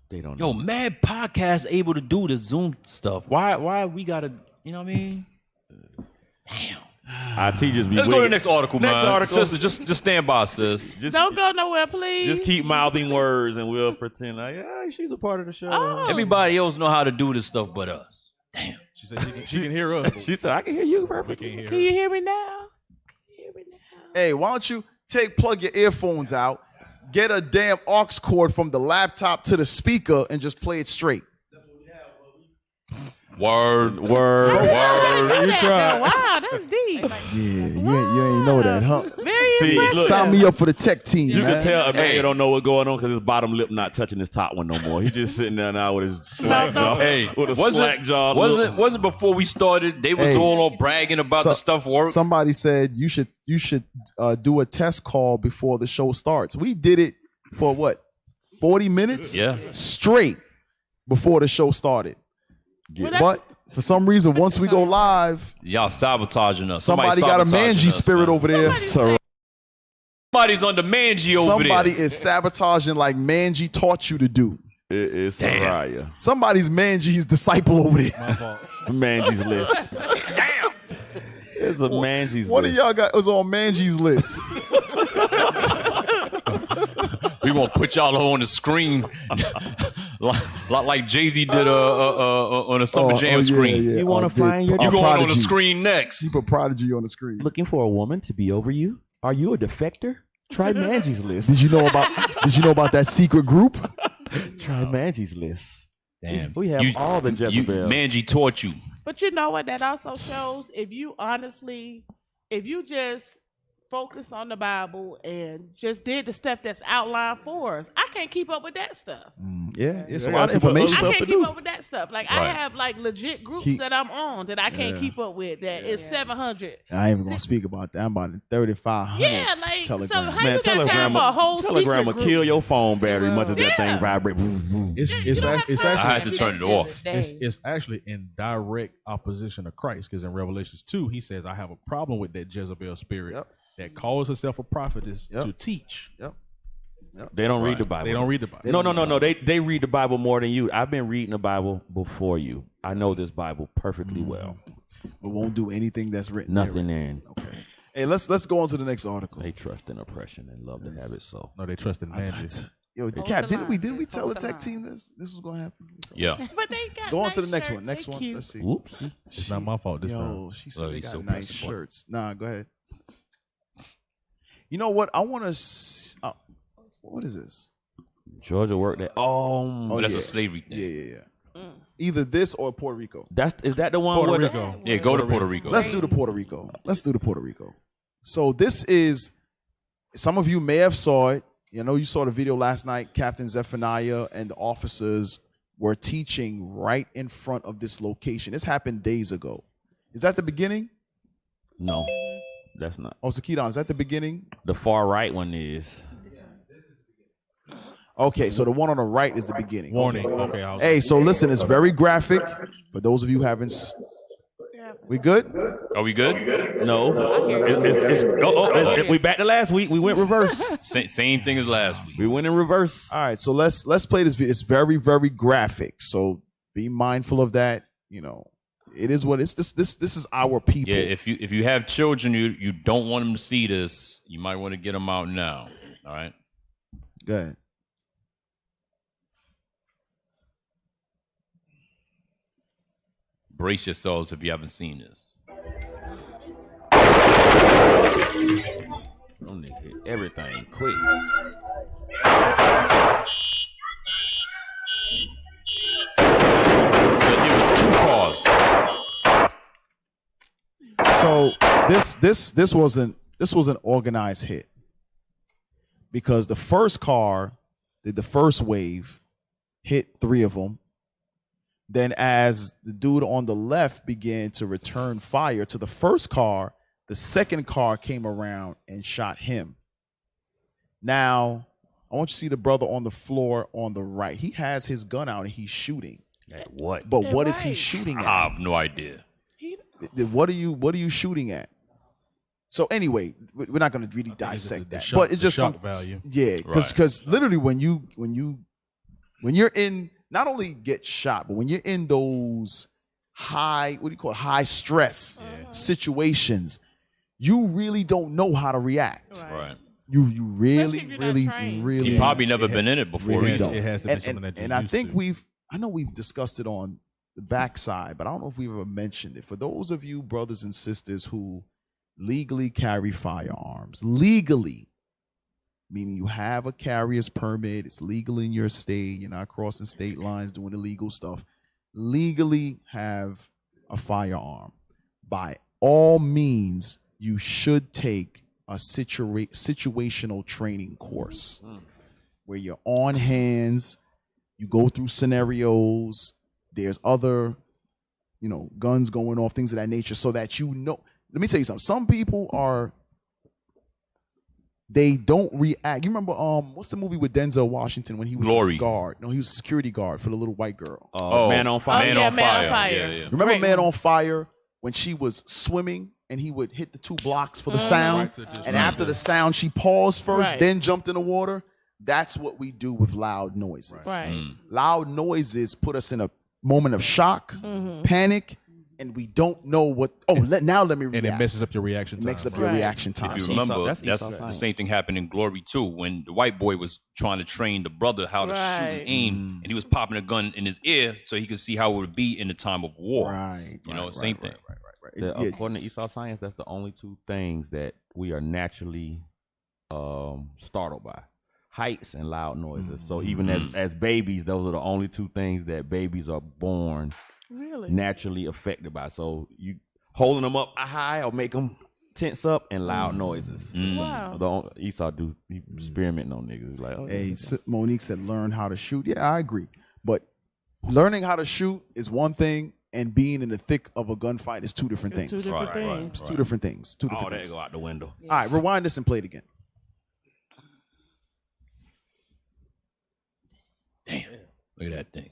S8: They don't
S11: Yo,
S8: know.
S11: mad podcast able to do the Zoom stuff. Why we gotta, you know what I mean?
S8: IT just be
S11: Let's go to the next article,
S8: Next
S11: man.
S8: article.
S11: Sister, just stand by, sis.
S12: Don't go nowhere, please.
S8: Just keep mouthing words and we'll pretend like, yeah, she's a part of the show.
S12: Oh.
S11: Everybody else know how to do this stuff but us. Damn.
S9: She said she can hear us.
S8: She said, I can hear you perfectly.
S12: Can you hear me now?
S7: Hey, why don't you plug your earphones out, get a damn aux cord from the laptop to the speaker, and just play it straight.
S11: Word.
S12: You tried. Wow, that's deep.
S7: Yeah, you ain't know that, huh?
S12: Very
S8: See,
S12: impressive.
S8: look,
S7: Sign me up for the tech team,
S8: You
S7: man.
S8: can tell Emmanuel don't know what's going on because his bottom lip not touching his top one no more. He's just sitting there now with his slack jaw.
S11: Hey,
S8: with a slack jaw.
S11: wasn't before we started, they was
S7: Hey.
S11: all on bragging about the stuff work.
S7: Somebody said you should do a test call before the show starts. We did it for what, 40 minutes?
S11: Yeah.
S7: Straight before the show started. But for some reason, once we go live,
S11: Y'all sabotaging us.
S7: somebody got a
S11: sabotaging
S7: mangy
S11: us,
S7: spirit
S11: man.
S7: over there.
S11: Somebody's on the mangy over
S7: Somebody
S11: there.
S7: is sabotaging like Manji taught you to do.
S8: It is Soraya.
S7: Somebody's Manji's disciple over there.
S8: Manji's list. Damn. It's a Manji's list.
S7: One of y'all got was on Manji's list.
S11: We gonna put y'all on the screen like Jay-Z did on a Summer Jam screen.
S7: Yeah.
S8: You want to find your
S11: You going on the
S7: Prodigy.
S11: screen next.
S7: You put Prodigy on the screen.
S8: Looking for a woman to be over you? Are you a defector? Try Manji's list.
S7: Did you know about that secret group?
S8: Try Manji's list.
S11: Damn.
S8: We have all the Jezebels.
S11: Manji taught you.
S12: But you know what that also shows? If you just focused on the Bible and just did the stuff that's outlined for us, I can't keep up with that stuff.
S7: Yeah, it's a
S8: I
S7: lot
S8: got
S7: of
S8: some other
S7: information.
S12: I
S8: stuff
S12: can't
S8: to
S12: keep
S8: do.
S12: up with that stuff. Like I have like legit groups that I'm on that I can't keep up with. That is 700.
S7: I ain't even gonna speak about that. I'm about 3,500.
S12: Yeah, like so.
S7: Telegram.
S12: How you got time for a whole
S8: Telegram will
S12: secret
S8: kill
S12: group?
S8: your phone battery much as that thing vibrate.
S9: It's actually
S11: I had to turn it off.
S9: It's actually in direct opposition to Christ, because in Revelations 2, he says, I have a problem with that Jezebel spirit that calls herself a prophetess to teach.
S8: They don't read the Bible.
S9: They don't read the Bible.
S8: No. They read the Bible more than you. I've been reading the Bible before you. I know this Bible perfectly well.
S7: But won't do anything that's written.
S8: Nothing in.
S7: Okay. Hey, let's go on to the next article.
S8: They trust in oppression and love to have it so.
S9: No, they trust in magic.
S7: Yo, Cap, didn't we tell the tech team this was gonna happen?
S11: Yeah.
S12: But they got
S7: Go on
S12: nice
S7: to the next
S12: shirts.
S7: one. Next
S12: They
S7: one.
S12: cute.
S7: Let's see.
S8: Oops.
S9: It's not my fault this time.
S7: Yo, she said
S11: Look,
S7: they
S11: he's
S7: got
S11: so
S7: nice
S11: pressing button.
S7: shirts. Nah, go ahead. You know what? I want to. What is this?
S8: Georgia worked at.
S11: That's a slavery thing.
S7: Yeah. Either this or Puerto Rico.
S8: Is that the one?
S9: Puerto
S8: where
S9: Rico.
S11: Yeah, go to Puerto Rico.
S7: Let's do the Puerto Rico. So this is. Some of you may have saw it. You know, you saw the video last night. Captain Zephaniah and the officers were teaching right in front of this location. This happened days ago. Is that the beginning?
S8: No, that's not.
S7: Oh, Sakidon, is that the beginning?
S8: The far right one is.
S7: Okay, so the one on the right is the beginning.
S9: Warning.
S7: Okay.
S9: Okay.
S7: Hey, so listen, it's very graphic. For those of you who haven't, we good?
S11: Are we good?
S8: No. We back to last week. We went reverse.
S11: Same thing as last week.
S8: We went in reverse.
S7: All right, so let's play this video. It's very, very graphic. So be mindful of that. You know, it is what it's this is our people.
S11: Yeah, if you have children, you don't want them to see this, you might want to get them out now. All right.
S7: Go ahead.
S11: Brace yourselves if you haven't seen this.
S8: Them niggas hit everything quick.
S11: So it was two cars.
S7: So this was an organized hit because the first car did the first wave, hit 3 of them. Then as the dude on the left began to return fire to the first car, the second car came around and shot him. Now, I want you to see the brother on the floor on the right. He has his gun out and he's shooting.
S11: At what?
S7: But what is he shooting at?
S11: I have no idea.
S7: What are you shooting at? So anyway, we're not going to really dissect that, but it's just
S9: shock
S7: some
S9: value.
S7: Yeah, because literally when you're in, not only get shot, but when you're in those high stress situations, you really don't know how to react.
S11: Right.
S7: You really.
S11: He probably never been in it before.
S7: Really
S11: either.
S7: don't.
S9: It has to be something that
S7: and I think I know we've discussed it on the backside, but I don't know if we've ever mentioned it. For those of you brothers and sisters who legally carry firearms, legally, meaning you have a carrier's permit, it's legal in your state, you're not crossing state lines doing illegal stuff, legally have a firearm. By all means, you should take a situational training course where you're on hands, you go through scenarios, there's other, guns going off, things of that nature, so that you know. Let me tell you something. Some people they don't react. You remember what's the movie with Denzel Washington when he was
S11: Glory.
S7: a guard? No, he was a security guard for the little white girl.
S8: Man on Fire.
S11: Man on Fire. Yeah.
S7: Remember Man on Fire when she was swimming and he would hit the 2 blocks for the sound, and after the sound she paused first, then jumped in the water. That's what we do with loud noises. Loud noises put us in a moment of shock, panic, and we don't know what. Let me react.
S9: And it messes up your reaction time.
S7: Makes up your reaction time.
S11: If you remember, that's the same thing happened in Glory too, when the white boy was trying to train the brother how to shoot and aim, and he was popping a gun in his ear so he could see how it would be in the time of war. Same thing.
S8: According to Esau science, that's the only 2 things that we are naturally startled by: heights and loud noises. So even as babies, those are the only 2 things that babies are born naturally affected by. So you holding them up high or make them tense up and loud noises.
S12: Wow.
S8: Esau do he experimenting on niggas like,
S7: Hey, Monique said learn how to shoot. Yeah, I agree. But learning how to shoot is one thing, and being in the thick of a gunfight is two different things.
S12: Two different things.
S7: It's two different things. Two different
S8: all that
S7: things.
S8: go out the window.
S7: All right, rewind this and play it again.
S11: Damn. Look at that thing.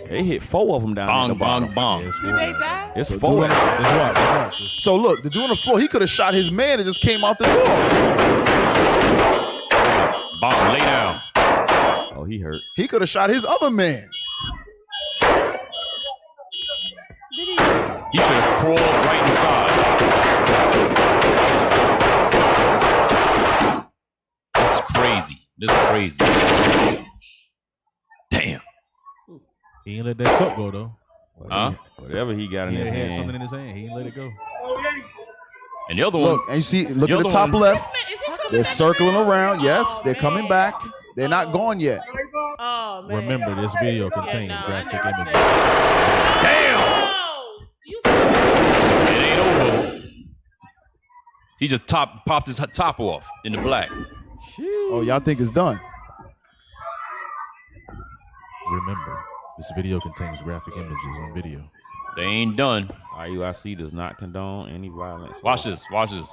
S8: They hit 4 of them down
S11: Bong,
S8: at the bottom.
S11: bong, bong.
S12: Did they die?
S8: It's
S7: So
S8: 4.
S7: So look, the dude on the floor, he could have shot his man and just came out the door.
S11: Bong, lay down.
S8: Oh, he hurt.
S7: He could have shot his other man.
S11: He should have crawled right inside. This is crazy. This is crazy. Damn.
S9: He ain't let that cup go though.
S11: Huh?
S8: Whatever he got in his
S9: He had
S8: hand.
S9: something in his hand. He ain't let it go.
S11: And the other one.
S7: Look, and you see, look
S11: the
S7: at the
S11: other
S7: top
S11: one-
S7: left. They're circling around. Yes, they're coming back. They're not gone yet.
S12: Oh man.
S9: Remember, this video contains graphic images.
S11: Damn! It ain't over. He just popped his top off in the black.
S7: Oh, y'all think it's done?
S9: Remember, this video contains graphic images on video.
S11: They ain't done.
S8: IUIC does not condone any violence.
S11: Watch this. Watch this.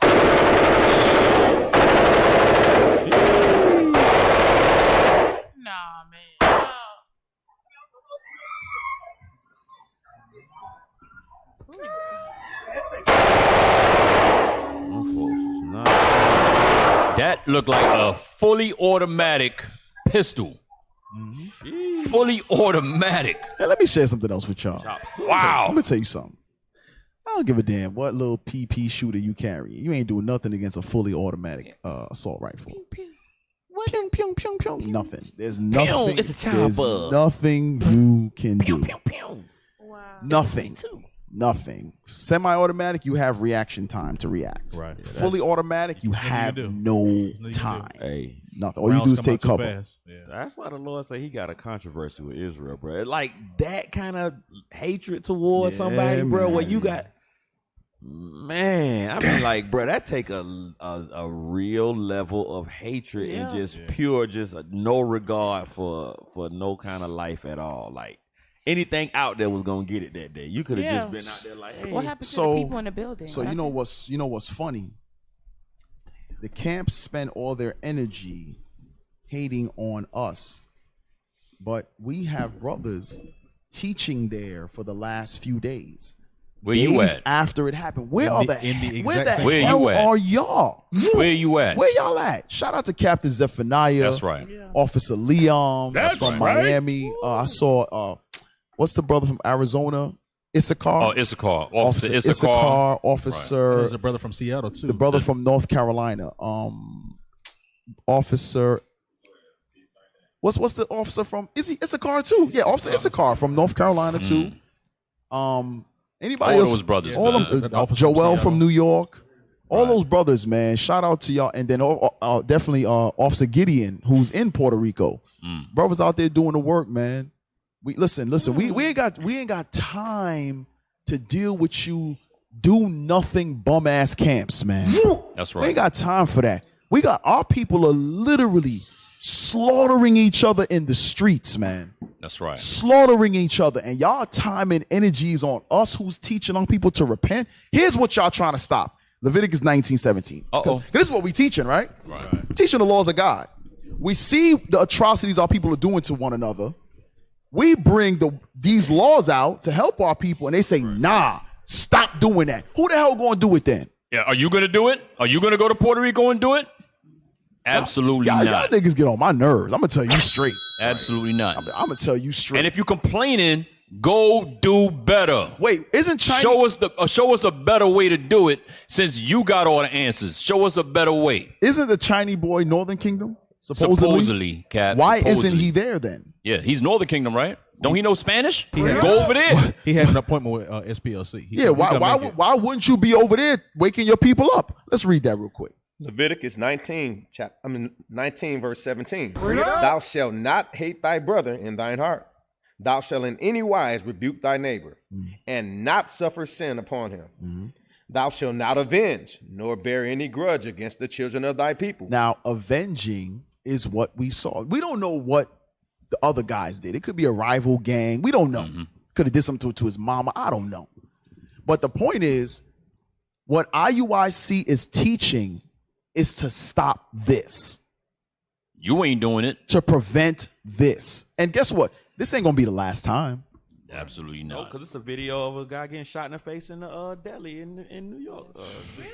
S12: Nah, man.
S11: That looked like a fully automatic pistol. Fully automatic.
S7: Hey, let me share something else with y'all.
S11: Wow.
S7: Let me tell you something. I don't give a damn what little PP shooter you carry. You ain't doing nothing against a fully automatic assault rifle. Pew, pew, pew, pew. Nothing. There's nothing.
S8: It's a child
S7: there's
S8: bug.
S7: nothing you can do. Nothing. Nothing. Semi-automatic, you have reaction time to react.
S9: Right. Yeah,
S7: Fully automatic, you have no time.
S8: Hey,
S7: nothing. All you do is take cover.
S9: Yeah.
S8: That's why the Lord said he got a controversy with Israel, bro. Like that kind of hatred towards somebody, bro, where you got, man, I mean, like, bro, that take a real level of hatred and just pure, just no regard for no kind of life at all. Like anything out there was gonna get it that day. You could have just been out there like, hey.
S16: What happened to the people in the building?
S7: So you know what's funny? The camps spend all their energy hating on us, but we have brothers teaching there for the last few days.
S11: Where you
S7: Days
S11: at?
S7: After it happened, where
S11: Where
S7: the
S11: you
S7: hell
S11: at?
S7: are y'all?
S11: Where you at?
S7: Where y'all at? Shout out to Captain Zephaniah.
S11: That's right.
S7: Officer Leon
S11: That's
S7: from
S11: right.
S7: Miami. I saw what's the brother from Arizona? Issachar.
S11: Oh, Issachar. Officer Issachar.
S7: Officer.
S9: There's a brother from Seattle too.
S7: The brother from North Carolina. Officer. What's the officer from? Is he Issachar too? Yeah, Officer Issachar from North Carolina too. Anybody
S11: All
S7: else?
S11: those brothers,
S7: All
S11: man.
S7: of Joel from New York. All those brothers, man. Shout out to y'all, and then definitely Officer Gideon, who's in Puerto Rico. Brothers out there doing the work, man. We listen. We ain't got time to deal with you. Do nothing bum ass camps, man.
S11: That's
S7: We
S11: right.
S7: ain't got time for that. We got our people are literally slaughtering each other in the streets, man.
S11: That's right.
S7: Slaughtering each other, and y'all time and energies on us who's teaching on people to repent. Here's what y'all trying to stop. Leviticus 19:17. Because this is what we teaching, right?
S11: Right.
S7: We're teaching the laws of God. We see the atrocities our people are doing to one another. We bring these laws out to help our people, and they say, nah, stop doing that. Who the hell going to do it then?
S11: Yeah, are you gonna do it? Are you gonna go to Puerto Rico and do it? Absolutely
S7: Y'all
S11: not.
S7: niggas get on my nerves. I'm going to tell you straight.
S11: Absolutely not.
S7: I'm going to tell you straight.
S11: And if you're complaining, go do better.
S7: Wait, isn't China...
S11: Show us a better way to do it since you got all the answers. Show us a better way.
S7: Isn't the Chinese boy Northern Kingdom? Supposedly,
S11: Cap.
S7: Why
S11: supposedly.
S7: isn't he there then?
S11: Yeah, he's Northern Kingdom, right? Don't he know Spanish?
S9: had-
S11: Go over there.
S9: He had an appointment with SPLC. He
S7: Yeah,
S9: come make it.
S7: why wouldn't you be over there waking your people up? Let's read that real quick.
S15: Leviticus 19 verse 17. Thou shalt not hate thy brother in thine heart. Thou shalt in any wise rebuke thy neighbor, and not suffer sin upon him.
S17: Thou shalt not avenge, nor bear any grudge against the children of thy people.
S7: Now, avenging is what we saw. We don't know what the other guys did. It could be a rival gang. We don't know. Could have did something to his mama. I don't know. But the point is, what IUIC is teaching is to stop this.
S11: You ain't doing it.
S7: To prevent this. And guess what? This ain't going to be the last time.
S11: Absolutely not.
S8: Because it's a video of a guy getting shot in the face in the deli in New York.
S12: Really?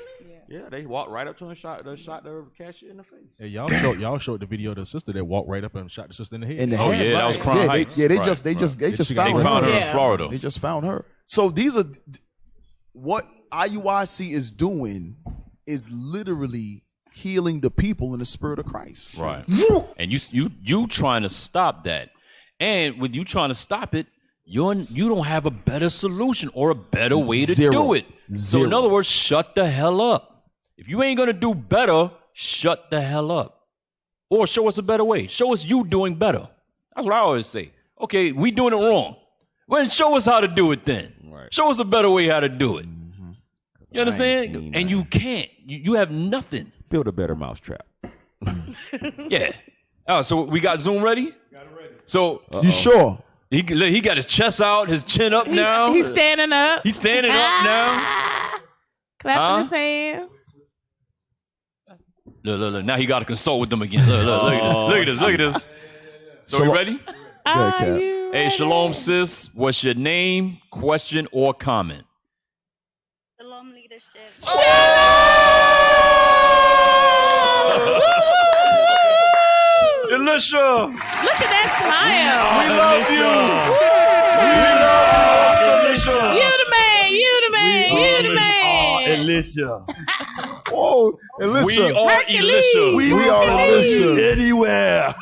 S8: Yeah, they walked right up to him and shot the cashier in the face.
S9: Hey, y'all showed the video of the sister that walked right up and shot the sister in the head.
S11: Yeah, that was Crown Heights.
S7: They just found
S11: her in Florida.
S7: They just found her. So these are what IUIC is doing is literally healing the people in the spirit of Christ.
S11: Right. And you trying to stop that. And with you trying to stop it, you don't have a better solution or a better way to do it. So in other words, shut the hell up. If you ain't gonna do better, shut the hell up. Or show us a better way. Show us you doing better. That's what I always say. Okay, we doing it wrong. Well, show us how to do it then. Right. Show us a better way how to do it. You understand? And you can't. You have nothing.
S8: Build a better mousetrap.
S11: Yeah. Oh, so we got Zoom ready? Got it ready. So
S7: you sure?
S11: He got his chest out, his chin up now.
S12: He's standing up.
S11: He's standing up now.
S12: Clapping his hands.
S11: Look. Now he got to consult with them again. Look at this. So you ready? Hey, Shalom, sis. What's your name, question, or comment?
S18: Shalom leadership.
S11: Alicia.
S12: Look at that smile.
S11: We love you.
S12: You the man.
S8: Alicia.
S7: Whoa, Alicia.
S11: We are Alicia.
S7: We are Alicia.
S8: Anywhere.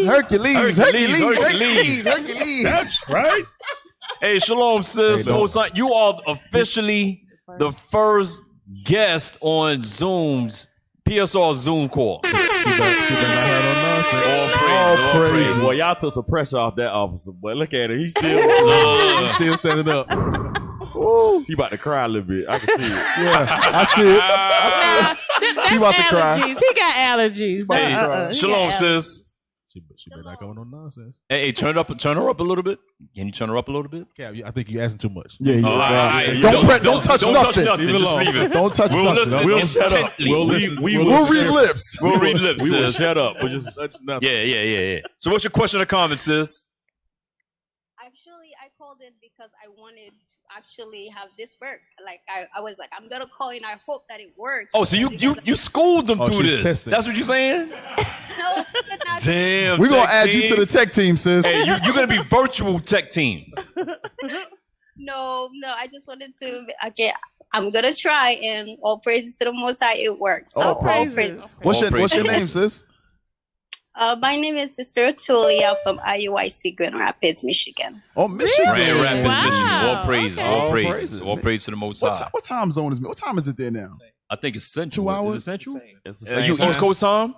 S12: Hercules.
S9: That's right.
S11: Hey, Shalom, sis. You are officially the first guest on Zoom's PSR Zoom call.
S8: All praise. Boy, y'all took some pressure off that officer. Boy, look at him. He's still standing up. He about to cry a little bit. I can see it.
S7: Yeah, I see it.
S12: He
S7: about to cry.
S12: He got allergies.
S11: Hey, Shalom, sis.
S9: She better not going on nonsense.
S11: Hey, turn her up a little bit. Can you turn her up a little bit?
S9: Cap, I think you're asking too much.
S7: Yeah.
S11: Don't touch nothing.
S9: Leave it alone.
S11: Just leave it.
S7: Don't touch
S11: We'll
S7: nothing.
S11: listen
S9: We'll shut up.
S11: We'll
S7: read lips.
S11: We'll read lips,
S9: We will
S11: sis.
S9: shut up. We'll just touch nothing.
S11: Yeah. So what's your question or comment, sis?
S18: Actually, I called in because I wanted to actually have this work. Like I was like, I'm gonna call and I hope that it works.
S11: Oh, so you schooled them through this.
S9: Testing.
S11: That's what you're saying?
S18: No,
S11: Damn.
S7: We're gonna
S11: tech
S7: add you
S11: team.
S7: to the tech team, sis.
S11: Hey, you're gonna be virtual tech team.
S18: no. I just wanted to. Okay, I'm gonna try, and all praises to the Most High. It works. So
S7: All
S18: all
S7: praises.
S18: praises.
S7: What's your name, sis?
S18: My name is Sister Tulia from IUIC Grand Rapids, Michigan.
S7: Oh, Michigan.
S11: Grand Rapids,
S12: Wow.
S11: Michigan. All praises.
S12: Okay.
S11: All praises. All praise to the Most High.
S7: What time zone is it? What time is it there now?
S11: I think it's central.
S7: 2 hours?
S11: Is it central?
S8: It's the same
S11: You
S8: time.
S11: East Coast time?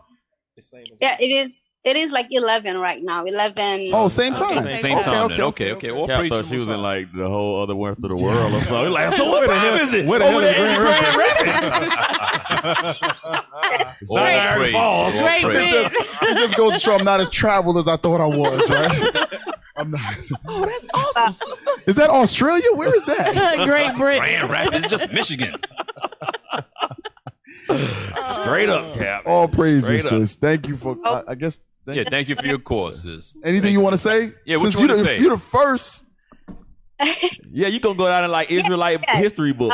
S18: Yeah, it is. It is like 11 right now. 11.
S7: Oh, same time.
S11: Okay, same time. Then. Okay. All
S8: Cap
S11: praise to
S8: thought
S11: the
S8: she was
S11: Most
S8: in
S11: High.
S8: like the whole other rest of the world or something. Like, so what time is it?
S9: Where the hell is
S8: Over
S9: Grand
S8: there
S9: Rapids?
S11: All
S8: Niagara
S11: praise.
S8: Falls.
S11: All
S12: Great
S11: praise.
S12: bid.
S7: It just goes to show I'm not as traveled as I thought I was, right? I'm not. Oh, that's awesome, sister. Is that Australia? Where is that?
S12: Great Britain.
S11: Grand Rapids is just Michigan.
S8: Straight up, Cap.
S7: All praises,
S8: Straight up.
S7: sis. Thank you for. I guess.
S11: Thank you for your call, sis.
S7: Anything you want to say?
S11: Yeah, what
S7: Since
S11: you wanna say?
S7: You're the first.
S8: Yeah, you gonna go down in like Israelite history book.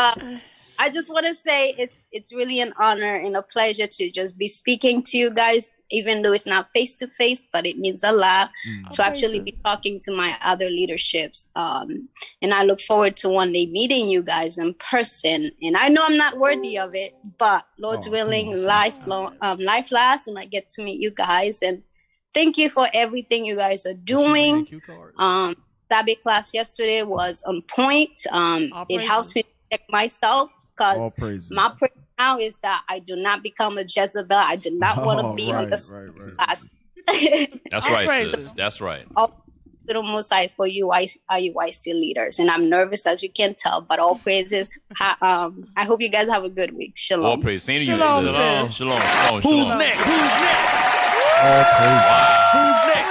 S18: I just want to say it's really an honor and a pleasure to just be speaking to you guys, even though it's not face to face, but it means a lot to actually be talking to my other leaderships. And I look forward to one day meeting you guys in person. And I know I'm not worthy of it, but Lord's willing, life lasts, and I get to meet you guys. And thank you for everything you guys are doing. Sabbath class yesterday was on point. It helps me check myself. Because my prayer now is that I do not become a Jezebel. I do not want to be on the class.
S11: That's right, sis. That's right.
S18: little Mosai for you IUIC leaders. And I'm nervous, as you can tell, but all praises. I hope you guys have a good week. Shalom.
S11: All praise. Same to you.
S12: Shalom.
S11: Shalom.
S8: Who's next?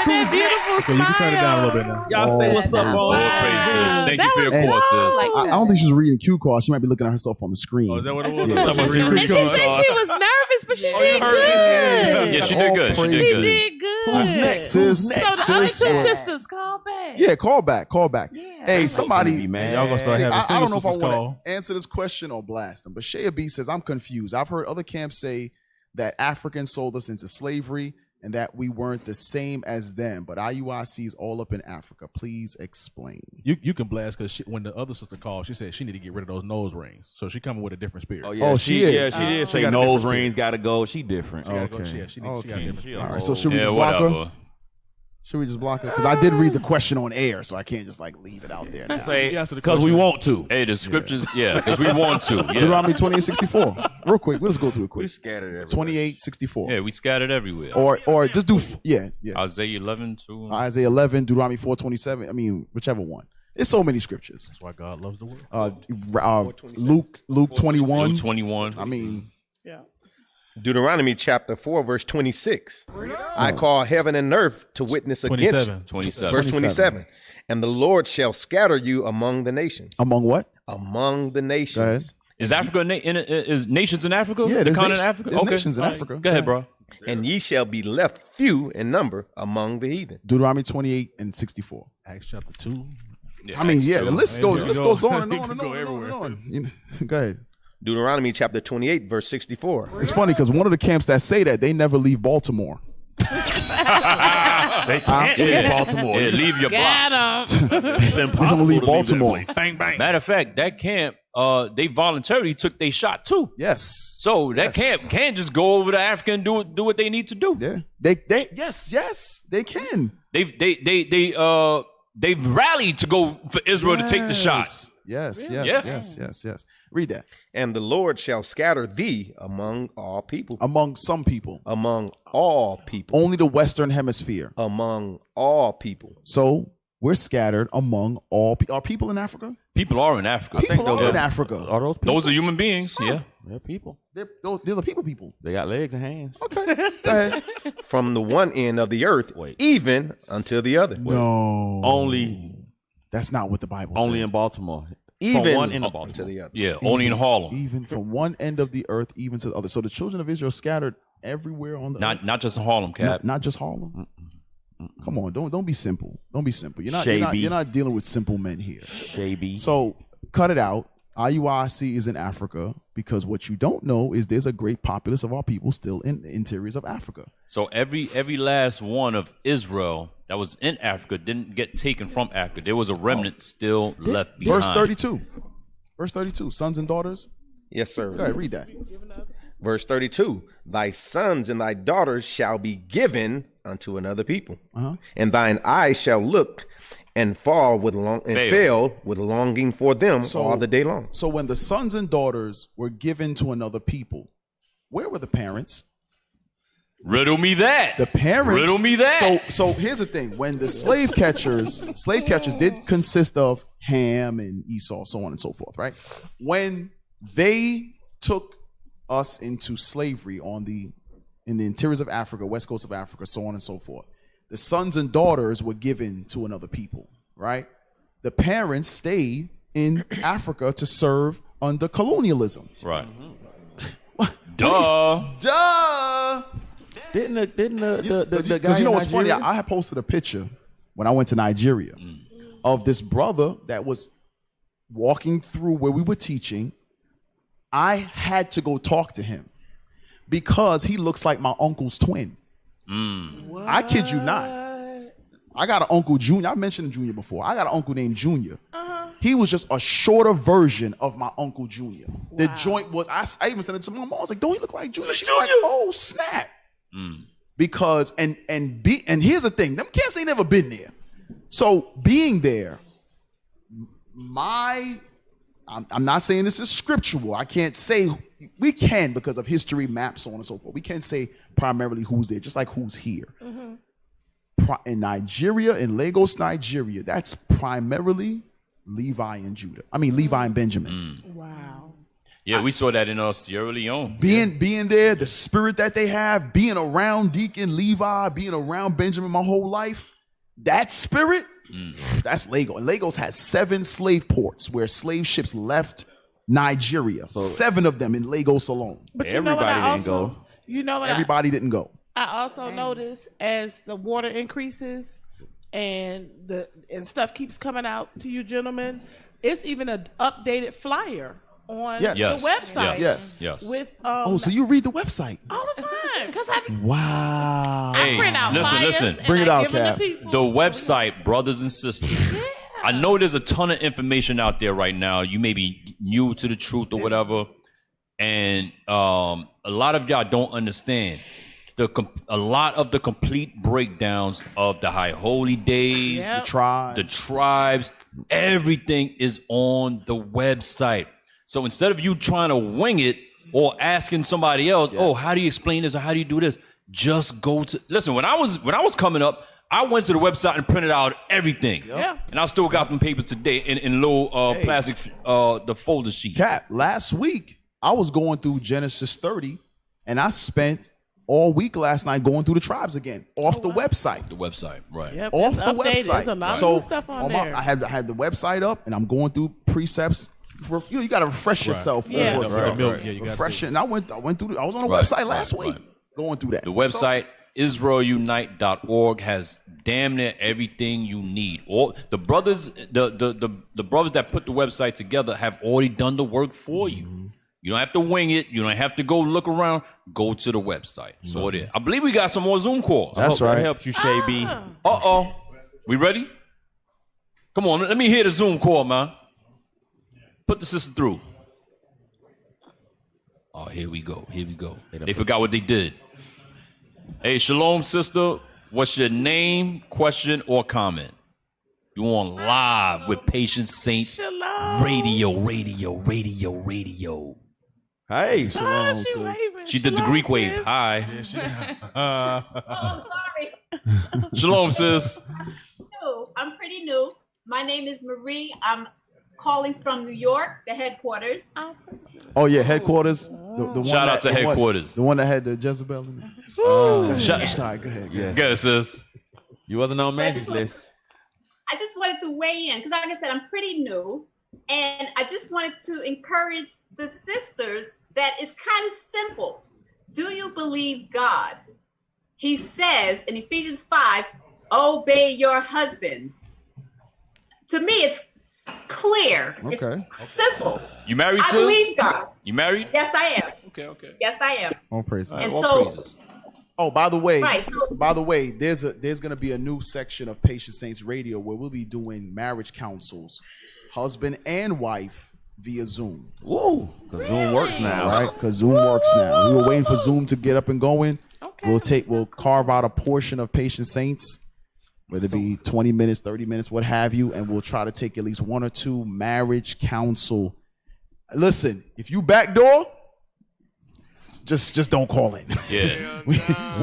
S12: Who's beautiful
S9: Okay, you can turn it down a little bit now.
S8: Y'all say what's up,
S11: All
S8: boys?
S11: praises. Thank you for your
S7: And
S11: courses.
S7: I don't think she's reading cue cards. She might be looking at herself on the screen.
S9: Oh, is that what it was?
S7: Yeah.
S9: I'm about to
S12: And she said she was nervous, but she did good.
S11: Yeah, she did good. She did
S12: She
S11: good.
S12: did good.
S8: Who's next?
S7: Sis,
S12: So the other
S7: sis,
S12: two sisters, call back.
S7: yeah, call back. Hey, somebody.
S8: Be mad.
S9: Y'all gonna start
S7: See,
S9: having
S7: I don't know
S9: single
S7: if I
S9: sisters
S7: want
S9: call.
S7: to answer this question or blast them, but Shea B says, I'm confused. I've heard other camps say that Africans sold us into slavery and that we weren't the same as them, but IUIC is all up in Africa. Please explain.
S9: You can blast because when the other sister called, she said she need to get rid of those nose rings. So she coming with a different spirit.
S8: Oh yeah,
S7: Oh,
S8: she
S7: she is.
S8: yeah she did say
S9: got a
S8: nose
S9: different
S8: rings gotta go. She different.
S9: She gotta go.
S7: Okay.
S9: Yeah, she got a
S7: Okay.
S9: different spirit.
S7: All right, so should we
S11: Yeah,
S7: just block her?
S11: whatever.
S7: Should we just block her? Because I did read the question on air, so I can't just like leave it out there now.
S8: Say
S9: He answered the
S8: because we
S9: question.
S8: want to.
S11: Hey, the scriptures, yeah, because we want to. Yeah.
S7: Deuteronomy 28:64. Real quick, let's go through it
S8: We
S7: quick.
S8: scattered everywhere.
S7: 28:64.
S11: Yeah, we scattered everywhere.
S7: Or just do yeah.
S11: Isaiah 11 too.
S7: Isaiah 11, Deuteronomy 4:27. I mean, whichever one. It's so many scriptures.
S9: That's why God loves the world.
S7: Luke 21.
S11: Luke 21.
S7: I mean,
S17: Deuteronomy chapter 4, verse 26. I call heaven and earth to witness against you.
S11: 27.
S17: Verse 27. And the Lord shall scatter you among the nations.
S7: among what?
S17: Among the
S7: Go ahead.
S17: nations.
S11: Is Africa is nations in Africa?
S7: Yeah,
S11: the
S7: there's
S11: continent
S7: nation-
S11: Africa.
S7: there's
S11: Okay,
S7: nations in
S11: all right.
S7: Africa.
S11: Go ahead, bro.
S17: And ye shall be left few in number among the heathen.
S7: Deuteronomy 28:64.
S9: Acts chapter 2.
S7: I mean, yeah, the list
S9: There you
S7: goes
S9: go.
S7: on and
S9: You
S7: on
S9: can
S7: and
S9: go
S7: on and on
S9: everywhere.
S7: and on. You know, go ahead.
S17: Deuteronomy chapter 28, verse 64.
S7: It's funny because one of the camps that say that they never leave Baltimore.
S8: They can't leave Baltimore.
S11: Yeah, leave your block.
S12: Got him.
S8: It's
S7: They
S8: impossible
S7: don't leave
S8: to leave that
S7: Baltimore.
S8: place.
S9: Bang, bang.
S11: Matter of fact, that camp, they voluntarily took their shot too.
S7: Yes.
S11: So that
S7: Yes.
S11: camp can't just go over to Africa and do what they need to do.
S7: Yeah. Yes, they can.
S11: They've rallied to go for Israel to take the shot.
S7: Yes.
S11: Yeah.
S7: Read that.
S17: And the Lord shall scatter thee among all people.
S7: Among some people.
S17: Among all people.
S7: Only the Western Hemisphere.
S17: Among all people.
S7: So we're scattered among all people. Are people in Africa?
S11: People are in Africa.
S7: People are in Africa.
S8: Are those people?
S11: Those are human beings. Yeah.
S8: They're people.
S7: These are people.
S8: They got legs and hands.
S7: Okay. Go ahead.
S17: From the one end of the earth,
S8: Wait.
S17: even until the other.
S7: No.
S8: Only
S7: That's not what the Bible says.
S8: only in Baltimore.
S17: Even
S8: From one end of
S17: until
S8: Baltimore.
S17: the other.
S11: Yeah. Only in Harlem.
S7: Even from one end of the earth, even to the other. So the children of Israel scattered everywhere on the earth.
S11: Not just in Harlem, Cap.
S7: Not just Harlem. Come on, don't be simple. Don't be simple. You're not
S8: Shady.
S7: you're not dealing with simple men here.
S8: Shaby.
S7: So cut it out. IUIC is in Africa because what you don't know is there's a great populace of our people still in the interiors of Africa.
S11: So every last one of Israel that was in Africa didn't get taken from Africa. There was a remnant still left behind.
S7: Verse 32. Verse 32. Sons and daughters.
S17: Yes, sir.
S7: Go ahead, read that.
S17: Verse 32. Thy sons and thy daughters shall be given unto another people. And thine eyes shall look and fail with longing for them all the day long.
S7: So when the sons and daughters were given to another people, where were the parents?
S11: Riddle me that.
S7: The parents.
S11: Riddle me that.
S7: So here's the thing: when the slave catchers did consist of Ham and Esau, so on and so forth, right? When they took us into slavery in the interiors of Africa, west coast of Africa, so on and so forth, the sons and daughters were given to another people, right? The parents stayed in Africa to serve under colonialism.
S11: Right. Duh.
S8: Didn't the guy?
S7: Because you know
S8: in
S7: what's funny?
S8: Nigeria?
S7: I had posted a picture when I went to Nigeria of this brother that was walking through where we were teaching. I had to go talk to him because he looks like my uncle's twin. I kid you not. I got an uncle Junior. I mentioned Junior before. I got an uncle named Junior. He was just a shorter version of my uncle Junior. The joint was, I even said it to my mom. I was like, don't he look like Junior? She was like, oh, snap. Because, and here's the thing, them camps ain't never been there. So being there, I'm not saying this is scriptural. I can't say, we can because of history, maps, so on and so forth. We can't say primarily who's there, just like who's here. in Nigeria, in Lagos, Nigeria, that's primarily Levi and Judah. I mean, Levi and Benjamin.
S12: Wow.
S11: Yeah, we saw that in Sierra Leone.
S7: Being there, the spirit that they have, being around Deacon Levi, being around Benjamin my whole life, that spirit, that's Lagos. And Lagos has 7 slave ports where slave ships left Nigeria. So 7 of them in Lagos alone.
S12: But everybody didn't go. You know what?
S7: Everybody didn't go.
S12: I also noticed as the water increases and stuff keeps coming out to you gentlemen, it's even an updated flyer on the website.
S7: Yes.
S12: With
S7: so you read the website
S12: all the time because
S7: wow.
S12: I print out
S11: listen.
S7: Bring it out, Cap.
S11: The website, brothers and sisters. I know there's a ton of information out there right now. You may be new to the truth or whatever, and a lot of y'all don't understand a lot of the complete breakdowns of the high holy days, the tribes, everything is on the website. So instead of you trying to wing it or asking somebody else, how do you explain this or how do you do this? Just go to listen. When I was coming up, I went to the website and printed out everything. Yeah. And I still got them papers today in little plastic the folder sheet.
S7: Cap, last week I was going through Genesis 30 and I spent all week last night going through the tribes again off the website.
S11: The website, right.
S12: Yep,
S7: off the
S12: updated.
S7: website.
S12: There's a lot of new stuff on there.
S7: I had the website up and I'm going through precepts. You got to refresh yourself.
S12: Yeah.
S7: Refresh it. And I went through. I was on the website last week going through that.
S11: The website IsraelUnite.org has damn near everything you need. All the brothers, the brothers that put the website together have already done the work for you. You don't have to wing it. You don't have to go look around. Go to the website. So it is. I believe we got some more Zoom calls.
S8: That's right. That helps you, Shay B.
S11: We ready? Come on, let me hear the Zoom call, man. Put the sister through. Oh, here we go. They forgot what they did. Hey, shalom, sister. What's your name, question, or comment? You on live with Patient Saints Radio.
S8: Hey, shalom, sis.
S11: She did the Greek wave. Hi.
S19: Oh, sorry.
S11: Shalom, sis.
S19: I'm pretty new. My name is Marie. I'm calling from New York, the headquarters.
S7: Oh yeah, headquarters. The one
S11: Shout out to headquarters.
S7: The one that had the Jezebel in it. Sorry, go ahead.
S8: Yes.
S11: Go ahead, sis.
S8: You wasn't on Maggie's list.
S19: I just wanted to weigh in because, like I said, I'm pretty new. And I just wanted to encourage the sisters that it's kind of simple. Do you believe God? He says in Ephesians 5, obey your husbands. To me, it's clear.
S7: Okay.
S19: It's simple.
S11: You married, sis?
S19: I believe God.
S11: You married?
S19: Yes, I am.
S11: Okay.
S19: Yes, I am.
S7: All praise.
S19: And so,
S7: oh, by the way,
S19: right,
S7: there's gonna be a new section of Patient Saints Radio where we'll be doing marriage counsels, husband and wife via Zoom.
S8: Whoa, because Zoom works now,
S7: right? Because Zoom works now. We were waiting for Zoom to get up and going. Okay. We'll carve out a portion of Patient Saints, whether it be 20 minutes, 30 minutes, what have you, and we'll try to take at least 1 or 2 marriage counsel. Listen, if you backdoor, just don't call in.
S11: Yeah.
S7: we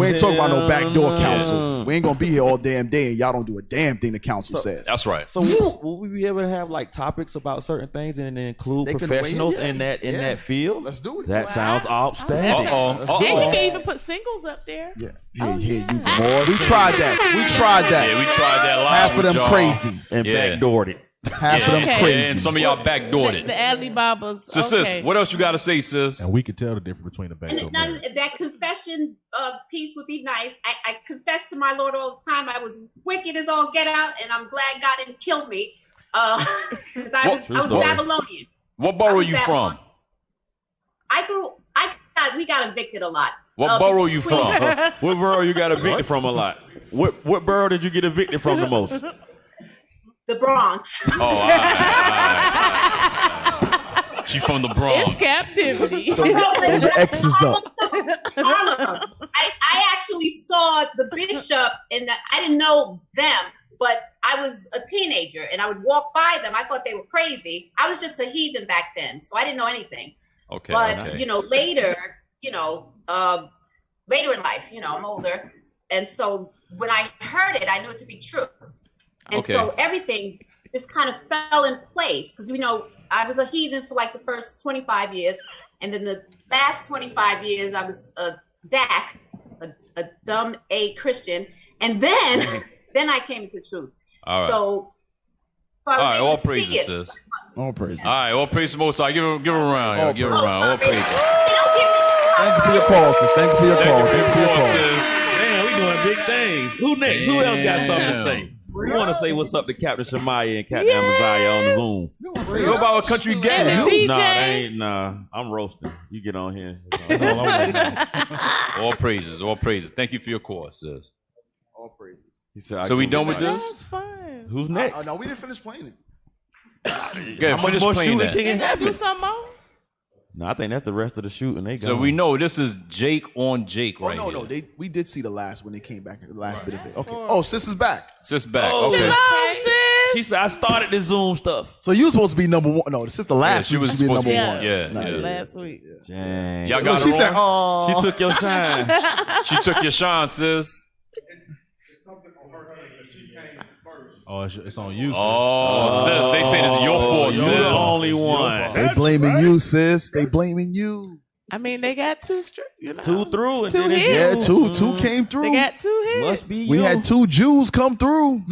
S7: ain't talking about no backdoor counsel. We ain't gonna be here all damn day and y'all don't do a damn thing the council says.
S11: That's right.
S8: So will we be able to have like topics about certain things and then include professionals in that field?
S7: Let's do it.
S8: That sounds outstanding.
S12: And we can even put singles up there.
S7: Yeah. You more. We tried that.
S11: Yeah, we tried that live.
S7: Half of them crazy
S8: and backdoored it.
S7: Half of them crazy.
S11: And some of y'all backdoored it.
S12: The Alibabas.
S11: So, sis, what else you got to say, sis?
S9: And we can tell the difference between the backdoor.
S19: And that confession piece would be nice. I confess to my Lord all the time. I was wicked as all get out, and I'm glad God didn't kill me because I was Babylonian.
S11: What borough are you from?
S19: We got evicted a lot.
S11: What borough you from?
S8: What borough you got evicted from a lot? What borough did you get evicted from the most?
S19: The Bronx.
S11: Oh, all right. She from the Bronx.
S12: It's captivity.
S7: The X is up.
S19: I actually saw the bishop, and I didn't know them, but I was a teenager, and I would walk by them. I thought they were crazy. I was just a heathen back then, so I didn't know anything.
S11: Okay.
S19: But later, later in life, I'm older. And so when I heard it, I knew it to be true. And
S11: Okay.
S19: so everything just kind of fell in place because, I was a heathen for like the first 25 years. And then the last 25 years, I was a DAC, a dumb A Christian. And then, then I came to truth.
S11: All right.
S19: So I
S11: All
S19: was
S11: right,
S19: able
S11: all
S19: to see
S11: praises,
S19: it.
S11: sis.
S7: All praises.
S11: All right, all praises, Most High. Give her a round. Y'all. Give her a round. All praises.
S7: Thank you for your call, sis. Thank you for your call. Thank you for your call.
S8: Damn, we doing big things. Who next? Who else got something to say? We want to say what's up to Captain Shemaiah and Captain Amaziah on the Zoom.
S11: What about a country gang?
S8: Nah, they ain't. Nah, I'm roasting. You get on here. That's all I'm doing.
S11: All praises. All praises. Thank you for your call, sis.
S7: All praises.
S8: He said,
S11: So we done with this?
S12: That's fine.
S8: Who's next?
S7: No, we didn't finish playing it.
S11: Yeah,
S8: How much
S11: finish
S8: more
S11: playing
S8: shooting
S11: that.
S8: can happen?
S12: Do something more?
S8: No, I think that's the rest of the shooting. They
S11: So
S8: gone.
S11: we know this is Jake on Jake right
S7: no.
S11: here.
S7: We did see the last when they came back. The last bit of it. Okay. Oh, sis is back.
S11: Sis back.
S8: Oh,
S11: Okay.
S12: Shalom, sis.
S8: She said I started the Zoom stuff.
S7: So you were supposed to be number one. No, this is the last.
S11: she was
S7: week, she
S11: supposed to be
S7: number
S11: one.
S7: one.
S11: Yeah,
S12: That's
S11: yeah.
S12: last week.
S8: Dang.
S11: Y'all got
S7: she
S11: her
S7: said,
S11: on?
S7: "Oh,
S8: She took your shine.
S11: She took your shine, sis.
S9: Oh, it's on you.
S11: Oh, sis, they saying it's your fault,
S8: You're
S11: sis.
S8: the only one.
S7: they blaming you, sis. They blaming you.
S12: I mean, they got two straight.
S8: Two through. And
S12: Two
S8: then it's
S12: hits.
S8: you.
S7: Yeah, two came through.
S12: They got two hits.
S8: Must be
S7: We
S8: you.
S7: had two Jews come through.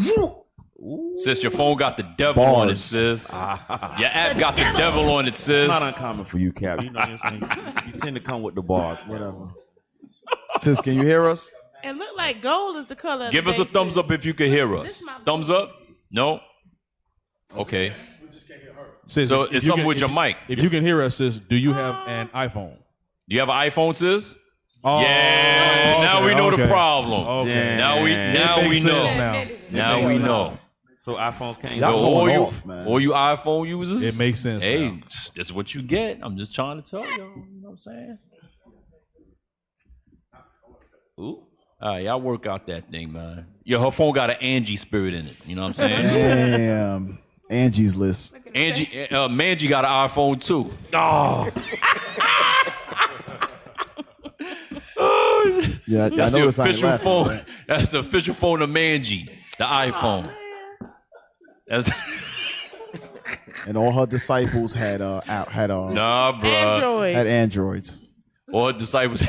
S11: Sis, your phone got the devil on it,
S7: Bars.
S11: sis. Your app got the devil on it,
S8: It's
S11: sis.
S8: not uncommon for you, Cap. You know what I'm saying? You tend to come with the bars.
S7: Whatever. Sis, can you hear us?
S12: It looked like gold is the color. of
S11: Give
S12: the
S11: us a
S12: day,
S11: thumbs
S12: sis.
S11: up if you can hear us.
S12: This my-
S11: Thumbs up? No? Okay.
S9: Sis,
S11: So
S9: if
S11: it's
S9: you
S11: something
S9: can-
S11: with your mic.
S9: If you can hear us, sis, do you have an iPhone?
S11: Do you have an iPhone, sis?
S9: Oh,
S11: Yeah, now we know the problem.
S9: Okay.
S11: Now we
S9: It makes
S11: know.
S9: sense now.
S11: Now we know.
S8: So iPhones can't.
S11: So
S7: Y'all
S11: all
S7: going
S11: you,
S7: off, man.
S11: all you iPhone users,
S9: It makes sense
S11: Hey,
S9: now.
S11: this is what you get. I'm just trying to tell you. You know what I'm saying? Ooh. All right, y'all work out that thing, man. Her phone got an Angie spirit in it. You know what I'm saying?
S7: Damn. Angie's list.
S11: Mangie got an iPhone too.
S7: Yeah, I
S11: That's the
S7: noticed I ain't
S11: official
S7: laughing,
S11: phone.
S7: man.
S11: That's the official phone of Mangie, the iPhone. That's
S7: And all her disciples had
S11: nah, bro.
S7: had Androids.
S11: All her disciples.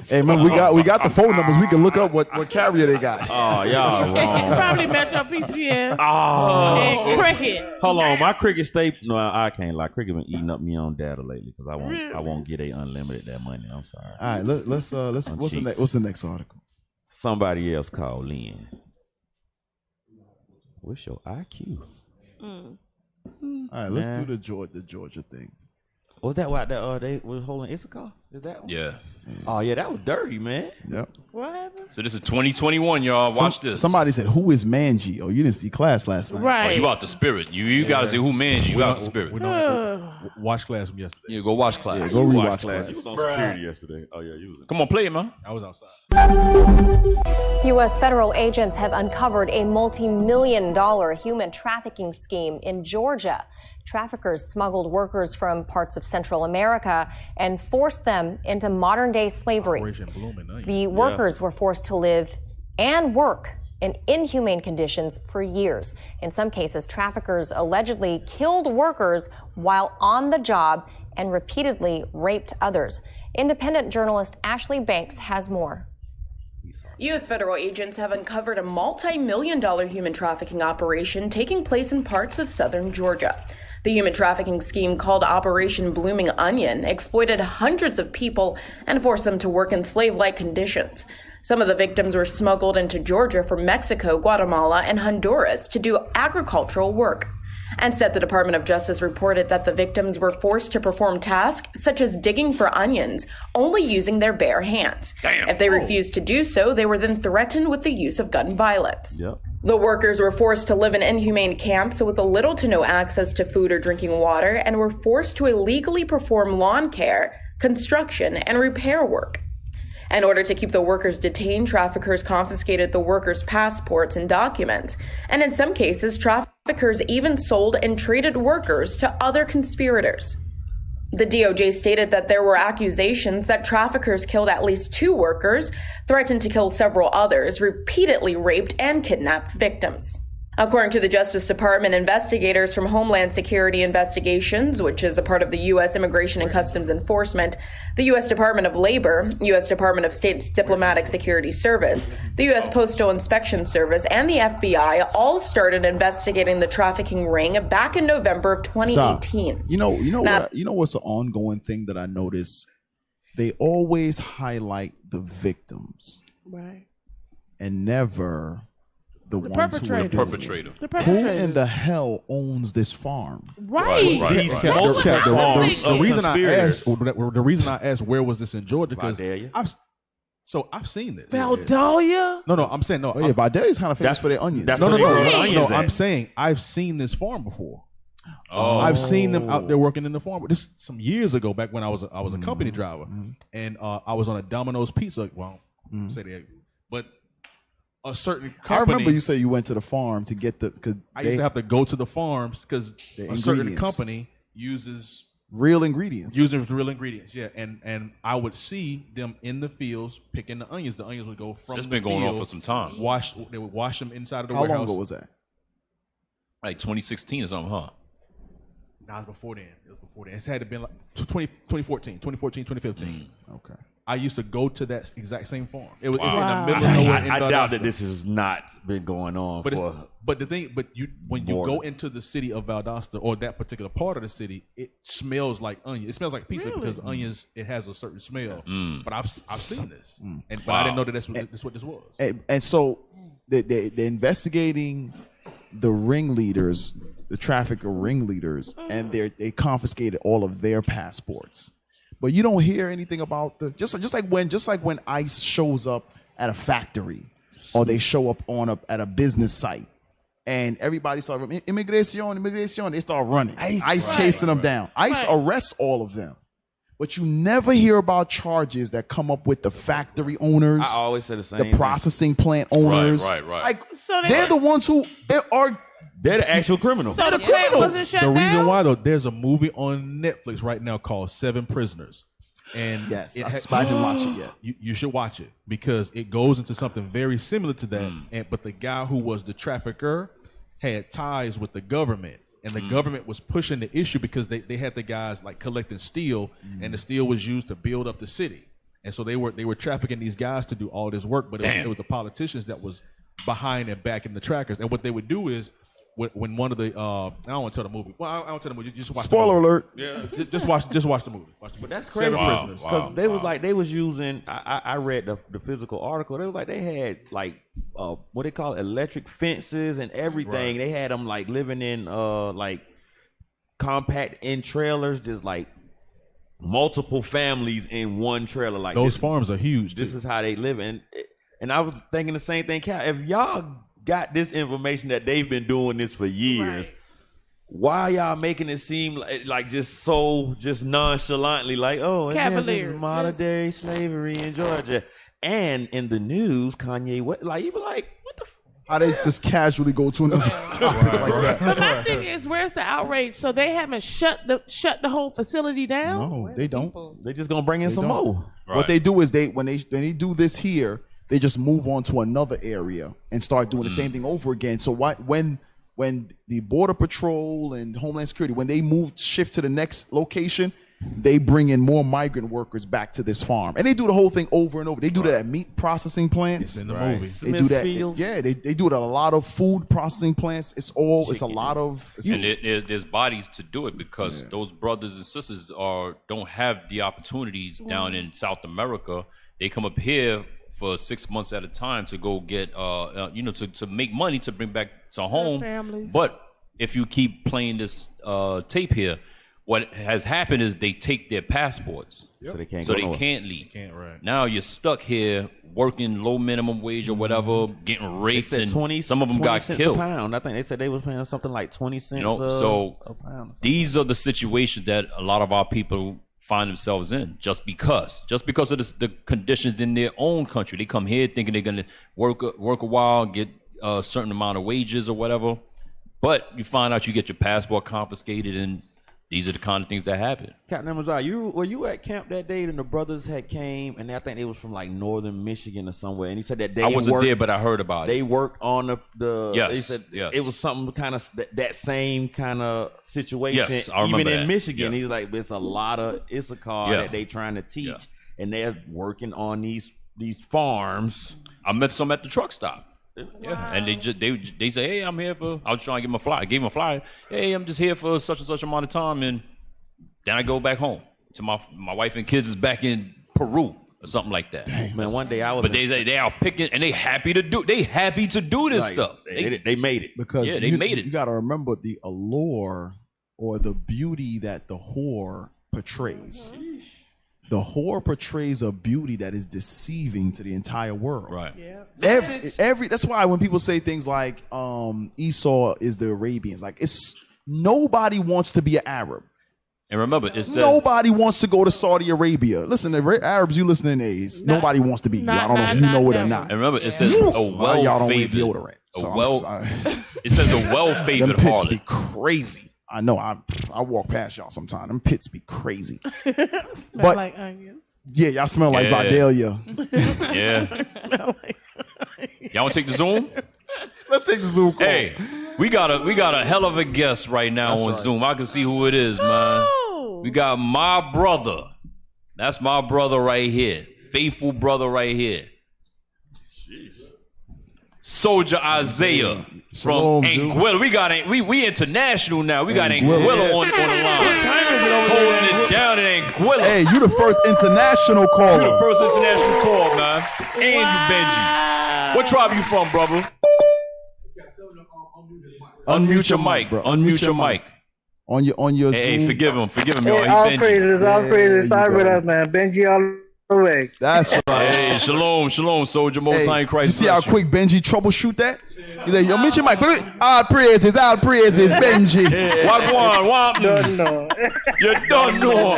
S7: Hey man, we got the phone numbers. We can look up what carrier they got.
S8: Oh, y'all wrong.
S12: Probably Metro PCS.
S8: Oh.
S12: And Cricket.
S8: Hold on, my Cricket stay. No, I can't lie. Cricket been eating up me on data lately because I won't get unlimited that money. I'm sorry.
S7: All right, let's what's the next article?
S8: Somebody else called in. What's your IQ?
S7: All right, let's do the Georgia thing.
S8: Was that why they was holding Issachar? Is that one?
S11: Yeah.
S8: Oh yeah, that was dirty, man.
S7: Yep.
S12: What happened?
S11: So this is 2021, y'all. Watch this.
S7: Somebody said, "Who is Manji?" Oh, you didn't see class last night.
S12: Right.
S11: Oh, you out the spirit. You got to say who Mangie. You out the spirit.
S9: We know watch class from yesterday.
S11: Yeah, go watch class.
S7: Yeah, go rewatch
S8: You
S7: class.
S8: was on security yesterday. Oh yeah, you was.
S11: Come on, play it, man.
S9: I was outside.
S20: U.S. federal agents have uncovered a multi-million-dollar human trafficking scheme in Georgia. Traffickers smuggled workers from parts of Central America and forced them into modern-day slavery. The workers were forced to live and work in inhumane conditions for years. In some cases, traffickers allegedly killed workers while on the job and repeatedly raped others. Independent journalist Ashley Banks has more.
S21: U.S. federal agents have uncovered a multi-million-dollar human trafficking operation taking place in parts of southern Georgia. The human trafficking scheme, called Operation Blooming Onion, exploited hundreds of people and forced them to work in slave-like conditions. Some of the victims were smuggled into Georgia from Mexico, Guatemala, and Honduras to do agricultural work. Instead, the Department of Justice reported that the victims were forced to perform tasks such as digging for onions, only using their bare hands. If they refused to do so, they were then threatened with the use of gun violence. The workers were forced to live in inhumane camps with little to no access to food or drinking water and were forced to illegally perform lawn care, construction, and repair work. In order to keep the workers detained, traffickers confiscated the workers' passports and documents, and in some cases, traffickers even sold and traded workers to other conspirators. The DOJ stated that there were accusations that traffickers killed at least 2 workers, threatened to kill several others, repeatedly raped and kidnapped victims. According to the Justice Department, investigators from Homeland Security Investigations, which is a part of the U.S. Immigration and Customs Enforcement, the U.S. Department of Labor, U.S. Department of State's Diplomatic Security Service, the U.S. Postal Inspection Service, and the FBI all started investigating the trafficking ring back in November of 2018.
S7: Stop. You know what's an ongoing thing that I notice? They always highlight the victims,
S12: Right.
S7: and never the ones
S11: perpetrator.
S7: who are
S11: Perpetrator.
S12: The
S7: Who
S12: perpetrators.
S7: in the hell owns this farm?
S12: Right.
S9: These
S11: Right.
S9: multiple farms.
S8: of
S9: The reason I
S8: conspirators.
S9: asked, the reason I asked where was this in Georgia, because
S8: Vidalia.
S9: I've seen this.
S12: Valdalia?
S9: No, I'm saying no.
S7: Oh yeah, Vidalia's kind of famous
S8: That's-
S7: for their onions.
S8: that's
S9: No,
S8: where they grow the
S9: no.
S8: onions at.
S9: I'm saying I've seen this farm before.
S11: Oh.
S9: I've seen them out there working in the farm. But this some years ago, back when I was a company driver, and I was on a Domino's Pizza. Well, say that, but a certain company.
S7: I remember you say you went to the farm to get because
S9: I used to have to go to the farms because
S7: The
S9: a certain
S7: ingredients.
S9: company uses
S7: real ingredients.
S9: real ingredients. Yeah, and I would see them in the fields picking the onions. The onions would go from
S11: It's
S9: the
S11: been going on
S9: field,
S11: for some time.
S9: They would wash them inside of the
S7: How
S9: warehouse.
S7: long ago was that?
S11: Like 2016 or something, huh?
S9: Nah, it was before then. It had to been like 2014, 2015.
S7: Okay.
S9: I used to go to that exact same farm. It's in the
S12: Wow.
S9: middle of nowhere. in
S8: I doubt
S9: Valdosta.
S8: that this has not been going on
S9: But
S8: for.
S9: when you go into the city of Valdosta or that particular part of the city, it smells like onion. It smells like pizza because onions, it has a certain smell. But I've seen this, but I didn't know that that's what this was.
S7: And so they're investigating the ringleaders, the trafficker ringleaders, and they confiscated all of their passports. But you don't hear anything about just like when ICE shows up at a factory or they show up at a business site and everybody starts immigration, they start running. ICE chasing them down. ICE arrests all of them. But you never hear about charges that come up with the factory owners.
S8: I always say the same
S7: the
S8: thing.
S7: processing plant owners.
S11: Right.
S7: Like
S12: So
S7: they're the ones who are.
S8: They're the actual criminals.
S12: So the plant wasn't shut
S9: The reason
S12: down?
S9: why though, there's a movie on Netflix right now called 7 Prisoners. And
S7: Yes, I didn't watch it yet.
S9: You should watch it because it goes into something very similar to that. But the guy who was the trafficker had ties with the government, and the government was pushing the issue because they had the guys like collecting steel, and the steel was used to build up the city. And so they were trafficking these guys to do all this work, but it was the politicians that was behind and backing the trackers. And what they would do is when one of the I don't want to tell the movie. Well, I don't tell the movie. Just watch.
S7: Spoiler
S9: the movie.
S7: alert.
S9: Yeah, just watch the movie.
S8: But that's crazy.
S9: 7 Prisoners.
S8: Because they was using. I read the physical article. They was like they had like what they call electric fences and everything. They had them like living in like compact in trailers, just like multiple families in one trailer. Like
S9: Those farms are huge.
S8: This is how they live, and I was thinking the same thing. Cal, if y'all got this information that they've been doing this for years, why y'all making it seem like just nonchalantly like, oh, and this is modern day slavery in Georgia, and in the news, Kanye, what like you be like, what the.
S7: How they just casually go to another topic like that.
S12: But my thing is, where's the outrage? So they haven't shut the whole facility down?
S7: No, they don't.
S8: They just gonna bring in some more.
S7: What they do is when they do this here, they just move on to another area and start doing the same thing over again. So when the Border Patrol and Homeland Security, when they shift to the next location, they bring in more migrant workers back to this farm, and they do the whole thing over and over. They do that at meat processing plants.
S9: It's in the movie.
S7: They do that. They do it at a lot of food processing plants. It's a lot of.
S11: And there's bodies to do it because those brothers and sisters don't have the opportunities down in South America. They come up here for 6 months at a time to go get to make money to bring back to home.
S12: Families.
S11: But if you keep playing this tape here, what has happened is they take their passports,
S8: so they can't
S11: leave. Now you're stuck here working low minimum wage or whatever, getting raped, and some of them got killed.
S8: A pound. I think they said they was paying something like 20 cents.
S11: So
S8: a pound.
S11: These are the situations that a lot of our people find themselves in just because of the conditions in their own country. They come here thinking they're gonna work a while, get a certain amount of wages or whatever, but you find out you get your passport confiscated and these are the kind of things that happen.
S8: Captain Amazon, were you at camp that day and the brothers had came and I think they was from like northern Michigan or somewhere, and he said that they
S11: I wasn't there, but I heard about
S8: they
S11: it.
S8: worked on the
S11: Yes,
S8: they said
S11: yes.
S8: it was something kind of that same kind of situation.
S11: Yes, I remember
S8: even in
S11: that.
S8: Michigan,
S11: Yeah.
S8: he was like, "There's a lot of Issachar that they trying to teach, and they're working on these farms."
S11: I met some at the truck stop. Yeah, and they say, "Hey, I'm here for." I was trying to give him a flyer. I gave him a flyer. Hey, I'm just here for such and such amount of time, and then I go back home to my wife and kids is back in Peru or something like that.
S8: Dang, man, one day I was.
S11: But they are picking and they happy to do this
S8: Like,
S11: stuff.
S8: They made it
S7: because
S11: they made it.
S7: You got to remember the allure or the beauty that the whore portrays. The whore portrays a beauty that is deceiving to the entire world.
S11: Right.
S12: Yeah.
S7: Every that's why when people say things like Esau is the Arabians, like it's nobody wants to be an Arab.
S11: And remember, it says
S7: Nobody wants to go to Saudi Arabia. Listen, the Arabs you listening to is nobody wants to be you. I don't know if you know it or not.
S11: And remember, it says
S7: Yes.
S11: a
S7: Well, y'all don't wear
S11: well-favored.
S7: deodorant. So
S11: It says a well-favored
S7: Them pits
S11: harlot.
S7: be crazy. I know. I walk past y'all sometimes. Them pits be crazy.
S12: Smell like onions.
S7: Yeah, y'all smell like
S11: Yeah.
S7: Vidalia.
S11: Yeah. Y'all want to take the Zoom?
S7: Let's take the Zoom call.
S11: Hey, we got a hell of a guest right now
S7: That's
S11: on
S7: right.
S11: Zoom. I can see who it is, man. We got my brother. That's my brother right here. Faithful brother right here. Soldier Isaiah
S7: Shalom,
S11: from Anguilla. We international now. We got Anguilla on the line. Holding it down in Anguilla.
S7: Hey, you the first international caller.
S11: You the first international call, man. And you, Benji. What tribe you from, brother? Unmute your mic, bro. Unmute your mic.
S7: On your
S11: Hey,
S7: Zoom.
S11: forgive him,
S4: Hey,
S11: y'all. He
S4: all
S11: Benji.
S4: praises, all praises.
S7: you
S4: Sorry
S7: go.
S4: for that, man. Benji all the way.
S7: That's right.
S11: Hey, shalom, soldier. Most High in Christ.
S7: You see how
S11: bless you.
S7: quick Benji troubleshoot that? He's like, yo, meet your mic. All praises, Benji.
S11: Wagwan,
S4: Don't know.
S11: You don't know.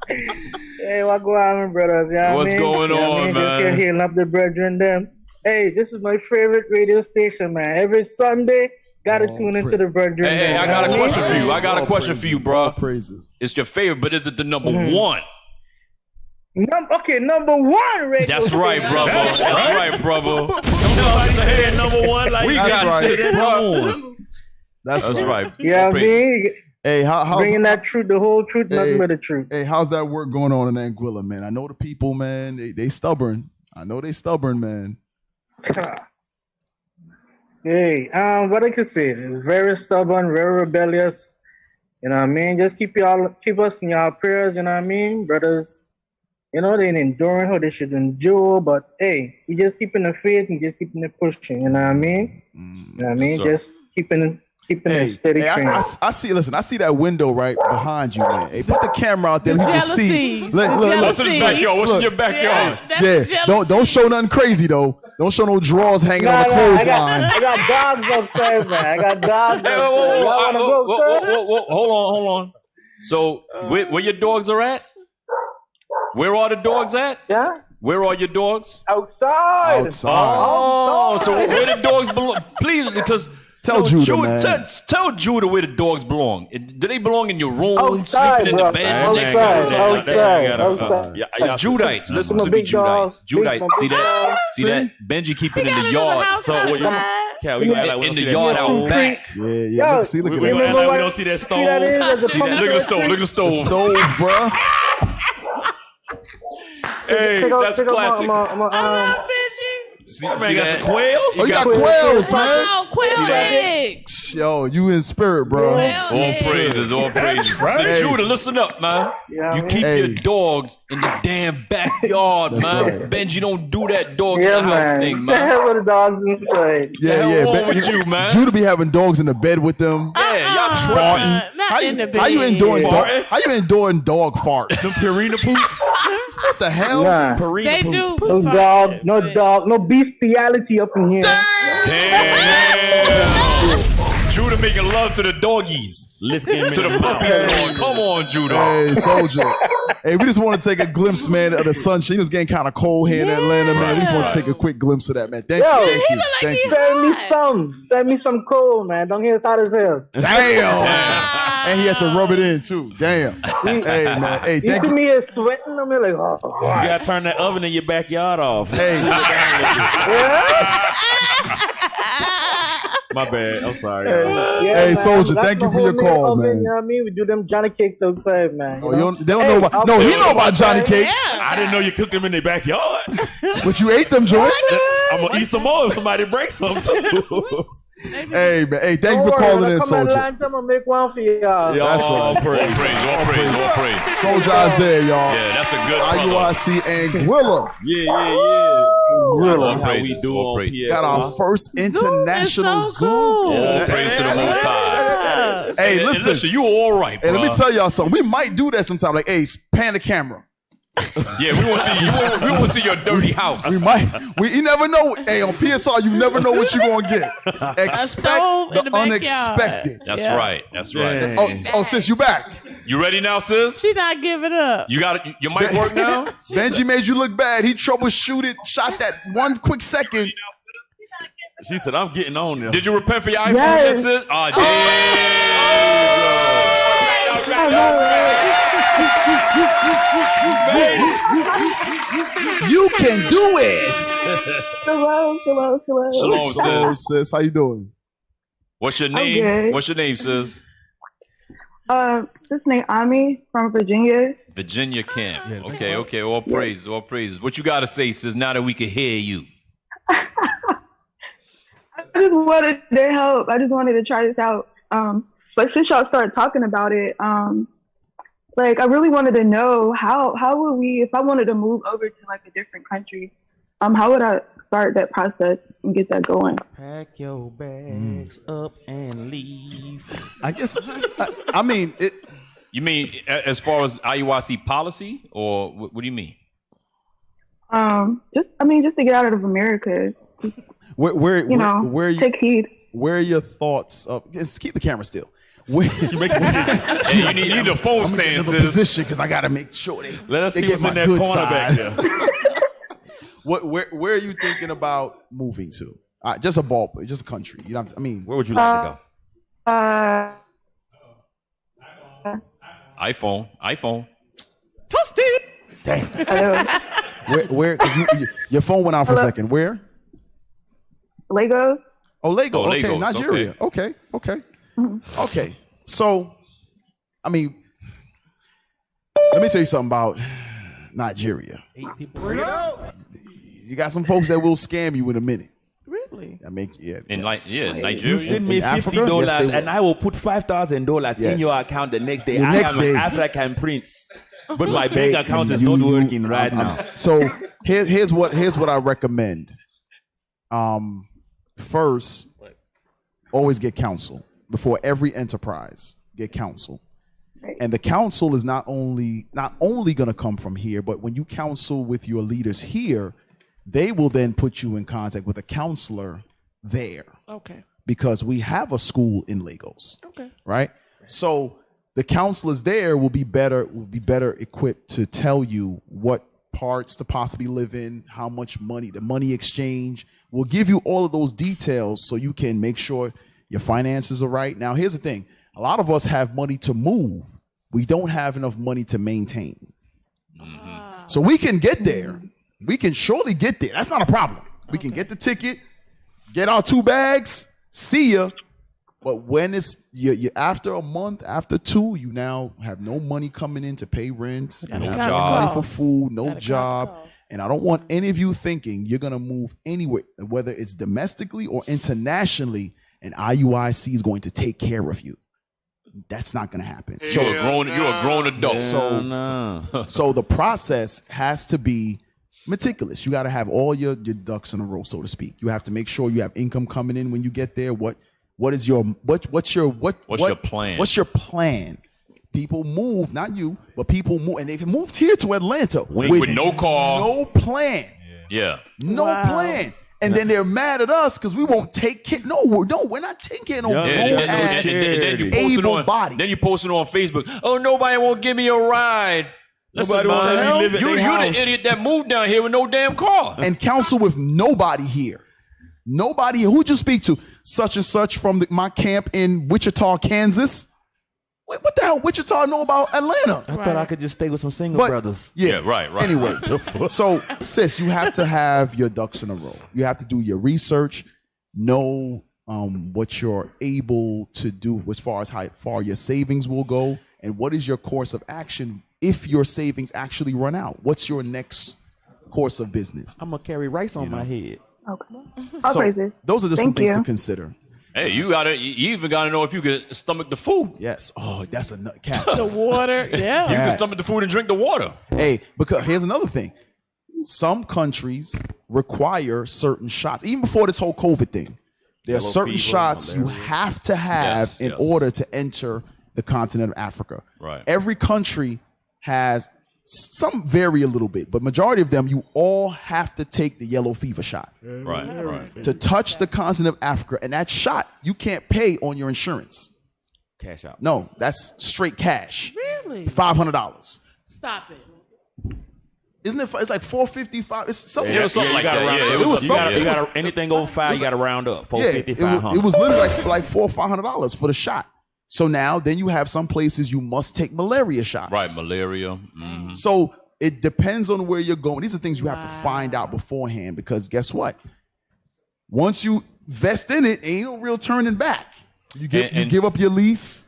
S4: Hey, what going on, brothers? You know
S11: What's
S4: what I mean?
S11: going
S4: You know what I
S11: on,
S4: mean? Just
S11: man?
S4: here healing up the brethren them. Hey, this is my favorite radio station, man. Every Sunday, gotta tune into the brethren.
S11: Hey,
S4: them,
S11: I
S4: you
S11: got
S4: know
S11: a
S4: what
S11: question for you. I got a
S7: All
S11: question for you, bro.
S7: Praises.
S11: It's your favorite, but is it the number
S4: Mhm.
S11: one?
S4: Okay, number one radio
S11: That's right,
S4: station.
S11: brother. That's right, brother. You know what I'm saying?
S10: Number one, like
S11: We
S7: That's
S11: got
S7: right.
S11: this, bro.
S7: That's
S11: right.
S4: Yeah, I mean,
S7: Hey, how's
S4: bringing that truth, the whole truth, nothing but the truth.
S7: Hey, how's that work going on in Anguilla, man? I know the people, man. They stubborn. I know they stubborn, man.
S4: Hey, what I can say, very stubborn, very rebellious. You know what I mean? Just keep us in your prayers. You know what I mean, brothers? You know they ain't enduring how they should endure, but hey, we just keeping the faith and just keeping it pushing. You know what I mean? You know what I mean?
S7: sir.
S4: Just keeping a steady train.
S7: I see. Listen, I see that window right behind you, man. Hey, put the camera out there. You can see.
S12: Jealousies.
S11: What's in his backyard? What's in your backyard?
S7: Yeah, don't show nothing crazy though. Don't show no drawers hanging on the clothesline.
S4: I got dogs upstairs, man. I got dogs
S11: Hey,
S4: upstairs.
S11: whoa,
S4: Y'all wanna go upstairs?
S11: whoa. Hold on. So, where your dogs are at? Where are the dogs at?
S4: Yeah.
S11: Where are your dogs?
S4: Outside.
S11: Oh, so where the dogs belong? Please, because
S7: Tell Judah, man.
S11: Tell Judah where the dogs belong. Do they belong in your room,
S4: Outside,
S11: sleeping in
S4: bro.
S11: the bed?
S4: Outside.
S11: So Judites, listen
S4: I'm
S11: to
S4: a
S11: me,
S4: big dog.
S11: Judites. Judites,
S4: Big
S11: see that?
S4: dog.
S11: See that? Benji keep it in the yard.
S8: So what you? Cal, we gonna act like we
S11: In
S8: don't
S11: the
S8: see that
S11: yard
S8: stove.
S11: out back.
S7: Yeah.
S4: Yo,
S7: Look, see, look at
S8: We
S7: that.
S8: gonna act like we
S4: what-
S8: don't see that
S4: See
S8: stove.
S4: that is at the
S11: See that? Look at the stove. Look at the
S7: The
S11: stove.
S7: stove, bruh.
S11: Hey, that's classic. See,
S8: Man,
S11: see
S8: got
S11: that?
S8: some quails.
S7: Oh, you got quails, man.
S12: Oh, quail eggs.
S7: Yo, you in spirit, bro.
S11: All praises, all praises. So
S7: Hey.
S11: Judah, listen up, man.
S4: Yeah,
S11: You
S4: man.
S11: keep
S7: Hey.
S11: your dogs in the damn backyard,
S7: That's
S11: man.
S7: right.
S11: Benji, don't do that dog
S4: Yeah,
S11: in the house
S4: man.
S11: thing,
S4: The
S11: man.
S4: hell with the dogs inside.
S7: Yeah.
S11: hell wrong
S7: Ben-
S11: with you, man?
S7: Judah be having dogs in the bed with them.
S11: Yeah, y'all
S7: Farting.
S12: Not
S7: How
S12: in the
S7: you,
S12: bed.
S7: how you enduring dog?
S11: Farting?
S7: How you enduring dog farts?
S8: Some Purina poops.
S7: What the hell?
S4: Nah.
S8: Purina
S12: They
S8: poops.
S12: do.
S4: No dog, no bestiality up in here.
S11: Damn. Judah making love to the doggies.
S8: Let's get him
S11: To
S8: in
S11: the
S8: the
S11: puppies.
S8: mouth.
S11: Come on, Judah.
S7: Hey, soldier. Hey, we just want to take a glimpse, man, of the sunshine. It was getting kind of cold here in Atlanta, man. We just want to take a quick glimpse of that, man. Thank
S4: Yo,
S7: you, thank you.
S4: Send me some coal, man. Don't get us out of here.
S7: Damn. And he had to rub it in too. Damn. Hey man. Hey,
S4: You see me here sweating? I'm like, oh.
S8: You gotta turn that oven in your backyard off.
S7: Hey.
S8: My bad. I'm sorry.
S7: Hey, Soldier, thank you for your call, man.
S4: You know what I mean? We do them Johnny cakes outside, man.
S7: Oh, they don't know about. No, he know about Johnny cakes.
S8: I didn't know you cooked them in their backyard.
S7: But you ate them joints.
S8: I'm gonna eat some more if somebody breaks some too.
S7: Hey man. Hey, thank you for calling in, Soldier.
S4: I'm gonna make one for y'all.
S7: That's right.
S11: All praise.
S7: Soldier Isaiah, y'all.
S11: Yeah, that's a good brother.
S7: IUIC Anguilla.
S8: Yeah.
S7: Really?
S8: How we do on PS.
S7: Got our first international Zoom.
S11: All praise to the Most High.
S7: Hey,
S11: And
S7: listen.
S11: you all right, bro.
S7: Hey, let me tell y'all something. We might do that sometime. Like, hey, pan the camera.
S11: Yeah, we want to see you. We want to see your dirty house.
S7: We might. You never know. Hey, on PSR, you never know what you're gonna get. Expect the unexpected.
S11: That's right. That's right.
S7: Oh, sis, you back?
S11: You ready now, sis?
S12: She not giving up.
S11: You got it. Your mic work now?
S7: Benji made you look bad. He troubleshooted, shot that 1 quick second.
S8: She said, "I'm getting on there."
S11: Did you repent for your iPhone, yes. Sis? Oh,
S7: You can do it.
S2: Shalom.
S7: Sis. How you doing?
S11: What's your name?
S2: good.
S11: What's your name, sis?
S2: This name Ami from Virginia.
S11: Virginia Camp. Okay. All praise. What you got to say, sis, now that we can hear you?
S2: I just wanted to help. I just wanted to try this out. Like since y'all started talking about it, like I really wanted to know how would we, if I wanted to move over to like a different country, how would I start that process and get that going?
S8: Pack your bags up and leave.
S7: I guess. I mean it.
S11: You mean as far as IUIC policy, or what do you mean?
S2: Just to get out of America.
S7: Where you,
S2: take heed.
S7: Where are your thoughts of? Just keep the camera still. Where,
S11: you need the phone stand, sis.
S7: Position because I gotta make sure
S8: let us see
S7: get
S8: what's in that corner back there.
S7: Where are you thinking about moving to? Just a ballpark, just a country. You know what I mean?
S8: Where would you like to go?
S11: iPhone.
S8: Dang.
S7: Where? Because your phone went out for a second. Where?
S2: Lagos.
S7: Oh, Lagos.
S11: Oh,
S7: okay,
S11: Lagos.
S7: Nigeria. Okay. Okay. So, I mean, let me tell you something about Nigeria.
S8: 8 people.
S7: You got some folks that will scam you in a minute.
S12: Really?
S7: I make
S11: Nigeria.
S8: You send me $50 and I will put $5,000 in your account the next day. I am an African prince, but my bank account is not working right now.
S7: So here's what I recommend. First, always get counsel before every enterprise. Get counsel, and the counsel is not only going to come from here, but when you counsel with your leaders here, they will then put you in contact with a counselor there.
S12: Okay.
S7: Because we have a school in Lagos.
S12: Okay.
S7: Right. So the counselors there will be better equipped to tell you what parts to possibly live in, how much money, the money exchange. We'll give you all of those details so you can make sure your finances are right. Now, here's the thing. A lot of us have money to move. We don't have enough money to maintain. Mm-hmm. So we can get there. We can surely get there. That's not a problem. We can get the ticket, get our 2 bags, see ya. But when it's you after a month, after 2, you now have no money coming in to pay rent, no money for food, no job. And I don't want any of you thinking you're gonna move anywhere, whether it's domestically or internationally, and IUIC is going to take care of you. That's not gonna happen. So
S11: you're a grown adult.
S7: So the process has to be meticulous. You got to have all your ducks in a row, so to speak. You have to make sure you have income coming in when you get there. What's your plan? What's your plan? People move, not you, but people move, and they've moved here to Atlanta
S11: with no car,
S7: no plan.
S11: Yeah,
S7: no plan. And then they're mad at us because we won't take care. No, we're not taking care of no ass able body.
S11: Then you post it on Facebook. Oh, nobody won't give me a ride. Listen, man, you're the idiot that moved down here with no damn car.
S7: And counsel with nobody here. Nobody here. Who'd you speak to? Such and such from my camp in Wichita, Kansas. What the hell Wichita know about Atlanta?
S8: I thought I could just stay with some single brothers.
S7: Yeah,
S11: right.
S7: Anyway, so sis, you have to have your ducks in a row. You have to do your research, know what you're able to do as far as how far your savings will go, and what is your course of action if your savings actually run out. What's your next course of business?
S8: I'm gonna carry rice on my head.
S2: Okay.
S7: So those are just some things to consider.
S11: Hey, you even gotta know if you can stomach the food.
S7: Yes. Oh, that's a cat.
S12: The water, yeah.
S11: You can stomach the food and drink the water.
S7: Hey, because here's another thing. Some countries require certain shots. Even before this whole COVID thing, there are
S8: Yellow
S7: certain
S8: fever,
S7: shots you have to have in order to enter the continent of Africa.
S11: Right.
S7: Every country has, some vary a little bit, but majority of them, you all have to take the yellow fever shot.
S11: Right.
S7: To touch the continent of Africa. And that shot, you can't pay on your insurance.
S8: Cash out.
S7: No, that's straight cash.
S12: Really?
S7: $500.
S12: Stop it.
S7: Isn't it? It's like $455. It's something.
S11: It was something like that. Yeah,
S7: it was something.
S8: You got anything over $5, you got to round up. $450, $500.
S7: It was literally like $400 or $500 for the shot. So now, then you have some places you must take malaria shots.
S11: Right, malaria. Mm-hmm.
S7: So it depends on where you're going. These are things you have to find out beforehand, because guess what? Once you vest in it, ain't no real turning back. You give up your lease.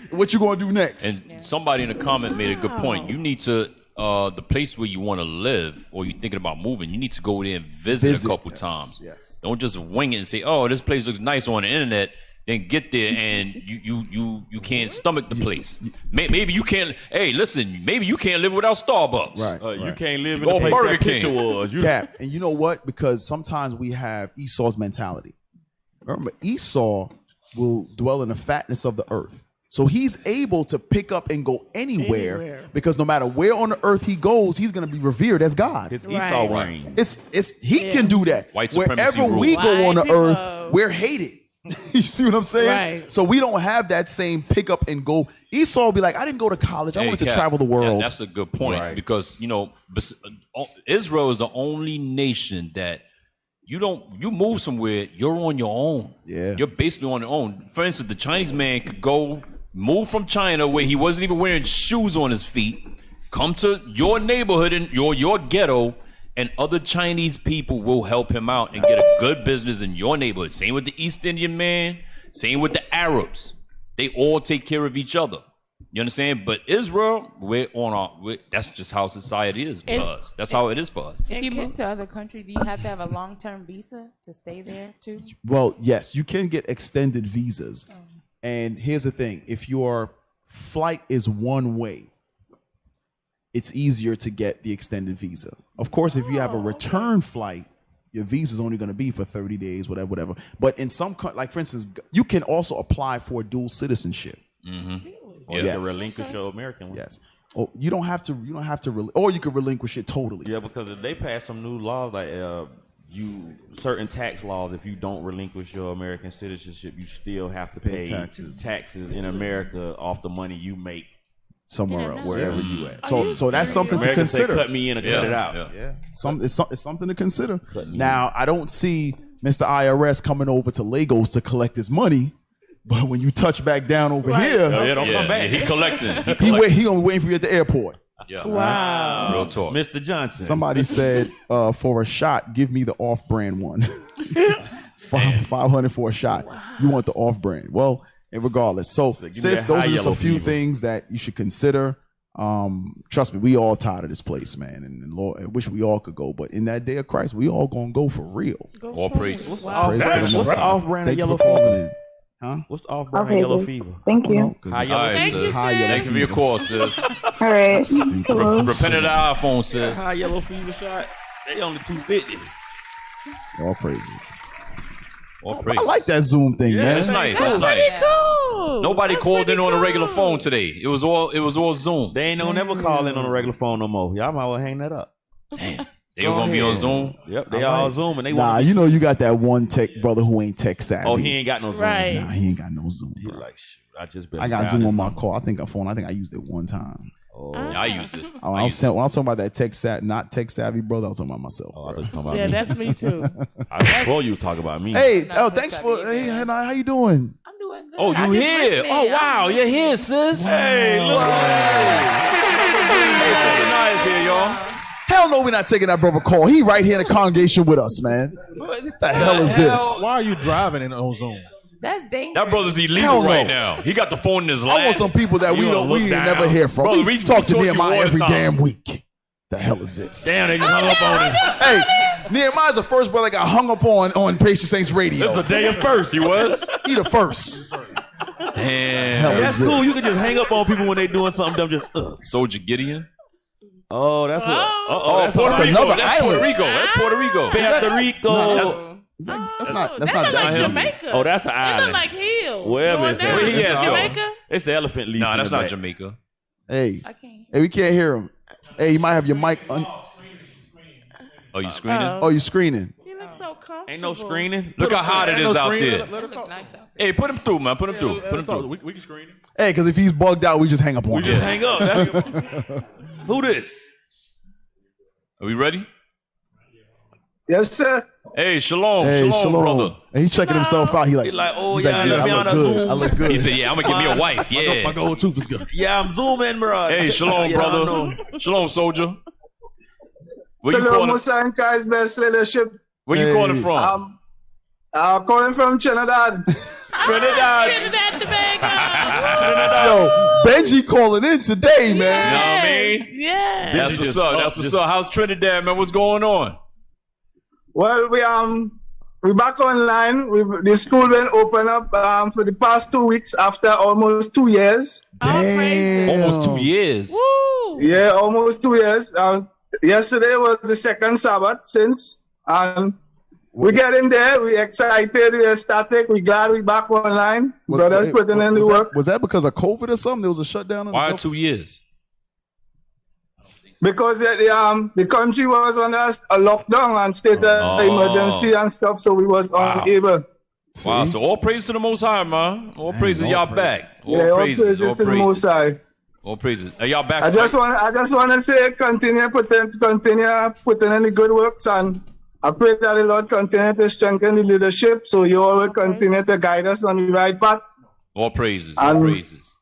S7: What you gonna do next?
S11: And somebody in the comment made a good point. You need to the place where you want to live, or you're thinking about moving, you need to go there and visit a couple times.
S7: Yes.
S11: Don't just wing it and say, "Oh, this place looks nice on the internet." Then get there and you can't stomach the place. Maybe you can't. Hey, listen. Maybe you can't live without Starbucks.
S7: Right.
S8: You can't live in the place
S11: Burger
S8: that picture was.
S7: Cap. And you know what? Because sometimes we have Esau's mentality. Remember, Esau will dwell in the fatness of the earth. So he's able to pick up and go anywhere. Because no matter where on the earth he goes, he's going to be revered as God.
S8: It's Esau reign.
S7: He can do that.
S11: White supremacy
S7: Wherever
S11: rule.
S7: we go on the earth, we're hated. You see what I'm saying?
S12: Right.
S7: So we don't have that same pick up and go. Esau will be like, I didn't go to college. I wanted to
S11: Cap,
S7: travel the world.
S11: That's a good point, because Israel is the only nation that you move somewhere, you're on your own.
S7: Yeah.
S11: You're basically on your own. For instance, the Chinese man could move from China where he wasn't even wearing shoes on his feet, come to your neighborhood and your ghetto, and other Chinese people will help him out and get a good business in your neighborhood. Same with the East Indian man, same with the Arabs. They all take care of each other. You understand? But Israel, that's just how society is for us. That's how it is for us.
S16: If you move to other countries, do you have to have a long-term visa to stay there too?
S7: Well, yes, you can get extended visas. And here's the thing. If your flight is one way, it's easier to get the extended visa. Of course, if you have a return flight, your visa is only going to be for 30 days, whatever. But in some, like for instance, you can also apply for dual citizenship.
S11: Mm-hmm.
S8: Or you can relinquish your American one.
S7: Yes. Oh, you don't have to, or you can relinquish it totally.
S8: Yeah, because if they pass some new laws like certain tax laws, if you don't relinquish your American citizenship, you still have to pay taxes in America off the money you make
S7: somewhere else,
S8: wherever you at.
S7: So that's something to consider.
S8: Cut me in or cut it out.
S7: Yeah. It's something to consider. Now, I don't see Mr. IRS coming over to Lagos to collect his money, but when you touch back down over here,
S8: don't come back.
S11: He collecting.
S7: He gonna wait for you at the airport.
S11: Yeah.
S12: Wow.
S11: Real talk.
S8: Mr. Johnson.
S7: Somebody said, for a shot, give me the off-brand one. 500 for a shot. You want the off-brand. Well, and regardless. So sis, those are just a few things that you should consider. Trust me, we all tired of this place, man. And Lord, I wish we all could go. But in that day of Christ, we all gonna go for real.
S11: All praises.
S8: What's the off-brand of yellow fever? Huh? What's the off-brand of yellow fever?
S2: Thank you.
S8: High yellow fever.
S11: Thank you for your call, sis.
S2: All right.
S11: Repent of the iPhone, sis.
S8: High yellow fever shot. They only $250.
S7: All praises.
S11: All praises.
S7: I like that Zoom thing, man.
S11: That's nice. That's nice. Nobody called in on a regular phone today. It was all Zoom.
S8: They ain't never call in on a regular phone no more. Y'all might well hang that up.
S11: Damn. They gonna be on Zoom?
S8: Yep, they all Zoom and they
S7: Nah, you know you got that one tech brother who ain't tech savvy.
S8: Oh, he ain't got no Zoom.
S12: Right.
S7: Nah, he ain't got no Zoom.
S8: He
S7: Bro.
S8: like, shoot,
S7: I got Zoom on my call. I think I used it one time.
S8: Oh,
S11: I use it.
S7: Oh, when I was talking about that not tech savvy brother, I was talking about myself.
S8: Oh, I was talking about
S12: Yeah,
S8: me.
S12: that's me too.
S8: I thought you was talking about me.
S7: Hey, thanks for how you doing?
S16: I'm doing doing good.
S11: Oh, you here? Oh, wow, you're here, sis.
S8: Hey, look
S11: at here, y'all.
S7: Hell no, we're not taking that brother call. He right here in the congregation with us, man. What the hell is this?
S9: Why are you driving in ozone?
S16: That's dangerous.
S11: That brother's illegal right now. He got the phone in his lap.
S7: I want some people that we never hear from.
S11: Brother,
S7: we talk to Nehemiah every
S11: time.
S7: damn week. The hell is this?
S8: Damn, they just hung up on him.
S7: Hey, Nehemiah's the first brother that got hung up on Patient Saints Radio.
S8: This is a day of first.
S11: He was?
S7: He the first.
S11: Damn.
S8: That's cool. You can just hang up on people when they doing something dumb. Just
S11: Soldier Gideon.
S8: Oh, that's what.
S11: That's
S8: Puerto Rico.
S7: another
S11: That's
S7: island.
S11: Puerto Rico. That's Puerto Rico.
S8: Puerto Rico.
S7: That's not
S12: That's
S7: that.
S12: like Jamaica.
S8: Oh, that's an
S12: It
S8: island.
S12: look like hills.
S8: Wherever
S12: going
S8: it's
S12: down.
S8: at.
S11: Where he at, though?
S12: Jamaica?
S8: It's the elephant leaf.
S11: Nah,
S8: in
S11: that's
S8: the
S11: not
S8: back.
S11: Jamaica.
S7: Hey, we can't hear him. Hey, you might have your mic on.
S11: Oh, you screening?
S7: Oh, you screening?
S12: You look so comfortable.
S8: Ain't no screening.
S11: Look how hot it is out there.
S9: Let us talk.
S11: Hey, put him through, man. Put him through. Put him through.
S9: We can screen him.
S7: Hey, because if he's bugged out, we just hang up on
S8: We
S7: him.
S8: just hang up. That's, who this?
S11: Are we ready?
S14: Yes, sir.
S11: Hey, shalom,
S7: Hey,
S11: shalom, brother.
S7: And he's checking himself out. He like,
S8: oh,
S7: he's
S8: yeah,
S7: like,
S8: let me
S7: I
S8: on
S7: look
S8: a
S7: good.
S8: Zoom.
S7: I look good.
S11: He said, yeah, I'm going to give me a wife. Yeah.
S9: My gold tooth is good.
S8: Yeah, I'm zooming, bro.
S11: Hey, shalom,
S8: Yeah, I
S11: brother.
S8: know.
S11: Shalom, soldier. Where you
S14: Shalom,
S11: calling?
S14: Musa and Christ bless leadership.
S11: Where you calling from?
S14: I'm calling from Trinidad.
S11: Trinidad.
S12: Trinidad, Tobago.
S7: Yo, Benji calling in today, man.
S11: You know what I mean?
S12: Yeah.
S11: That's what's up. That's what's up. How's Trinidad, man? What's going on?
S14: Well, we back online. The school been open up for the past 2 weeks after almost 2 years.
S7: Damn.
S11: Almost 2 years.
S12: Woo.
S14: Yeah, almost 2 years. Yesterday was the second Sabbath since. We get in there. We excited. We ecstatic. We glad we back online. Brothers putting in the work.
S7: Was that because of COVID or something? There was a shutdown.
S11: Why 2 years?
S14: Because the country was under a lockdown and state of emergency and stuff, so we was unable.
S11: Wow, so all praise to the Most High, man. All praises, y'all back.
S14: All praises to the Most High.
S11: All praises. Are y'all back?
S14: I just want to say, continue putting in the good works, and I pray that the Lord continue to strengthen the leadership, so you all will continue to guide us on the right path.
S11: All praises. All praises.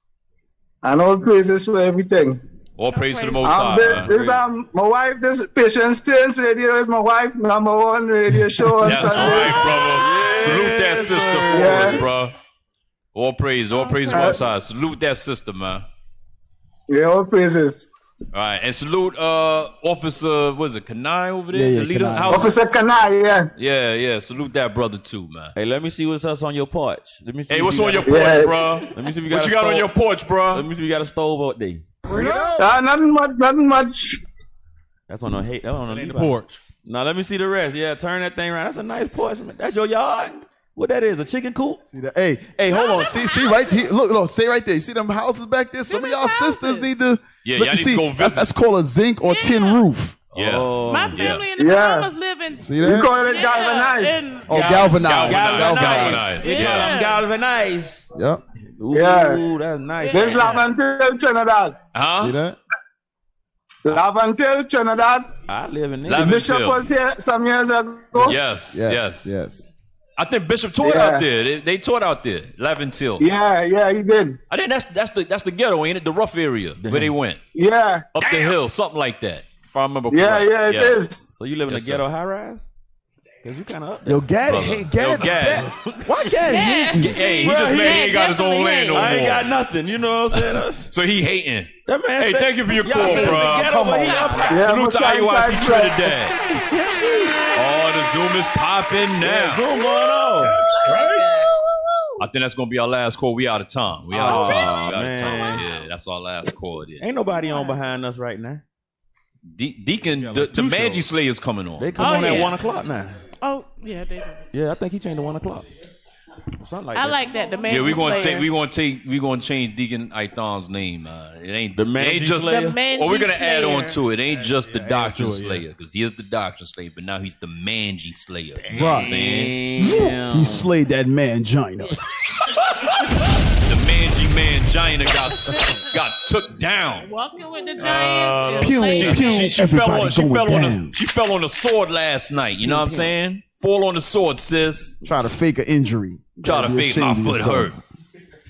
S14: And all praises for everything.
S11: All praise to the Most High.
S14: This my wife. This Patient Saints Radio is my wife. #1 radio show on
S11: That's
S14: Sunday.
S11: right, brother. Salute that sister for us, bro. All praise to the Most High. Salute that sister, man.
S14: Yeah, all praises.
S11: All right, and salute Officer, what is it, Kanai over there?
S7: Yeah,
S11: the leader?
S7: Kanai.
S14: Officer Kanai, yeah.
S11: Yeah, salute that brother too, man.
S8: Hey, let me see what's else on your porch. Let me see.
S11: Hey,
S8: if
S11: what's
S8: you
S11: on
S8: got
S11: your
S8: a-
S11: porch, bro?
S8: Let me see if you
S11: What
S8: got
S11: you
S8: a
S11: got on
S8: stove.
S11: your porch, bro?
S8: Let me see if you got a stove out there.
S14: Nothing much.
S8: That's on the hate. That's on
S9: The porch.
S8: Now let me see the rest. Yeah, turn that thing around. That's a nice porch, man. That's your yard. What that is? A chicken coop?
S7: See that? Hey, hold on. See right here. Look, stay right there. You see them houses back there? Some of y'all sisters need to.
S11: Yeah,
S7: look,
S11: y'all need to go visit.
S7: That's called a zinc or tin roof.
S11: Yeah.
S8: Oh,
S12: My family and the Bahamas live in.
S7: See that?
S14: We call it galvanized.
S7: Oh, galvanized.
S11: Galvanized.
S8: Yeah, galvanized.
S7: Yep.
S8: Ooh,
S14: Yeah.
S8: that's nice.
S14: This Lavantil Trinidad.
S11: Huh?
S7: See that?
S14: Lavantil Trinidad.
S8: I live in
S14: The
S8: there.
S14: bishop was here some years ago.
S11: Yes. I think Bishop taught out there. They taught out there, Laventil.
S14: Yeah, he did.
S11: I think that's the ghetto, ain't it? The rough area where they went.
S14: Yeah.
S11: Up the hill, something like that. If I remember
S14: Yeah,
S11: correct.
S14: it is.
S8: So you live in
S11: Yes,
S8: a ghetto
S11: sir.
S8: high rise? Cause you kind of up there.
S7: Yo, Gad,
S11: Brother.
S7: hey, Gad,
S11: Yo, Gad.
S7: why Gad?
S11: Hey, he just mad he ain't got his own land no more.
S8: I ain't got nothing. You know what I'm saying? That's-
S11: So he hating.
S8: That man
S11: Hey,
S8: said-
S11: thank you for your
S8: Y'all
S11: call,
S8: said it's
S11: bro.
S8: the ghetto,
S11: Come
S8: but
S11: on.
S8: he up high.
S14: Yeah,
S11: Salute to
S14: Musa and
S11: IUIC
S14: Christ.
S11: Trinidad. Oh, the Zoom is popping now.
S8: Zoom going on.
S11: I think that's gonna be our last call. We out of time. We out of time. We out of
S8: man.
S11: time. Yeah, that's our last call. It is.
S8: Ain't nobody on behind us right now.
S11: Deacon, the Manji Slayer's coming on.
S8: They come on at 1 o'clock now.
S12: Oh, yeah, they do.
S8: Yeah, I think he changed to 1 o'clock. Something like
S12: I
S8: that.
S12: like that. The man.
S11: Yeah, we're gonna change Deacon Ithon's name. It ain't
S8: The
S11: it
S8: Manji
S11: ain't just
S8: Slayer?
S12: The Manji
S11: or we're gonna add
S12: Slayer.
S11: on to it. It ain't just the Doctrine
S9: to it, yeah.
S11: Slayer, because he is the Doctrine Slayer, but now he's the Manji Slayer. You know
S7: Right.
S11: what I'm saying?
S8: Damn.
S7: He slayed that man, Gina.
S11: The Manji Mangina got took down.
S12: Walking with the Giants. is
S7: Pew,
S12: like-
S7: pew.
S11: She
S7: Everybody
S11: fell
S7: going
S11: on
S7: down.
S11: she fell on the sword last night. You know what I'm saying? Fall on the sword, sis.
S7: Try to fake an injury.
S11: Try to
S7: You're
S11: fake my
S7: ashamed of
S11: foot
S7: yourself.
S11: hurt.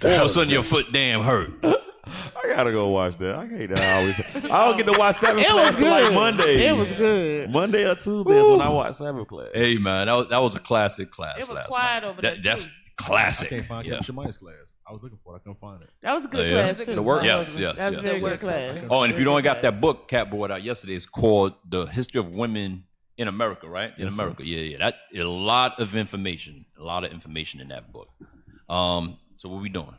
S11: All of a sudden your foot damn hurt.
S8: I gotta go watch that. I hate that. I don't get to watch 7 class till like Monday.
S12: It was good.
S8: Monday or Tuesday is when I watch 7 class.
S11: Hey man, that was a classic class.
S12: It was
S11: last
S12: quiet
S11: night.
S12: over there.
S11: That's classic.
S9: I can't find Kevin Shemaiah's class. I was looking for it. I couldn't find it.
S12: That was a good
S11: Yeah.
S12: class too.
S11: The work. Yes.
S12: That's a very good class.
S11: Oh, and if you don't got that book Cat brought out yesterday, it's called "The History of Women in America," right? In America, sir. Yeah. That a lot of information in that book. So what we doing?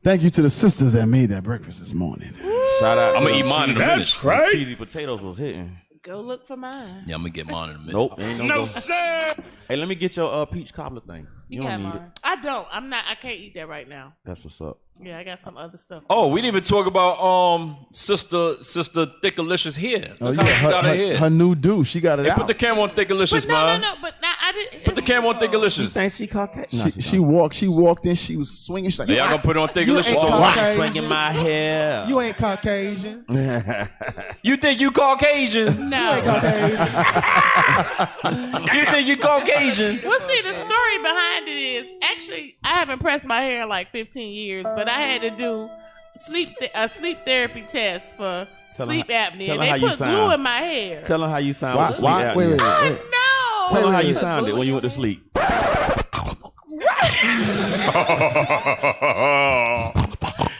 S7: Thank you to the sisters that made that breakfast this morning.
S8: Shout out.
S11: I'm gonna eat mine in a minute.
S8: That's right. Cheesy potatoes was hitting.
S12: Go look for mine.
S11: Yeah, I'm gonna get mine in a minute.
S8: Nope. Ain't
S11: No,
S8: sir. Hey, let me get your peach cobbler thing. You don't need it.
S12: I don't. I can't eat that right now.
S8: That's what's up.
S12: Yeah, I got some other stuff.
S11: Oh, we didn't even talk about sister Thickalicious here.
S7: Oh,
S11: Look
S7: yeah,
S11: how she got her hair.
S7: her new do. She got it
S11: Hey,
S7: out.
S11: put the camera on Thickalicious, man.
S12: No, but now I didn't.
S11: Put the camera on Thickalicious.
S8: You think she Caucasian?
S7: She walked in. She was swinging. She's like,
S11: Hey, y'all gonna put it on Thickalicious?
S8: I'm swinging my hair.
S9: You ain't Caucasian.
S11: You think you Caucasian?
S12: No.
S9: You ain't Caucasian.
S11: You think you Caucasian?
S12: Well, see, the story behind it is actually I haven't pressed my hair in like 15 years, but I had to do a sleep therapy test for sleep apnea.
S8: tell her how
S12: They
S8: you
S12: put
S8: sound.
S12: glue in my hair.
S8: Tell them how you sound.
S7: Why-
S8: with sleep
S7: why-
S8: apnea.
S7: wait.
S12: No.
S8: Tell them how you sounded when you went to sleep.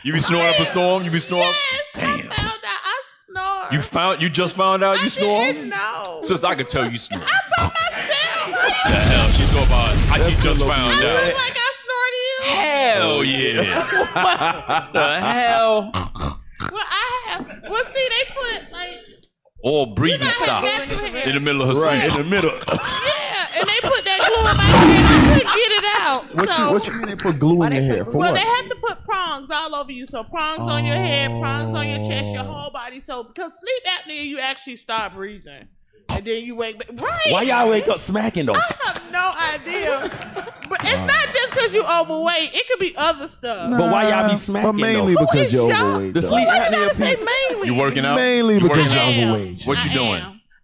S11: You be snoring up a storm? You be snoring?
S12: Yes,
S11: Damn.
S12: I found out I snore.
S11: You just found out you snore?
S12: didn't know.
S11: Sister, I could tell you snore.
S12: I told myself.
S11: The hell she talking about? She just found
S12: I
S11: out.
S12: look like I snore to you.
S11: Hell yeah. The hell?
S12: Well, I have. Well, see, they put like.
S11: All breathing
S12: You know how
S11: stop
S12: natural hair-
S11: in the middle of her sleep.
S8: In the middle.
S12: Yeah, and they put that glue in my hair. And I couldn't get it out.
S7: What you mean they put glue in your hair? For
S12: Well,
S7: what?
S12: they have to put prongs all over you. So prongs on your head, prongs on your chest, your whole body. So because sleep apnea, you actually start breathing, and then you wake. Right?
S8: Why y'all wake up smacking though?
S12: I have no idea. But it's not just because you overweight. It could be other stuff.
S8: But why y'all be smacking
S7: But mainly
S8: though?
S7: because you're
S12: y'all?
S7: overweight.
S8: The
S7: though.
S8: sleep
S12: Why did I
S8: apnea
S12: say
S8: people.
S12: mainly?
S11: You working out?
S7: Mainly
S11: You
S7: because
S11: working
S7: you're
S11: out?
S12: am.
S7: overweight.
S11: What you doing?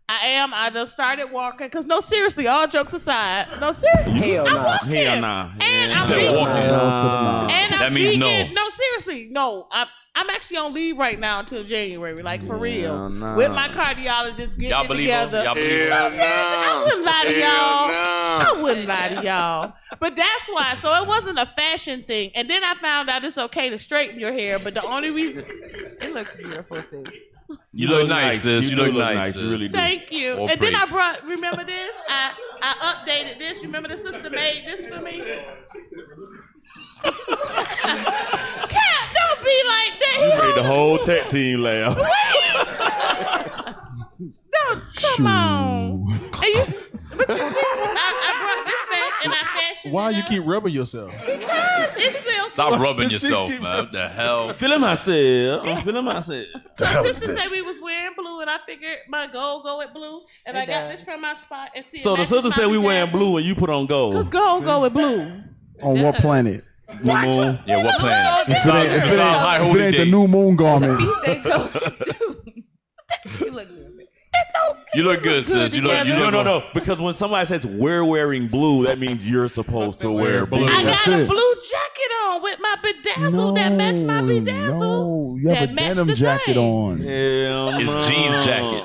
S12: I am. I just started walking. Cause no, seriously, all jokes aside. No, seriously.
S13: Hell
S12: I'm
S13: nah.
S12: walking.
S8: Hell nah.
S12: And
S11: She
S12: I'm
S11: said
S12: vegan.
S11: walking.
S7: Hell to the nah.
S12: And I'm
S11: That means
S12: vegan.
S11: no.
S12: No, seriously, no. I'm actually on leave right now until January, like for real.
S8: nah.
S12: With my cardiologist getting
S11: Y'all
S12: it
S11: believe her?
S12: together.
S11: Y'all believe her?
S12: No, seriously, I wouldn't lie to y'all. I wouldn't lie to y'all. But that's why. So it wasn't a fashion thing. And then I found out it's okay to straighten your hair. But the only reason
S16: It looks beautiful, sis.
S11: You look nice, sis. You look nice.
S8: You really do.
S12: Thank you.
S11: All
S12: And then I
S11: praise.
S12: brought, remember this? I updated this. Remember the sister made this for me? Cat, don't be like that.
S8: You made the whole tech team laugh.
S12: No, come on. But you see, I brought this back and I fashioned
S9: Why
S12: it
S9: you
S12: up
S9: keep rubbing yourself?
S12: because it's silky.
S11: Stop rubbing yourself, man. What the hell?
S8: Feeling myself. I'm feeling myself.
S12: So sister said we was wearing blue, and I figured my gold go with blue, and I got this from my spot. And see,
S8: So the sister said we wearing blue and you put on gold.
S12: Cause gold go with blue.
S7: On what planet?
S8: New moon.
S11: Yeah, what plan?
S7: If it ain't the new moon garment.
S16: You look good.
S11: You look good, sis. You look.
S8: No. Because when somebody says we're wearing blue, that means you're supposed to wear blue.
S12: I
S7: That's
S12: got a
S7: it.
S12: blue jacket on with my bedazzle that matched my bedazzle.
S7: No, you have
S12: That
S7: a
S12: matched
S7: denim
S12: the
S7: jacket
S12: thing.
S7: on.
S8: Hell
S11: It's
S8: no.
S11: jeans jacket.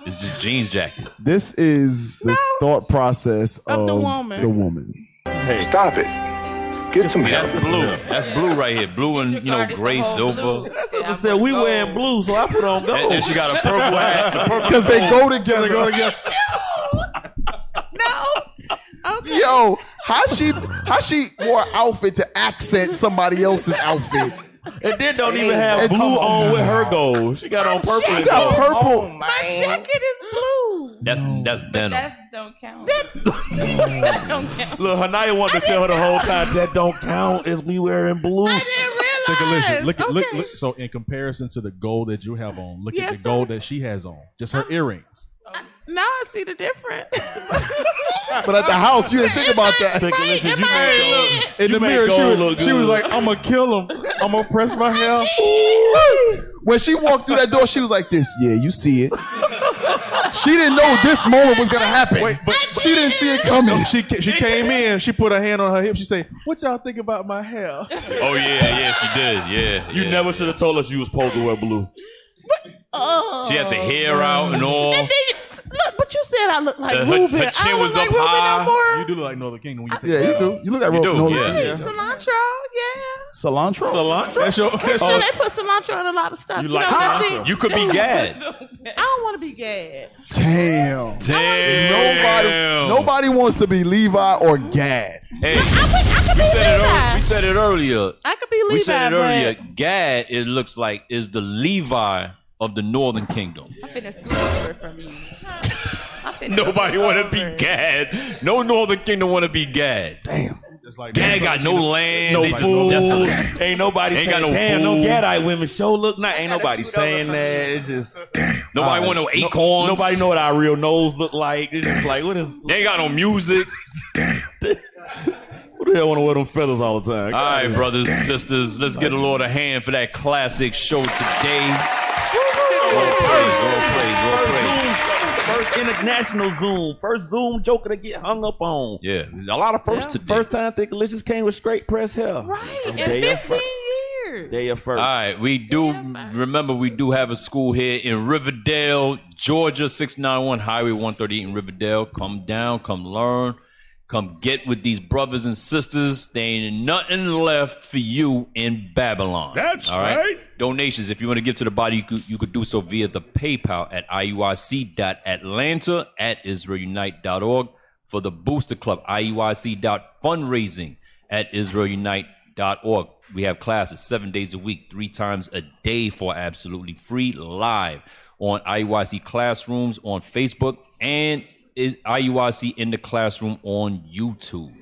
S11: It's just jeans jacket.
S7: This is the thought process of
S12: the woman.
S7: The woman.
S8: Hey,
S6: Stop it. Get some
S11: See,
S6: help.
S11: that's blue. That's blue right here. Blue and gray, silver.
S8: that sister said we wearing blue, so I put on gold.
S11: And she got a purple hat.
S7: Because they go together.
S12: No. Okay.
S7: Yo, how she wore an outfit to accent somebody else's outfit?
S8: And then don't even have blue on with her gold. She got on purple.
S7: You
S8: and
S7: got
S8: gold.
S7: purple.
S12: My jacket is blue.
S11: That's denim.
S16: That don't count. That don't count.
S8: Look, Hanaya wanted to tell her the whole time that don't count as we wearing blue.
S12: I didn't realize.
S9: Look. So in comparison to the gold that you have on, look
S12: Yes,
S9: at the gold that she has on. Just her earrings.
S12: Now I see the difference.
S7: But at the house, you didn't think about that.
S9: In the mirror, she was like, "I'm gonna kill him. I'm gonna press my hair."
S7: When she walked through that door, she was like this. Yeah, you see it. She didn't know this moment was gonna happen.
S9: Wait, but
S7: she didn't see it coming.
S9: She came in. She put her hand on her hip. She said, "What y'all think about my hair?"
S11: Oh yeah, she did. Yeah.
S8: You never should have told us you was supposed to wear blue.
S11: She had the hair out and all.
S12: And then, look, but you said I look like
S11: Her
S12: Ruben.
S11: chin
S12: I don't
S11: was
S12: look like
S11: up
S12: Ruben
S11: high.
S12: no more.
S9: You do look like Northern Kingdom when you take
S7: Yeah, you do. You look like Northern Kingdom.
S12: Cilantro, yeah.
S7: Cilantro?
S9: That's your,
S12: You know, they put cilantro in a lot of stuff.
S11: You like
S12: know what I
S11: cilantro?
S12: think?
S11: You could be Gad.
S12: I don't want to be Gad.
S7: Damn.
S11: Damn.
S7: Nobody wants to be Levi or Gad.
S11: Hey,
S12: I could be Levi.
S11: we said it earlier.
S12: I could be Levi.
S11: We said it earlier.
S12: but
S11: Gad, it looks like, is the Levi of the Northern Kingdom.
S16: I'm finna scoot over from you.
S11: Nobody want to be Gad. No Northern Kingdom want to be Gad.
S7: Damn.
S11: Gad got no land,
S8: No
S11: they just
S8: food.
S11: desolate.
S8: Ain't nobody
S11: Ain't
S8: saying,
S11: got no
S8: damn,
S11: food.
S8: no Gadite women show look nice. Ain't nobody saying that. It's just
S11: Nobody want no acorns.
S8: Nobody know what our real nose look like. It's just like, what is?
S11: They ain't got no music.
S8: Who the hell want to wear them feathers all the time?
S11: All right, brothers and sisters, let's get a Lord a hand for that classic show today. All praise.
S8: First international Zoom. First Zoom joker to get hung up on.
S11: Yeah, a lot of firsts today.
S8: First time Thinkalicious came with straight press hair.
S12: Right,
S8: So
S12: in
S8: day of
S12: 15
S8: first.
S12: years.
S8: Day of first.
S11: All right, we do have a school here in Riverdale, Georgia, 691 Highway 138 in Riverdale. Come down, come learn, come get with these brothers and sisters. There ain't nothing left for you in Babylon.
S1: That's
S11: all right.
S1: right.
S11: Donations, if you want to give to the body, you could do so via the PayPal at iuic.atlanta@israelunite.org. For the Booster Club, iuic.fundraising@israelunite.org. We have classes 7 days a week, 3 times a day for absolutely free, live on IUIC Classrooms on Facebook and IUIC in the Classroom on YouTube.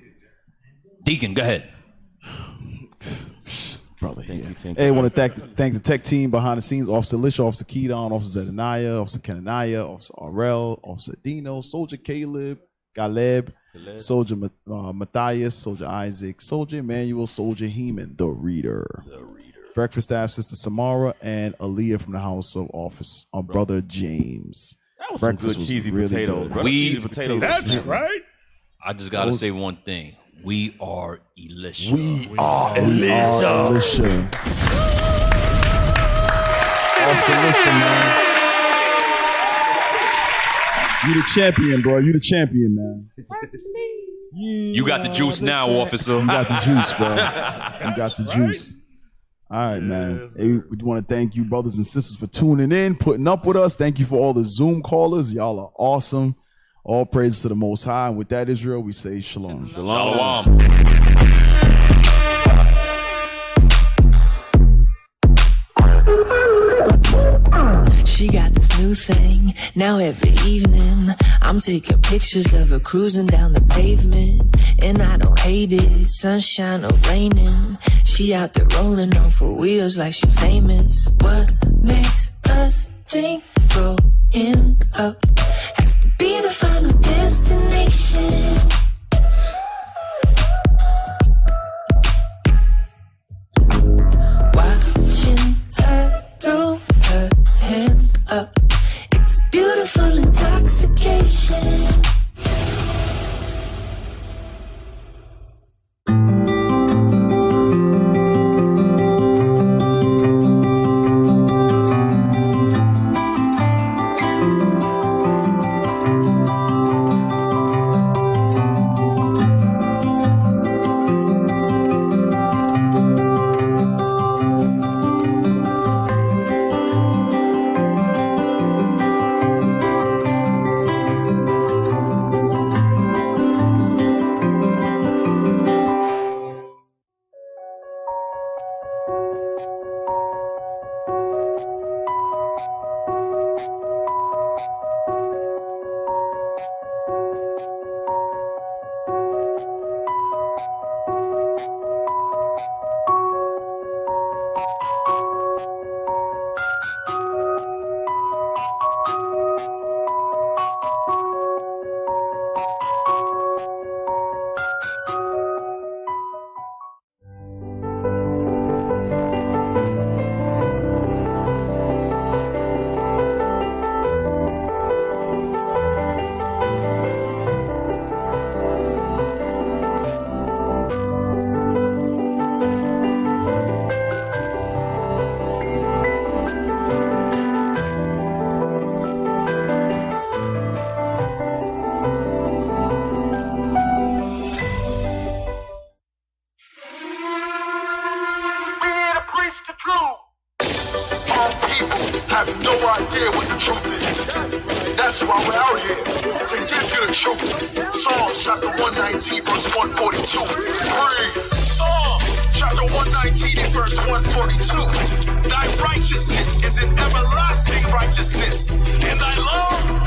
S11: Deacon, go ahead.
S7: Brother, Hey, I want to thank the tech team behind the scenes, Officer Lisha, Officer Keaton, Officer Zedanaya, Officer Kenanaya, Officer RL, Officer Dino, Soldier Caleb, Galeb, Soldier Matthias, Soldier Isaac, Soldier Emmanuel, Soldier Heman, the Reader. Breakfast staff, Sister Samara, and Aaliyah from the House of Office, Brother James.
S8: That was some good cheesy potatoes, bro. Cheesy potatoes.
S1: That's right.
S11: I just got to say one thing. We are Elisha.
S7: We are Elisha. Officer Elisha, man. You the champion, bro. You the champion, man.
S11: You got the juice now, officer.
S7: You got the juice, bro. You got the juice. All right, man. Hey, we want to thank you, brothers and sisters, for tuning in, putting up with us. Thank you for all the Zoom callers. Y'all are awesome. All praises to the Most High. And with that, Israel, we say shalom.
S11: Shalom.
S22: She got this new thing. Now every evening I'm taking pictures of her cruising down the pavement. And I don't hate it, sunshine or raining. She out there rolling on 4 wheels like she famous. What makes us think growing up has to be the final destination? Watching her throw her hands up, it's beautiful intoxication.
S6: why we're out here, to give you the truth. Psalms chapter 119, verse 142. Read. Psalms chapter 119 and verse 142. Thy righteousness is an everlasting righteousness, and thy love